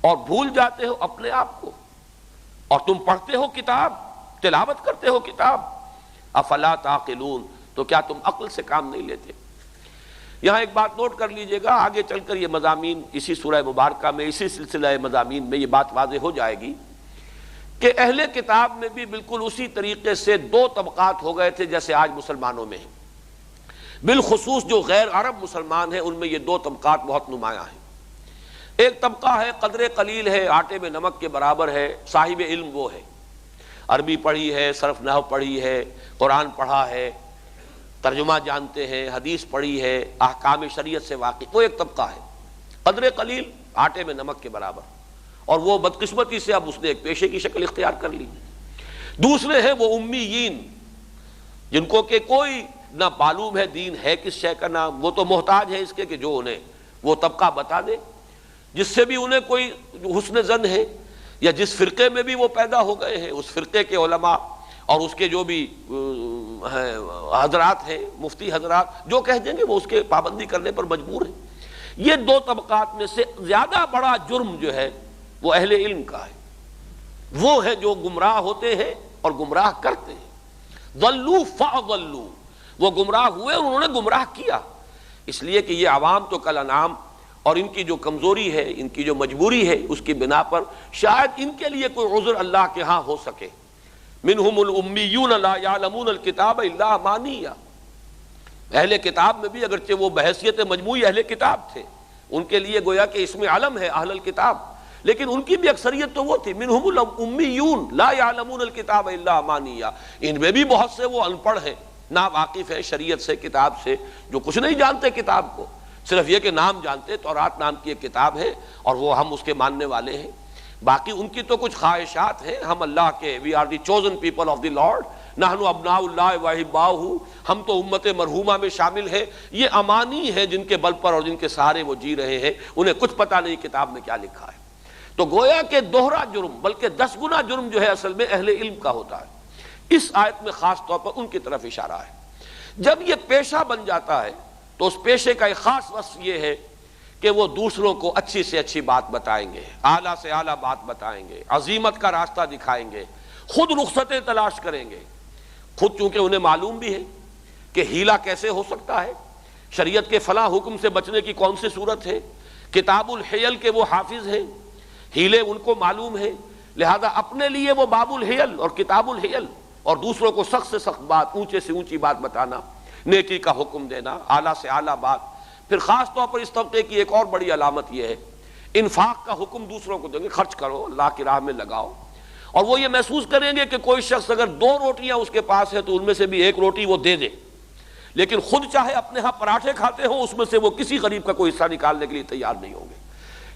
اور بھول جاتے ہو اپنے آپ کو، اور تم پڑھتے ہو کتاب، تلاوت کرتے ہو کتاب، افلا تعقلون، تو کیا تم عقل سے کام نہیں لیتے؟ یہاں ایک بات نوٹ کر لیجئے گا، آگے چل کر یہ مضامین اسی سورہ مبارکہ میں، اسی سلسلہ مضامین میں یہ بات واضح ہو جائے گی کہ اہل کتاب میں بھی بالکل اسی طریقے سے دو طبقات ہو گئے تھے جیسے آج مسلمانوں میں ہیں، بالخصوص جو غیر عرب مسلمان ہیں ان میں یہ دو طبقات بہت نمایاں ہیں۔ ایک طبقہ ہے قدر قلیل ہے، آٹے میں نمک کے برابر ہے، صاحب علم وہ ہے، عربی پڑھی ہے، صرف نحو پڑھی ہے، قرآن پڑھا ہے، ترجمہ جانتے ہیں، حدیث پڑھی ہے، احکام شریعت سے واقف، وہ ایک طبقہ ہے قدر قلیل آٹے میں نمک کے برابر، اور وہ بدقسمتی سے اب اس نے ایک پیشے کی شکل اختیار کر لی۔ دوسرے ہیں وہ امیین، جن کو کہ کوئی نہ معلوم ہے دین ہے کس شے کا نام، وہ تو محتاج ہے اس کے کہ جو انہیں وہ طبقہ بتا دے، جس سے بھی انہیں کوئی حسن ظن ہے، یا جس فرقے میں بھی وہ پیدا ہو گئے ہیں اس فرقے کے علماء اور اس کے جو بھی حضرات ہیں، مفتی حضرات جو کہہ دیں گے وہ اس کے پابندی کرنے پر مجبور ہیں۔ یہ دو طبقات میں سے زیادہ بڑا جرم جو ہے وہ اہل علم کا ہے، وہ ہے جو گمراہ ہوتے ہیں اور گمراہ کرتے ہیں۔ ضلوا فاضلوا، وہ گمراہ ہوئے اور انہوں نے گمراہ کیا، اس لیے کہ یہ عوام تو کل انعام، اور ان کی جو کمزوری ہے، ان کی جو مجبوری ہے، اس کی بنا پر شاید ان کے لیے کوئی عذر اللہ کے ہاں ہو سکے، منہم الامیون لا یعلمون الکتاب الا امانیہ، اہل کتاب میں بھی اگرچہ وہ بحیثیت مجموعی اہل کتاب تھے، ان کے لیے گویا کہ اس میں علم ہے اہل الکتاب، لیکن ان کی بھی اکثریت تو وہ تھی منہم الامیون لا یعلمون الکتاب الا امانیہ، ان میں بھی بہت سے وہ ان پڑھ ہیں، نا واقف ہیں شریعت سے، کتاب سے، جو کچھ نہیں جانتے کتاب کو، صرف یہ کہ نام جانتے، تورات نام کی ایک کتاب ہے اور وہ ہم اس کے ماننے والے ہیں، باقی ان کی تو کچھ خواہشات ہیں، ہم اللہ کے we are the chosen people of the lord, نحن ابناء اللہ واحباؤہ، ہم تو امت مرحومہ میں شامل ہیں، یہ امانی ہیں جن کے بل پر اور جن کے سہارے وہ جی رہے ہیں، انہیں کچھ پتہ نہیں کتاب میں کیا لکھا ہے۔ تو گویا کہ دوہرا جرم بلکہ 10 گنا جرم جو ہے اصل میں اہل علم کا ہوتا ہے۔ اس آیت میں خاص طور پر ان کی طرف اشارہ ہے۔ جب یہ پیشہ بن جاتا ہے تو اس پیشے کا ایک خاص وصف یہ ہے کہ وہ دوسروں کو اچھی سے اچھی بات بتائیں گے، اعلیٰ سے اعلیٰ بات بتائیں گے، عظیمت کا راستہ دکھائیں گے، خود رخصتیں تلاش کریں گے، خود چونکہ انہیں معلوم بھی ہے کہ ہیلا کیسے ہو سکتا ہے، شریعت کے فلاں حکم سے بچنے کی کون سی صورت ہے، کتاب الحیل کے وہ حافظ ہیں، ہیلے ان کو معلوم ہے، لہذا اپنے لیے وہ باب الحیل اور کتاب الحیل، اور دوسروں کو سخت سے سخت بات، اونچے سے اونچی بات بتانا، نیکی کا حکم دینا، اعلیٰ سے اعلیٰ بات۔ پھر خاص طور پر اس طبقے کی ایک اور بڑی علامت یہ ہے، انفاق کا حکم دوسروں کو دیں گے، خرچ کرو، اللہ کی راہ میں لگاؤ، اور وہ یہ محسوس کریں گے کہ کوئی شخص اگر 2 روٹیاں اس کے پاس ہے تو ان میں سے بھی 1 روٹی وہ دے دے، لیکن خود چاہے اپنے ہاں پراٹھے کھاتے ہوں اس میں سے وہ کسی غریب کا کوئی حصہ نکالنے کے لیے تیار نہیں ہوں گے،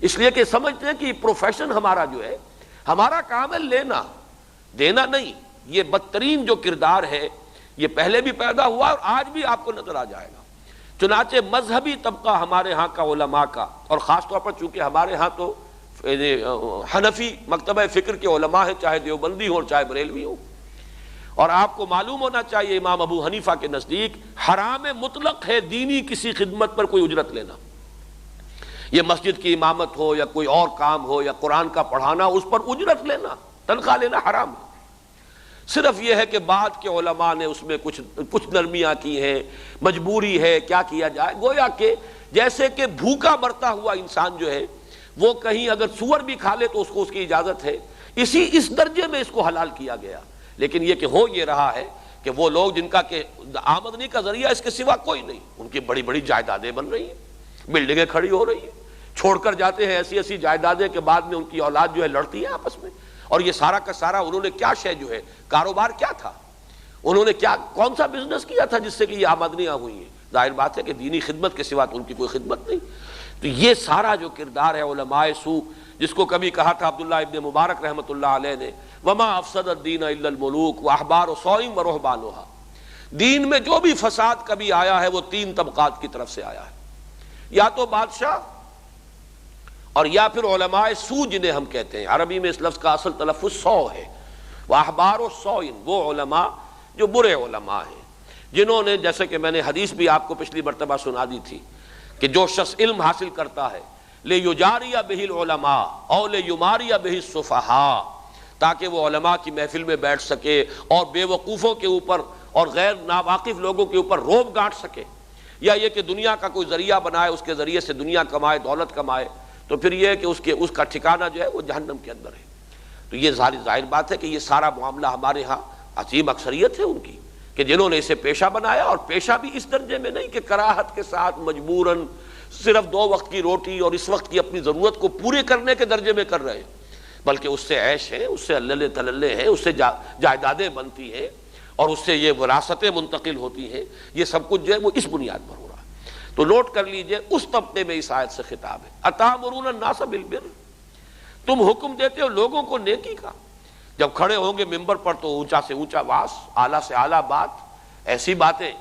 اس لیے کہ سمجھتے ہیں کہ پروفیشن ہمارا جو ہے، ہمارا کام ہے لینا، دینا نہیں۔ یہ بدترین جو کردار ہے یہ پہلے بھی پیدا ہوا اور آج بھی آپ کو نظر آ جائے گا۔ چنانچہ مذہبی طبقہ ہمارے ہاں کا علماء کا، اور خاص طور پر چونکہ ہمارے ہاں تو حنفی مکتبہ فکر کے علماء ہیں، چاہے دیوبندی ہوں اور چاہے بریلوی ہوں، اور آپ کو معلوم ہونا چاہیے امام ابو حنیفہ کے نزدیک حرام مطلق ہے دینی کسی خدمت پر کوئی اجرت لینا، یہ مسجد کی امامت ہو یا کوئی اور کام ہو یا قرآن کا پڑھانا، اس پر اجرت لینا، تنخواہ لینا حرام ہے۔ صرف یہ ہے کہ بعد کے علماء نے اس میں کچھ نرمیاں کی ہیں، مجبوری ہے، کیا کیا جائے، گویا کہ جیسے کہ بھوکا مرتا ہوا انسان جو ہے وہ کہیں اگر سور بھی کھا لے تو اس کو اس کی اجازت ہے، اس درجے میں اس کو حلال کیا گیا، لیکن یہ کہ ہو یہ رہا ہے کہ وہ لوگ جن کا کہ آمدنی کا ذریعہ اس کے سوا کوئی نہیں، ان کی بڑی بڑی جائیدادیں بن رہی ہیں، بلڈنگیں کھڑی ہو رہی ہیں، چھوڑ کر جاتے ہیں ایسی ایسی جائیدادیں کہ بعد میں ان کی اولاد جو ہے لڑتی ہے آپس میں، اور یہ سارا کا سارا انہوں نے کیا شے جو ہے، کاروبار کیا تھا، انہوں نے کون سا بزنس کیا تھا جس سے کہ یہ آمدنیاں ہوئی ہیں؟ ظاہر بات ہے کہ دینی خدمت کے سوا تو ان کی کوئی خدمت نہیں۔ تو یہ سارا جو کردار ہے علماء سو، جس کو کبھی کہا تھا عبداللہ ابن مبارک رحمۃ اللہ علیہ نے، وما افسد الدین الا الملوک واحبار صوئم ورہبانھا، دین میں جو بھی فساد کبھی آیا ہے وہ 3 طبقات کی طرف سے آیا ہے، یا تو بادشاہ اور یا پھر علماء سو جنہیں ہم کہتے ہیں، عربی میں اس لفظ کا اصل تلفظ سو ہے، واحبار و سوئن، وہ علماء جو برے علماء ہیں، جنہوں نے، جیسے کہ میں نے حدیث بھی آپ کو پچھلی مرتبہ سنا دی تھی کہ جو شخص علم حاصل کرتا ہے لِیُجَارِیَ بِهِ الْعُلَمَاء أَوْ لِیُمَارِیَ بِهِ السُّفَہَاء، تاکہ وہ علماء کی محفل میں بیٹھ سکے اور بے وقوفوں کے اوپر اور غیر ناواقف لوگوں کے اوپر روب گانٹ سکے، یا یہ کہ دنیا کا کوئی ذریعہ بنائے، اس کے ذریعے سے دنیا کمائے، دولت کمائے، تو پھر یہ ہے کہ اس کا ٹھکانہ جو ہے وہ جہنم کے اندر ہے۔ تو یہ ظاہر بات ہے کہ یہ سارا معاملہ ہمارے ہاں عظیم اکثریت ہے ان کی، کہ جنہوں نے اسے پیشہ بنایا، اور پیشہ بھی اس درجے میں نہیں کہ کراہت کے ساتھ مجبوراً صرف 2 وقت کی روٹی اور اس وقت کی اپنی ضرورت کو پورے کرنے کے درجے میں کر رہے ہیں، بلکہ اس سے عیش ہے، اس سے اللہ تللے ہیں، اس سے جائیدادیں بنتی ہیں، اور اس سے یہ وراثتیں منتقل ہوتی ہیں، یہ سب کچھ جو ہے وہ اس بنیاد پر ہو رہا ہے۔ تو نوٹ کر لیجئے اس طبقے میں اس آیت سے خطاب ہے، اتامرون الناس بالبر، تم حکم دیتے ہو لوگوں کو نیکی کا، جب کھڑے ہوں گے ممبر پر تو اونچا سے اونچا واس، اعلیٰ سے اعلیٰ بات، ایسی باتیں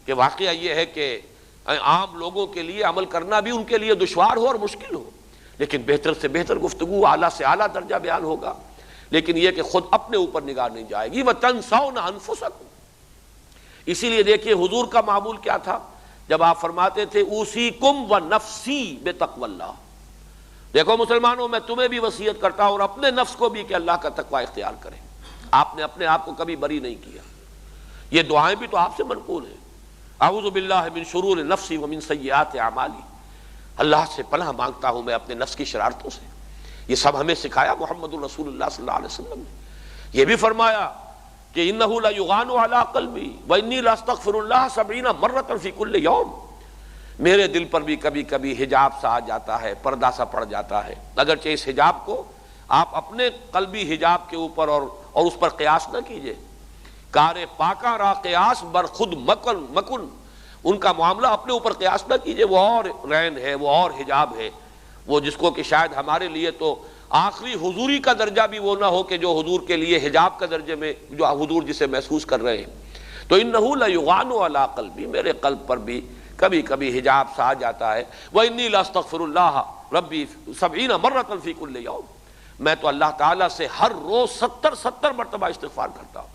کہ واقعہ یہ ہے کہ عام لوگوں کے لیے عمل کرنا بھی ان کے لیے دشوار ہو اور مشکل ہو، لیکن بہتر سے بہتر گفتگو، اعلیٰ سے اعلیٰ درجہ بیان ہوگا، لیکن یہ کہ خود اپنے اوپر نگاہ نہیں جائے گی۔ وَتَنْسَوْنَ أَنفُسَكُمْ، اسی لیے دیکھیے حضور کا معمول کیا تھا جب آپ فرماتے تھے اوصیکم ونفسی بتقوی اللہ، دیکھو مسلمانوں میں تمہیں بھی وصیت کرتا ہوں اور اپنے نفس کو بھی کہ اللہ کا تقوی اختیار کریں۔ آپ نے اپنے آپ کو کبھی بری نہیں کیا، یہ دعائیں بھی تو آپ سے منقول ہیں، اعوذ باللہ من شرور نفسی ومن سیئات اعمالی، اللہ سے پناہ مانگتا ہوں میں اپنے نفس کی شرارتوں سے، یہ سب ہمیں سکھایا محمد الرسول اللہ صلی اللہ علیہ وسلم نے۔ یہ بھی فرمایا کہ انہ لیغان علی قلبی وانی لاستغفر اللہ 70 مرۃ فی کل یوم، میرے دل پر بھی کبھی کبھی حجاب سا آ جاتا ہے، پردہ سا پڑ جاتا ہے، اگرچہ اس حجاب کو آپ اپنے قلبی حجاب کے اوپر اور اس پر قیاس نہ کیجئے۔ کار پاکاں را قیاس بر خود مکن، ان کا معاملہ اپنے اوپر قیاس نہ کیجئے، وہ اور رین ہے، وہ اور حجاب ہے، وہ جس کو کہ شاید ہمارے لیے تو آخری حضوری کا درجہ بھی وہ نہ ہو کہ جو حضور کے لیے حجاب کا درجے میں جو حضور جسے محسوس کر رہے ہیں۔ تو انہ لیغان علی قلبی، میرے قلب پر بھی کبھی کبھی حجاب سا آ جاتا ہے، وانی لاستغفر اللہ ربی 70 مرۃ فی کل یوم، میں تو اللہ تعالیٰ سے ہر روز 70 مرتبہ استغفار کرتا ہوں۔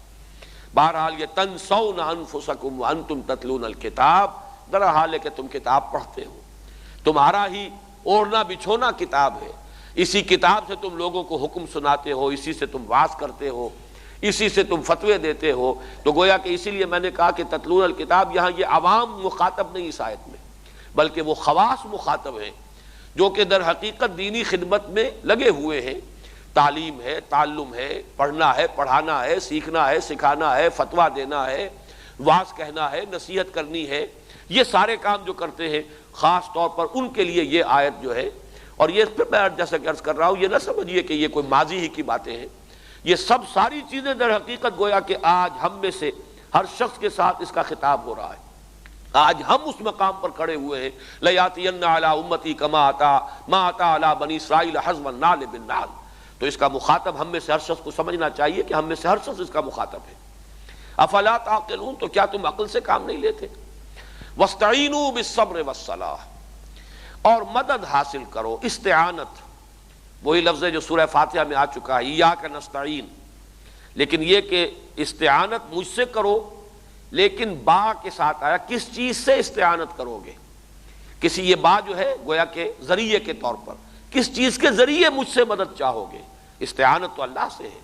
بہرحال یہ تنسون انفسکم وانتم تتلون الکتاب، در حال ہے کہ تم کتاب پڑھتے ہو، تمہارا ہی اوڑھنا بچھونا کتاب ہے، اسی کتاب سے تم لوگوں کو حکم سناتے ہو، اسی سے تم واعظ کرتے ہو، اسی سے تم فتوے دیتے ہو۔ تو گویا کہ اسی لیے میں نے کہا کہ تتلون الکتاب، یہاں یہ عوام مخاطب نہیں اس آیت میں، بلکہ وہ خواص مخاطب ہیں جو کہ در حقیقت دینی خدمت میں لگے ہوئے ہیں، تعلیم ہے، تعلم ہے، پڑھنا ہے، پڑھانا ہے، سیکھنا ہے، سکھانا ہے، فتویٰ دینا ہے، واعظ کہنا ہے، نصیحت کرنی ہے، یہ سارے کام جو کرتے ہیں خاص طور پر ان کے لیے یہ آیت جو ہے۔ اور یہ پھر میں جیسا کہ عرض کر رہا ہوں، یہ نہ سمجھیے کہ یہ کوئی ماضی ہی کی باتیں ہیں، یہ سب ساری چیزیں در حقیقت گویا کہ آج ہم میں سے ہر شخص کے ساتھ اس کا خطاب ہو رہا ہے۔ آج ہم اس مقام پر کھڑے ہوئے ہیں، لَيَأْتِيَنَّ عَلَىٰ أُمَّتِي كَمَا أَتَىٰ عَلَىٰ بَنِي إِسْرَائِيلَ حَزْوَ النَّعْلِ بِالنَّعْلِ، تو اس کا مخاطب ہم میں سے ہر شخص کو سمجھنا چاہیے کہ ہم میں سے ہر شخص اس کا مخاطب ہے۔ أَفَلَا تَعْقِلُونَ، تو کیا تم عقل سے کام نہیں لیتے؟ وَاسْتَعِینُوا بِالصَّبْرِ وَالصَّلَاةِ، اور مدد حاصل کرو، استعانت، وہی لفظ ہے جو سورہ فاتحہ میں آ چکا ہے، ایاک نستعین، لیکن یہ کہ استعانت مجھ سے کرو، لیکن با کے ساتھ آیا، کس چیز سے استعانت کرو گے؟ کسی یہ با جو ہے گویا کہ ذریعے کے طور پر، کس چیز کے ذریعے مجھ سے مدد چاہو گے؟ استعانت تو اللہ سے ہے،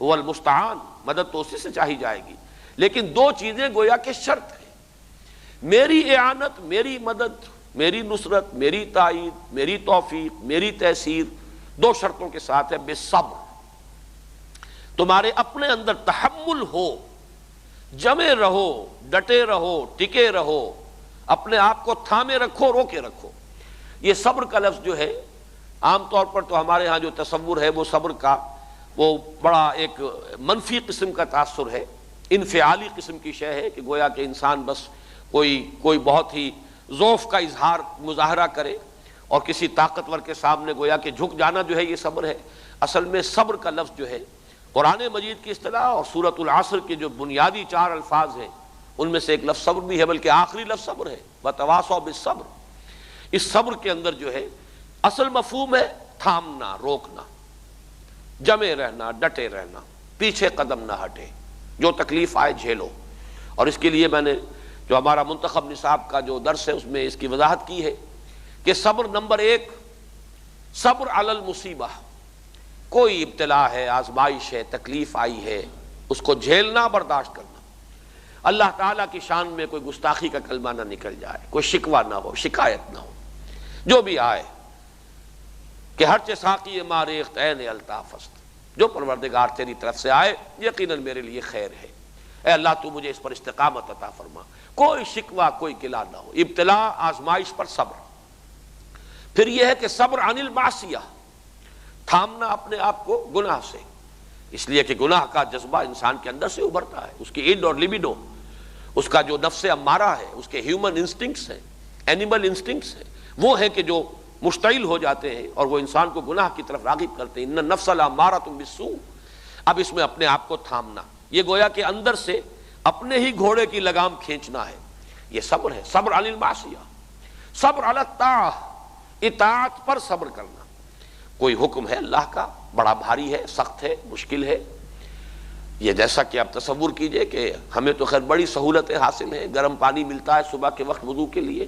هو المستعان، مدد تو اسی سے چاہی جائے گی، لیکن دو چیزیں گویا کہ شرط ہے، میری اعانت، میری مدد، میری نصرت، میری تائید، میری توفیق، میری تیسیر، دو شرطوں کے ساتھ ہے، بالصبر، تمہارے اپنے اندر تحمل ہو، جمے رہو، ڈٹے رہو، ٹکے رہو، اپنے آپ کو تھامے رکھو، روکے رکھو۔ یہ صبر کا لفظ جو ہے عام طور پر تو ہمارے ہاں جو تصور ہے وہ صبر کا وہ بڑا ایک منفی قسم کا تاثر ہے، انفعالی قسم کی شے ہے کہ گویا کہ انسان بس کوئی بہت ہی ضعف کا مظاہرہ کرے اور کسی طاقتور کے سامنے گویا کہ جھک جانا جو ہے یہ صبر ہے۔ اصل میں صبر کا لفظ جو ہے قرآن مجید کی اصطلاح اور سورۃ العصر کے جو بنیادی 4 الفاظ ہیں ان میں سے ایک لفظ صبر بھی ہے، بلکہ آخری لفظ صبر ہے، وتواصوا بالصبر۔ اس صبر کے اندر جو ہے اصل مفہوم ہے تھامنا، روکنا، جمے رہنا، ڈٹے رہنا، پیچھے قدم نہ ہٹے، جو تکلیف آئے جھیلو۔ اور اس کے لیے میں نے جو ہمارا منتخب نصاب کا جو درس ہے اس میں اس کی وضاحت کی ہے کہ صبر نمبر 1، صبر علی المصیبہ، کوئی ابتلا ہے، آزمائش ہے، تکلیف آئی ہے، اس کو جھیلنا، برداشت کرنا، اللہ تعالیٰ کی شان میں کوئی گستاخی کا کلمہ نہ نکل جائے، کوئی شکوہ نہ ہو، شکایت نہ ہو، جو بھی آئے کہ ہر چہ ساقی ما ریخت عین الطاف است، جو پروردگار تیری طرف سے آئے یقیناً میرے لیے خیر ہے، اے اللہ تو مجھے اس پر استقامت عطا فرما، کوئی شکوہ، کوئی گلہ نہ ہو، ابتلا، آزمائش پر صبر۔ پھر یہ ہے کہ صبر عن المعصیہ، تھامنا اپنے آپ کو گناہ سے، اس لیے کہ گناہ کا جذبہ انسان کے اندر سے ابھرتا ہے، اس کی اڈ اور لیبیڈو، اس کا جو نفس امارہ ہے، اس کے ہیومن انسٹنکٹس ہیں، اینیمل انسٹنکٹس ہیں، وہ ہیں کہ جو مشتعل ہو جاتے ہیں اور وہ انسان کو گناہ کی طرف راغب کرتے ہیں، ان النفس لامارۃ بالسوء۔ اب اس میں اپنے آپ کو تھامنا، یہ گویا کہ اندر سے اپنے ہی گھوڑے کی لگام کھینچنا ہے، یہ صبر ہے۔ صبر علی المعصیہ، صبر علی الطاعہ، اطاعت پر صبر کرنا، کوئی حکم ہے اللہ کا، بڑا بھاری ہے، سخت ہے، مشکل ہے، یہ جیسا کہ آپ تصور کیجئے کہ ہمیں تو خیر بڑی سہولتیں حاصل ہیں، گرم پانی ملتا ہے صبح کے وقت وضو کے لیے،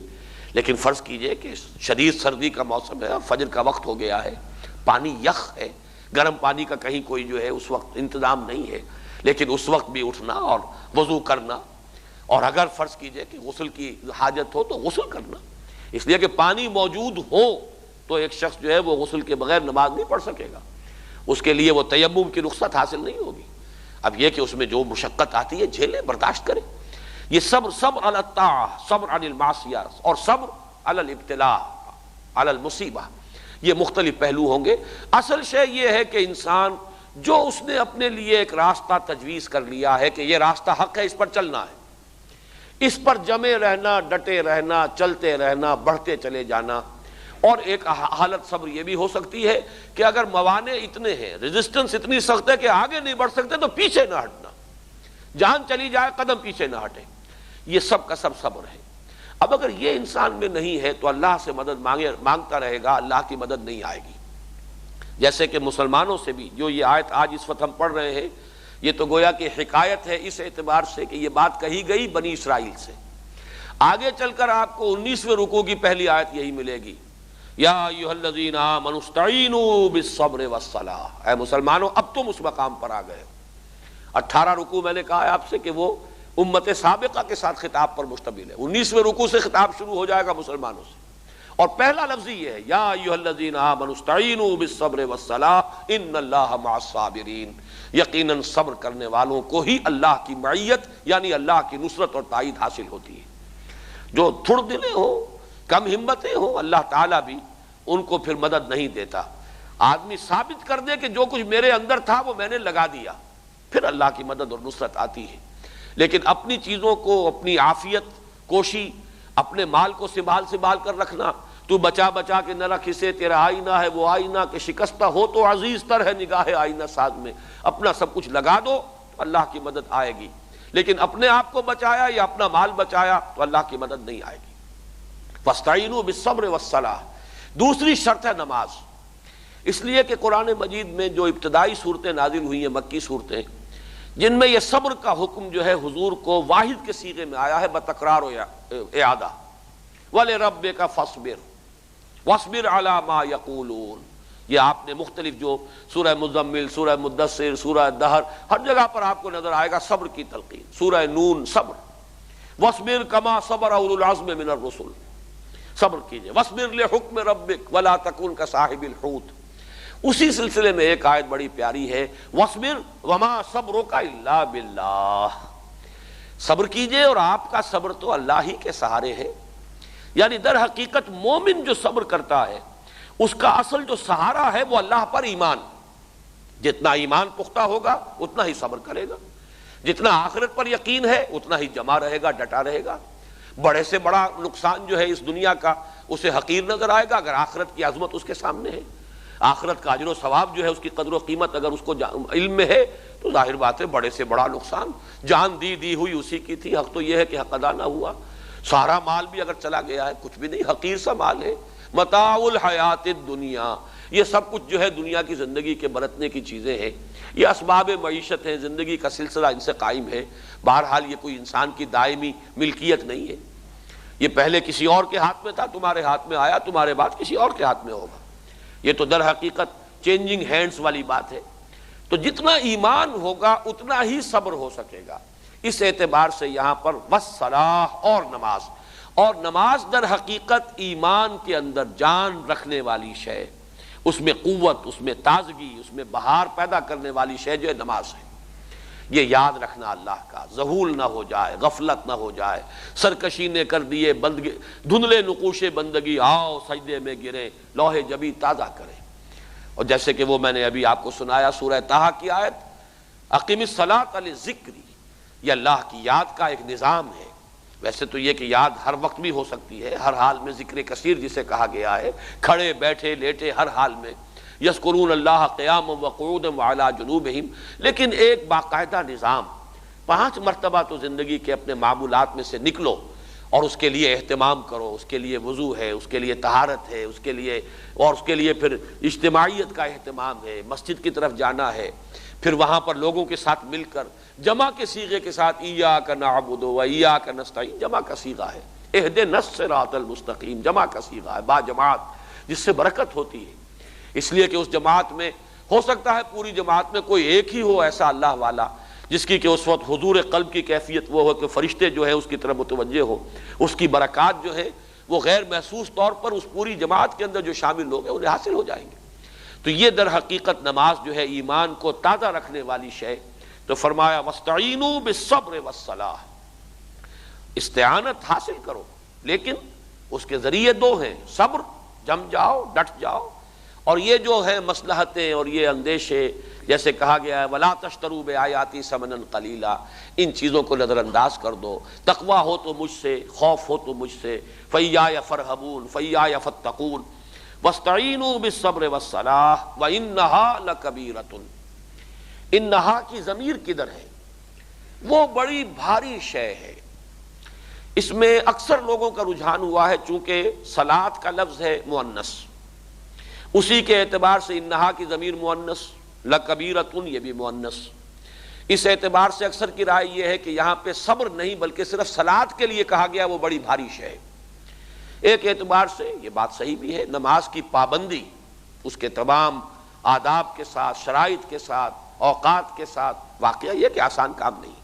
لیکن فرض کیجئے کہ شدید سردی کا موسم ہے، فجر کا وقت ہو گیا ہے، پانی یخ ہے، گرم پانی کا کہیں کوئی جو ہے اس وقت انتظام نہیں ہے، لیکن اس وقت بھی اٹھنا اور وضو کرنا، اور اگر فرض کیجئے کہ غسل کی حاجت ہو تو غسل کرنا، اس لیے کہ پانی موجود ہو تو ایک شخص جو ہے وہ غسل کے بغیر نماز نہیں پڑھ سکے گا، اس کے لیے وہ تیمم کی رخصت حاصل نہیں ہوگی۔ اب یہ کہ اس میں جو مشقت آتی ہے جھیلیں، برداشت کریں. یہ صبر، صبر علی الطاعہ، صبر عن المعصیہ، اور صبر علی الابتلاء، علی المصیبہ، یہ مختلف پہلو ہوں گے. اصل شے یہ ہے کہ انسان جو اس نے اپنے لیے ایک راستہ تجویز کر لیا ہے کہ یہ راستہ حق ہے، اس پر چلنا ہے، اس پر جمے رہنا، ڈٹے رہنا، چلتے رہنا، بڑھتے چلے جانا. اور ایک حالت صبر یہ بھی ہو سکتی ہے کہ اگر موانع اتنے ہیں، ریزسٹنس اتنی سخت ہے کہ آگے نہیں بڑھ سکتے، تو پیچھے نہ ہٹنا، جان چلی جائے قدم پیچھے نہ ہٹے. یہ سب کا سب صبر ہے. اب اگر یہ انسان میں نہیں ہے تو اللہ سے مدد مانگتا رہے گا، اللہ کی مدد نہیں آئے گی. جیسے کہ مسلمانوں سے بھی جو یہ آیت آج اس وقت ہم پڑھ رہے ہیں، یہ تو گویا کہ حکایت ہے اس اعتبار سے کہ یہ بات کہی گئی بنی اسرائیل سے. آگے چل کر آپ کو 19ویں رکوع کی پہلی آیت یہی ملے گی، یا ایھا الذین آمنوا استعینوا بالصبر والصلاۃ. اے مسلمانوں، اب تم اس مقام پر آ گئے. 18 رکوع میں نے کہا ہے آپ سے کہ وہ امت سابقہ کے ساتھ خطاب پر مشتمل ہے. 19ویں رکوع سے خطاب شروع ہو جائے گا مسلمانوں سے، اور پہلا لفظ یہ ہے، یا ایھا الذین آمنوا استعینوا بالصبر والصلاۃ ان اللہ مع الصابرین. یقیناً صبر کرنے والوں کو ہی اللہ کی معیت یعنی اللہ کی نصرت اور تائید حاصل ہوتی ہے. جو تھڑ دلے ہوں، کم ہمتیں ہوں، اللہ تعالیٰ بھی ان کو پھر مدد نہیں دیتا. آدمی ثابت کر دے کہ جو کچھ میرے اندر تھا وہ میں نے لگا دیا، پھر اللہ کی مدد اور نصرت آتی ہے. لیکن اپنی چیزوں کو، اپنی عافیت کوشی، اپنے مال کو سنبھال کر رکھنا، تو بچا بچا کے نہ رکھ اسے، تیرا آئینہ ہے وہ آئینہ کہ شکستہ ہو تو عزیز تر ہے نگاہ آئینہ ساز میں. اپنا سب کچھ لگا دو تو اللہ کی مدد آئے گی. لیکن اپنے آپ کو بچایا یا اپنا مال بچایا تو اللہ کی مدد نہیں آئے گی. فاستعینوا بالصبر والصلاۃ. دوسری شرط ہے نماز. اس لیے کہ قرآن مجید میں جو ابتدائی صورتیں نازل ہوئی ہیں، مکی صورتیں، جن میں یہ صبر کا حکم جو ہے حضور کو واحد کے صیغے میں آیا ہے بتکرار و اعادہ. وَلِرَبِّكَ فَاصْبِرْ وَاصْبِرْ عَلَىٰ مَا يَقُولُونَ. یہ آپ نے مختلف جو سورہ مزمل، سورہ مدثر، سورہ دہر، ہر جگہ پر آپ کو نظر آئے گا صبر کی تلقین. سورہ نون صبر، وَاصْبِرْ كَمَا صَبَرَ أُولُو الْعَزْمِ مِنَ الرُّسُلِ. صبر کیجئے. وَاصْبِرْ لِحُکْمِ رَبِّكَ وَلَا تَكُنْ كَصَاحِبِ الْحُوتِ. اسی سلسلے میں ایک آیت بڑی پیاری ہے، وَاصْبِرْ وَمَا صَبْرُكَ إِلَّا بِاللَّهِ. صبر کیجئے اور آپ کا صبر تو اللہ ہی کے سہارے ہے. یعنی در حقیقت مومن جو صبر کرتا ہے اس کا اصل جو سہارا ہے وہ اللہ پر ایمان. جتنا ایمان پختہ ہوگا اتنا ہی صبر کرے گا. جتنا آخرت پر یقین ہے اتنا ہی جمع رہے گا، ڈٹا رہے گا. بڑے سے بڑا نقصان جو ہے اس دنیا کا اسے حقیر نظر آئے گا اگر آخرت کی عظمت اس کے سامنے ہے. آخرت کا اجر و ثواب جو ہے اس کی قدر و قیمت اگر اس کو علم میں ہے تو ظاہر بات ہے بڑے سے بڑا نقصان. جان دی ہوئی اسی کی تھی، حق تو یہ ہے کہ حق ادا نہ ہوا. سارا مال بھی اگر چلا گیا ہے کچھ بھی نہیں، حقیر سا مال ہے. متاع الحیات الدنیا، یہ سب کچھ جو ہے دنیا کی زندگی کے برتنے کی چیزیں ہیں. یہ اسباب معیشت ہیں، زندگی کا سلسلہ ان سے قائم ہے. بہرحال یہ کوئی انسان کی دائمی ملکیت نہیں ہے. یہ پہلے کسی اور کے ہاتھ میں تھا، تمہارے ہاتھ میں آیا، تمہارے بعد کسی اور کے ہاتھ میں ہوگا. یہ تو در حقیقت چینجنگ ہینڈز والی بات ہے. تو جتنا ایمان ہوگا اتنا ہی صبر ہو سکے گا. اس اعتبار سے یہاں پر والصلاۃ اور نماز، اور نماز در حقیقت ایمان کے اندر جان رکھنے والی شے، اس میں قوت، اس میں تازگی، اس میں بہار پیدا کرنے والی شے جو ہے نماز ہے. یہ یاد رکھنا اللہ کا، ذہول نہ ہو جائے، غفلت نہ ہو جائے. سرکشی نے کر دیے بندگی، دھندلے نقوش بندگی، آؤ سجدے میں گرے، لوح جبی تازہ کریں. اور جیسے کہ وہ میں نے ابھی آپ کو سنایا سورہ طٰہٰ کی آیت، اقم الصلاۃ لذکری، یہ اللہ کی یاد کا ایک نظام ہے. ویسے تو یہ کہ یاد ہر وقت بھی ہو سکتی ہے، ہر حال میں ذکر کثیر جسے کہا گیا ہے، کھڑے بیٹھے لیٹے ہر حال میں یذکرون اللہ قیاما وقعودا وعلی جنوبہم. لیکن ایک باقاعدہ نظام، 5 مرتبہ تو زندگی کے اپنے معمولات میں سے نکلو اور اس کے لیے اہتمام کرو. اس کے لیے وضو ہے، اس کے لیے طہارت ہے، اس کے لیے پھر اجتماعیت کا اہتمام ہے، مسجد کی طرف جانا ہے، پھر وہاں پر لوگوں کے ساتھ مل کر جمع کے صیغے کے ساتھ ایاک نعبد و ایاک نستعین جمع کا صیغہ ہے. اہدنا الصراط المستقیم جمع کا صیغہ ہے، با جماعت، جس سے برکت ہوتی ہے. اس لیے کہ اس جماعت میں ہو سکتا ہے پوری جماعت میں کوئی ایک ہی ہو ایسا اللہ والا جس کی کہ اس وقت حضور قلب کی کیفیت وہ ہو کہ فرشتے جو ہے اس کی طرف متوجہ ہو. اس کی برکات جو ہے وہ غیر محسوس طور پر اس پوری جماعت کے اندر جو شامل لوگ ہیں انہیں حاصل ہو جائیں گے. تو یہ در حقیقت نماز جو ہے ایمان کو تازہ رکھنے والی شے، تو فرمایا وَاسْتَعِینُوا بِالصَّبْرِ وَالصَّلَاةِ، استعانت حاصل کرو، لیکن اس کے ذریعے دو ہیں، صبر، جم جاؤ، ڈٹ جاؤ، اور یہ جو ہے مصلحتیں اور یہ اندیشے، جیسے کہا گیا ہے وَلَا تَشْتَرُوا بِآیَاتِی ثَمَنًا قَلِیلًا، ان چیزوں کو نظر انداز کر دو، تقویٰ ہو تو مجھ سے، خوف ہو تو مجھ سے، فَإِيَّايَ فَارْهَبُونِ فَإِيَّايَ فَاتَّقُونِ وَاسْتَعِینُوا بِالصَّبْرِ وَالصَّلَاةِ وَإِنَّهَا لَکَبِیرَةٌ۔ انہا کی ضمیر کدھر ہے؟ وہ بڑی بھاری شے ہے۔ اس میں اکثر لوگوں کا رجحان ہوا ہے، چونکہ صلاۃ کا لفظ ہے مؤنث، اسی کے اعتبار سے انہا کی ضمیر مؤنث، لکبیرۃ یہ بھی مؤنث، اس اعتبار سے اکثر کی رائے یہ ہے کہ یہاں پہ صبر نہیں بلکہ صرف صلاۃ کے لیے کہا گیا، وہ بڑی بھاری شے ہے۔ ایک اعتبار سے یہ بات صحیح بھی ہے، نماز کی پابندی اس کے تمام آداب کے ساتھ، شرائط کے ساتھ، اوقات کے ساتھ، واقعہ یہ کہ آسان کام نہیں،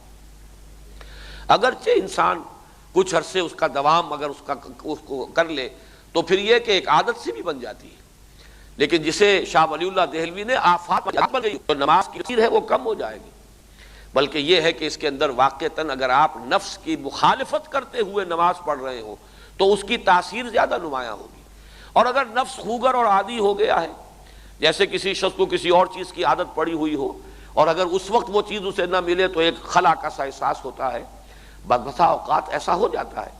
اگرچہ انسان کچھ عرصے اس کا دوام اگر اس کو کر لے تو پھر یہ کہ ایک عادت سی بھی بن جاتی ہے، لیکن جسے شاہ ولی اللہ دہلوی نے آفات بن گئی تو نماز کی تاثیر ہے وہ کم ہو جائے گی، بلکہ یہ ہے کہ اس کے اندر واقعتاً اگر آپ نفس کی مخالفت کرتے ہوئے نماز پڑھ رہے ہو تو اس کی تاثیر زیادہ نمایاں ہوگی، اور اگر نفس خوگر اور عادی ہو گیا ہے، جیسے کسی شخص کو کسی اور چیز کی عادت پڑی ہوئی ہو اور اگر اس وقت وہ چیز اسے نہ ملے تو ایک خلا کا سا احساس ہوتا ہے، بسا اوقات ایسا ہو جاتا ہے،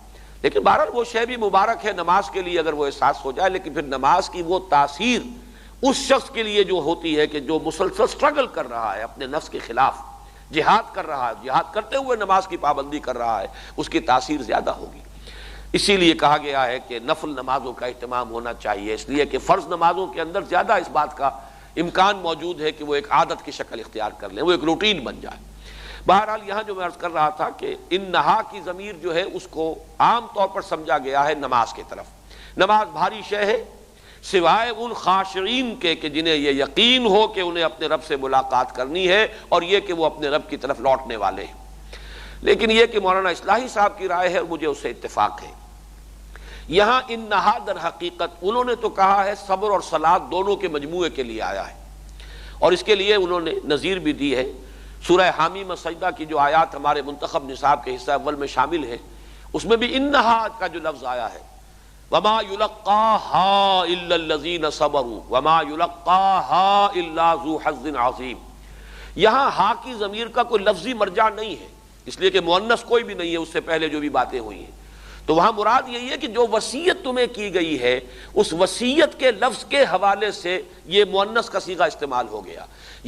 لیکن بہرحال وہ شے بھی مبارک ہے نماز کے لیے اگر وہ احساس ہو جائے، لیکن پھر نماز کی وہ تاثیر اس شخص کے لیے جو ہوتی ہے کہ جو مسلسل سٹرگل کر رہا ہے اپنے نفس کے خلاف، جہاد کر رہا ہے، جہاد کرتے ہوئے نماز کی پابندی کر رہا ہے، اس کی تاثیر زیادہ ہوگی۔ اسی لیے کہا گیا ہے کہ نفل نمازوں کا اہتمام ہونا چاہیے، اس لیے کہ فرض نمازوں کے اندر زیادہ اس بات کا امکان موجود ہے کہ وہ ایک عادت کی شکل اختیار کر لیں، وہ ایک روٹین بن جائے۔ بہرحال یہاں جو میں عرض کر رہا تھا کہ انہا کی ضمیر جو ہے اس کو عام طور پر سمجھا گیا ہے نماز کی طرف۔ نماز بھاری شے ہے سوائے ان خاشعین کے کہ جنہیں یہ یقین ہو کہ انہیں اپنے رب سے ملاقات کرنی ہے اور یہ کہ وہ اپنے رب کی طرف لوٹنے والے ہیں۔ لیکن یہ کہ مولانا اصلاحی صاحب کی رائے ہے اور مجھے اس سے اتفاق ہے، یہاں انہا در حقیقت انہوں نے تو کہا ہے صبر اور صلاۃ دونوں کے مجموعے کے لیے آیا ہے، اور اس کے لیے انہوں نے نظیر بھی دی ہے۔ سورہ حامیم سجدہ کی جو آیات ہمارے منتخب نصاب کے حصہ اول میں شامل ہے، اس میں بھی انہا کا جو لفظ آیا ہے، وَمَا يُلَقَّاهَا إِلَّا الَّذِينَ صَبَرُوا وَمَا يُلَقَّاهَا إِلَّا ذُو حَظٍّ عَظِيمٍ، یہاں ہا کی ضمیر کا کوئی لفظی مرجع نہیں ہے، اس لیے کہ مؤنث کوئی بھی نہیں ہے اس سے پہلے جو بھی باتیں ہوئی ہیں، تو وہاں مراد یہی ہے کہ جو وصیت تمہیں کی گئی ہے اس وصیت کے لفظ کے حوالے سے یہ مؤنث کا صیغہ استعمال ہو گیا۔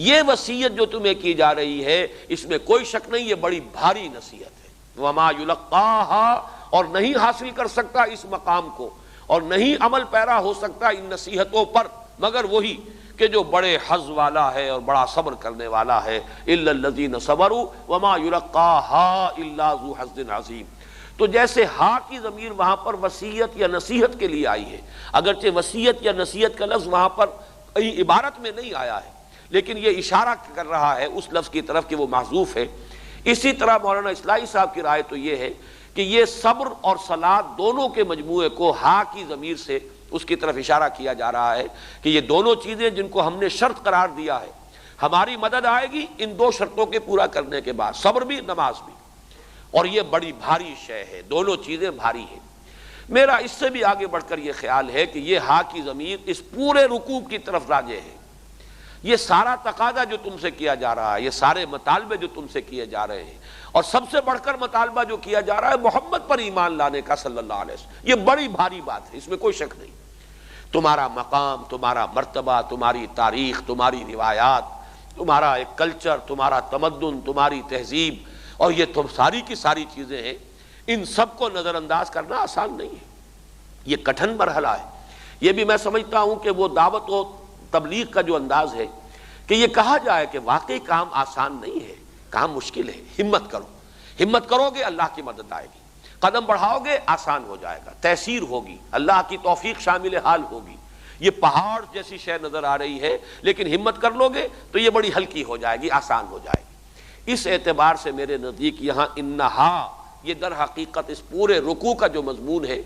یہ وصیت جو تمہیں کی جا رہی ہے اس میں کوئی شک نہیں، یہ بڑی بھاری نصیحت ہے۔ وما یلقاها، اور نہیں حاصل کر سکتا اس مقام کو اور نہیں عمل پیرا ہو سکتا ان نصیحتوں پر مگر وہی کہ جو بڑے حظ والا ہے اور بڑا صبر کرنے والا ہے، الا الذین صبروا وما یلقاها الا ذو حظ عظیم۔ تو جیسے ہا کی ضمیر وہاں پر وصیت یا نصیحت کے لیے آئی ہے، اگرچہ وصیت یا نصیحت کا لفظ وہاں پر کہیں عبارت میں نہیں آیا ہے لیکن یہ اشارہ کر رہا ہے اس لفظ کی طرف کہ وہ محذوف ہے۔ اسی طرح مولانا اصلاحی صاحب کی رائے تو یہ ہے کہ یہ صبر اور صلاۃ دونوں کے مجموعے کو ہا کی ضمیر سے اس کی طرف اشارہ کیا جا رہا ہے کہ یہ دونوں چیزیں جن کو ہم نے شرط قرار دیا ہے، ہماری مدد آئے گی ان دو شرطوں کے پورا کرنے کے بعد، صبر بھی نماز بھی، اور یہ بڑی بھاری شے ہے، دونوں چیزیں بھاری ہیں۔ میرا اس سے بھی آگے بڑھ کر یہ خیال ہے کہ یہ ہا کی ضمیر اس پورے رکوع کی طرف راجع ہے۔ یہ سارا تقاضا جو تم سے کیا جا رہا ہے، یہ سارے مطالبے جو تم سے کیے جا رہے ہیں، اور سب سے بڑھ کر مطالبہ جو کیا جا رہا ہے محمد پر ایمان لانے کا صلی اللہ علیہ وسلم، یہ بڑی بھاری بات ہے، اس میں کوئی شک نہیں۔ تمہارا مقام، تمہارا مرتبہ، تمہاری تاریخ، تمہاری روایات، تمہارا ایک کلچر، تمہارا تمدن، تمہاری تہذیب، اور یہ تم ساری کی ساری چیزیں ہیں، ان سب کو نظر انداز کرنا آسان نہیں ہے، یہ کٹھن مرحلہ ہے۔ یہ بھی میں سمجھتا ہوں کہ وہ دعوت و تبلیغ کا جو انداز ہے کہ یہ کہا جائے کہ واقعی کام آسان نہیں ہے، کام مشکل ہے، ہمت کرو، ہمت کرو گے اللہ کی مدد آئے گی، قدم بڑھاؤ گے آسان ہو جائے گا، تیسیر ہوگی، اللہ کی توفیق شامل حال ہوگی۔ یہ پہاڑ جیسی شے نظر آ رہی ہے لیکن ہمت کر لو گے تو یہ بڑی ہلکی ہو جائے گی، آسان ہو جائے گی۔ اس اعتبار سے میرے نزدیک یہاں انہا یہ در حقیقت اس پورے رکوع کا جو مضمون ہے،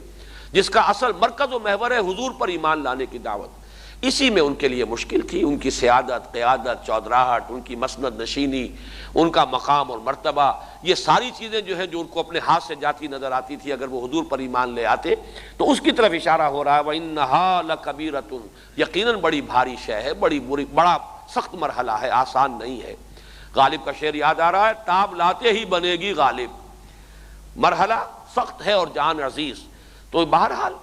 جس کا اصل مرکز و محور ہے حضور پر ایمان لانے کی دعوت، اسی میں ان کے لیے مشکل تھی، ان کی سیادت، قیادت، چودراہٹ، ان کی مسند نشینی، ان کا مقام اور مرتبہ، یہ ساری چیزیں جو ہیں جو ان کو اپنے ہاتھ سے جاتی نظر آتی تھی اگر وہ حضور پر ایمان لے آتے، تو اس کی طرف اشارہ ہو رہا ہے وَإِنَّهَا لَكَبِيرَةٌ، یقیناً بڑی بھاری شے ہے، بڑا سخت مرحلہ ہے، آسان نہیں ہے۔ غالب کا شعر یاد آ رہا ہے، تاب لاتے ہی بنے گی غالب، مرحلہ سخت ہے اور جان عزیز۔ تو بہرحال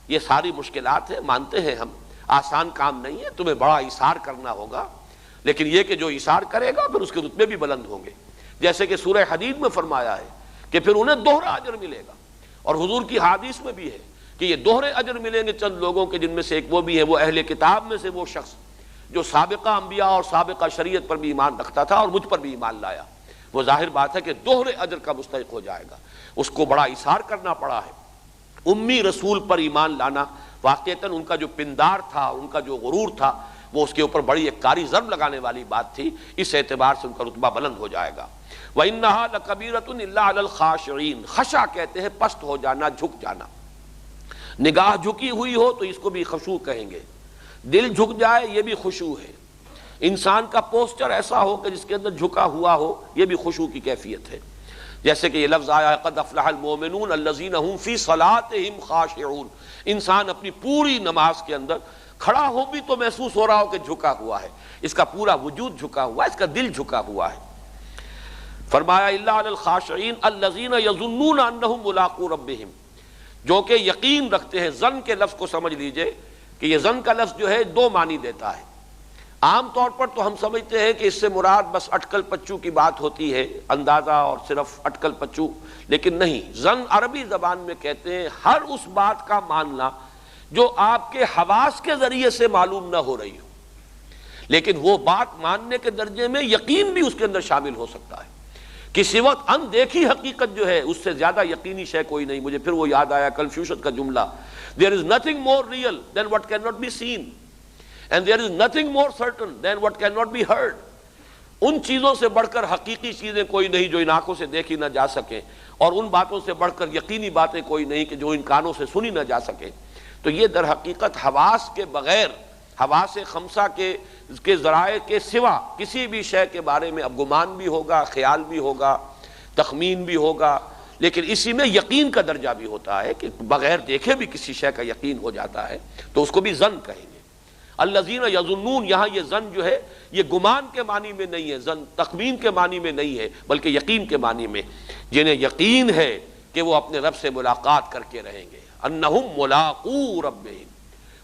یہ ساری مشکلات ہیں، مانتے ہیں ہم، آسان کام نہیں ہے، تمہیں بڑا ایثار کرنا ہوگا، لیکن یہ کہ جو ایثار کرے گا پھر اس کے رتبے بھی بلند ہوں گے، جیسے کہ سورہ حدید میں فرمایا ہے کہ پھر انہیں دوہرا اجر ملے گا، اور حضور کی حدیث میں بھی ہے کہ یہ دوہرے اجر ملیں گے چند لوگوں کے، جن میں سے ایک وہ بھی ہے، وہ اہل کتاب میں سے وہ شخص جو سابقہ انبیاء اور سابقہ شریعت پر بھی ایمان رکھتا تھا اور مجھ پر بھی ایمان لایا، وہ ظاہر بات ہے کہ دوہرے اجر کا مستحق ہو جائے گا، اس کو بڑا ایثار کرنا پڑا ہے۔ امی رسول پر ایمان لانا واقعتاً ان کا جو پندار تھا، ان کا جو غرور تھا، وہ اس کے اوپر بڑی ایک کاری ضرب لگانے والی بات تھی، اس اعتبار سے ان کا رتبہ بلند ہو جائے گا۔ وَإِنَّهَا لَكَبِيرَةٌ إِلَّا عَلَى الْخَاشِعِينَ، خشع کہتے ہیں پست ہو جانا، جھک جانا، نگاہ جھکی ہوئی ہو تو اس کو بھی خشوع کہیں گے، دل جھک جائے یہ بھی خشوع ہے، انسان کا پوسچر ایسا ہو کہ جس کے اندر جھکا ہوا ہو، یہ بھی خشوع کی کیفیت ہے، جیسے کہ یہ لفظ آیا ہے قد افلح المؤمنون الذین هم فی صلاتهم خاشعون، انسان اپنی پوری نماز کے اندر کھڑا ہو بھی تو محسوس ہو رہا ہو کہ جھکا ہوا ہے، اس کا پورا وجود جھکا ہوا ہے، اس کا دل جھکا ہوا ہے۔ فرمایا الا علی الخاشعین الذین یظنون انہم ملاقو ربہم، جو کہ یقین رکھتے ہیں، ظن کے لفظ کو سمجھ لیجئے کہ یہ ظن کا لفظ جو ہے دو معنی دیتا ہے۔ عام طور پر تو ہم سمجھتے ہیں کہ اس سے مراد بس اٹکل پچو کی بات ہوتی ہے، اندازہ اور صرف اٹکل پچو، لیکن نہیں، ظن عربی زبان میں کہتے ہیں ہر اس بات کا ماننا جو آپ کے حواس کے ذریعے سے معلوم نہ ہو رہی ہو، لیکن وہ بات ماننے کے درجے میں یقین بھی اس کے اندر شامل ہو سکتا ہے۔ کسی وقت اندیکھی حقیقت جو ہے اس سے زیادہ یقینی شے کوئی نہیں۔ مجھے پھر وہ یاد آیا کنفیوشن کا جملہ، there is nothing more real than what cannot be seen and there is nothing more certain than what cannot be heard۔ ان چیزوں سے بڑھ کر حقیقی چیزیں کوئی نہیں جو ان آنکھوں سے دیکھی نہ جا سکیں، اور ان باتوں سے بڑھ کر یقینی باتیں کوئی نہیں کہ جو ان کانوں سے سنی نہ جا سکیں۔ تو یہ در حقیقت حواس کے بغیر، حواس خمسہ کے ذرائع کے سوا کسی بھی شے کے بارے میں اب گمان بھی ہوگا، خیال بھی ہوگا، تخمین بھی ہوگا، لیکن اسی میں یقین کا درجہ بھی ہوتا ہے کہ بغیر دیکھے بھی کسی شے کا یقین ہو جاتا ہے، تو اس کو بھی ظن کہیں گے۔ الذین یظنون، یہاں یہ ظن جو ہے یہ گمان کے معنی میں نہیں ہے، ظن تخمین کے معنی میں نہیں ہے، بلکہ یقین کے معنی میں، جنہیں یقین ہے کہ وہ اپنے رب سے ملاقات کر کے رہیں گے۔ انہم ملاقو ربہم،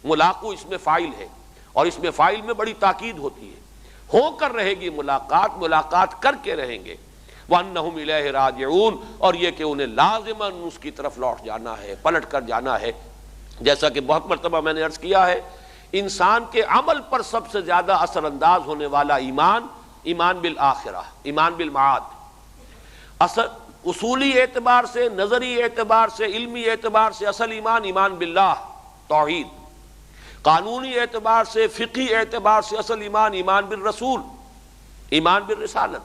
ملاقو اس میں فاعل ہے، اور اس میں فاعل میں بڑی تاکید ہوتی ہے، ہو کر رہے گی ملاقات، ملاقات کر کے رہیں گے۔ وَأَنَّهُمْ إِلَيْهِ رَاجِعُونَ، اور یہ کہ انہیں لازماً اس کی طرف لوٹ جانا ہے، پلٹ کر جانا ہے۔ جیسا کہ بہت مرتبہ میں نے عرض کیا ہے، انسان کے عمل پر سب سے زیادہ اثر انداز ہونے والا ایمان بالآخرہ، ایمان بالمعاد، اصولی اعتبار سے، نظری اعتبار سے، علمی اعتبار سے اصل ایمان باللہ، توحید، قانونی اعتبار سے، فقہی اعتبار سے اصل ایمان بالرسول، ایمان بالرسالت،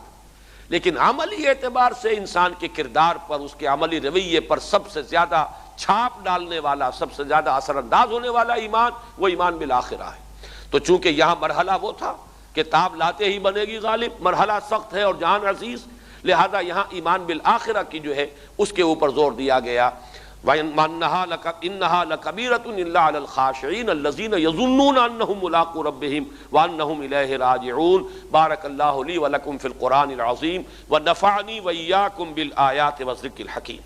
لیکن عملی اعتبار سے انسان کے کردار پر، اس کے عملی رویے پر سب سے زیادہ چھاپ ڈالنے والا، سب سے زیادہ اثر انداز ہونے والا ایمان، وہ ایمان بالآخرہ ہے۔ تو چونکہ یہاں مرحلہ وہ تھا کہ تاب لاتے ہی بنے گی غالب، مرحلہ سخت ہے اور جان عزیز، لہذا یہاں ایمان بالآخرہ کی جو ہے اس کے اوپر زور دیا گیا۔ إِنَّهَا لَكَبِيرَةٌ إِلَّا عَلَى الْخَاشِعِينَ الَّذِينَ يَظُنُّونَ أَنَّهُمْ مُلَاقُو رَبِّهِمْ وَأَنَّهُمْ إِلَيْهِ رَاجِعُونَ۔ بارك الله لي ولكم في القرآن العظيم ونفعني وإياكم بالآيات والذكر الحكيم۔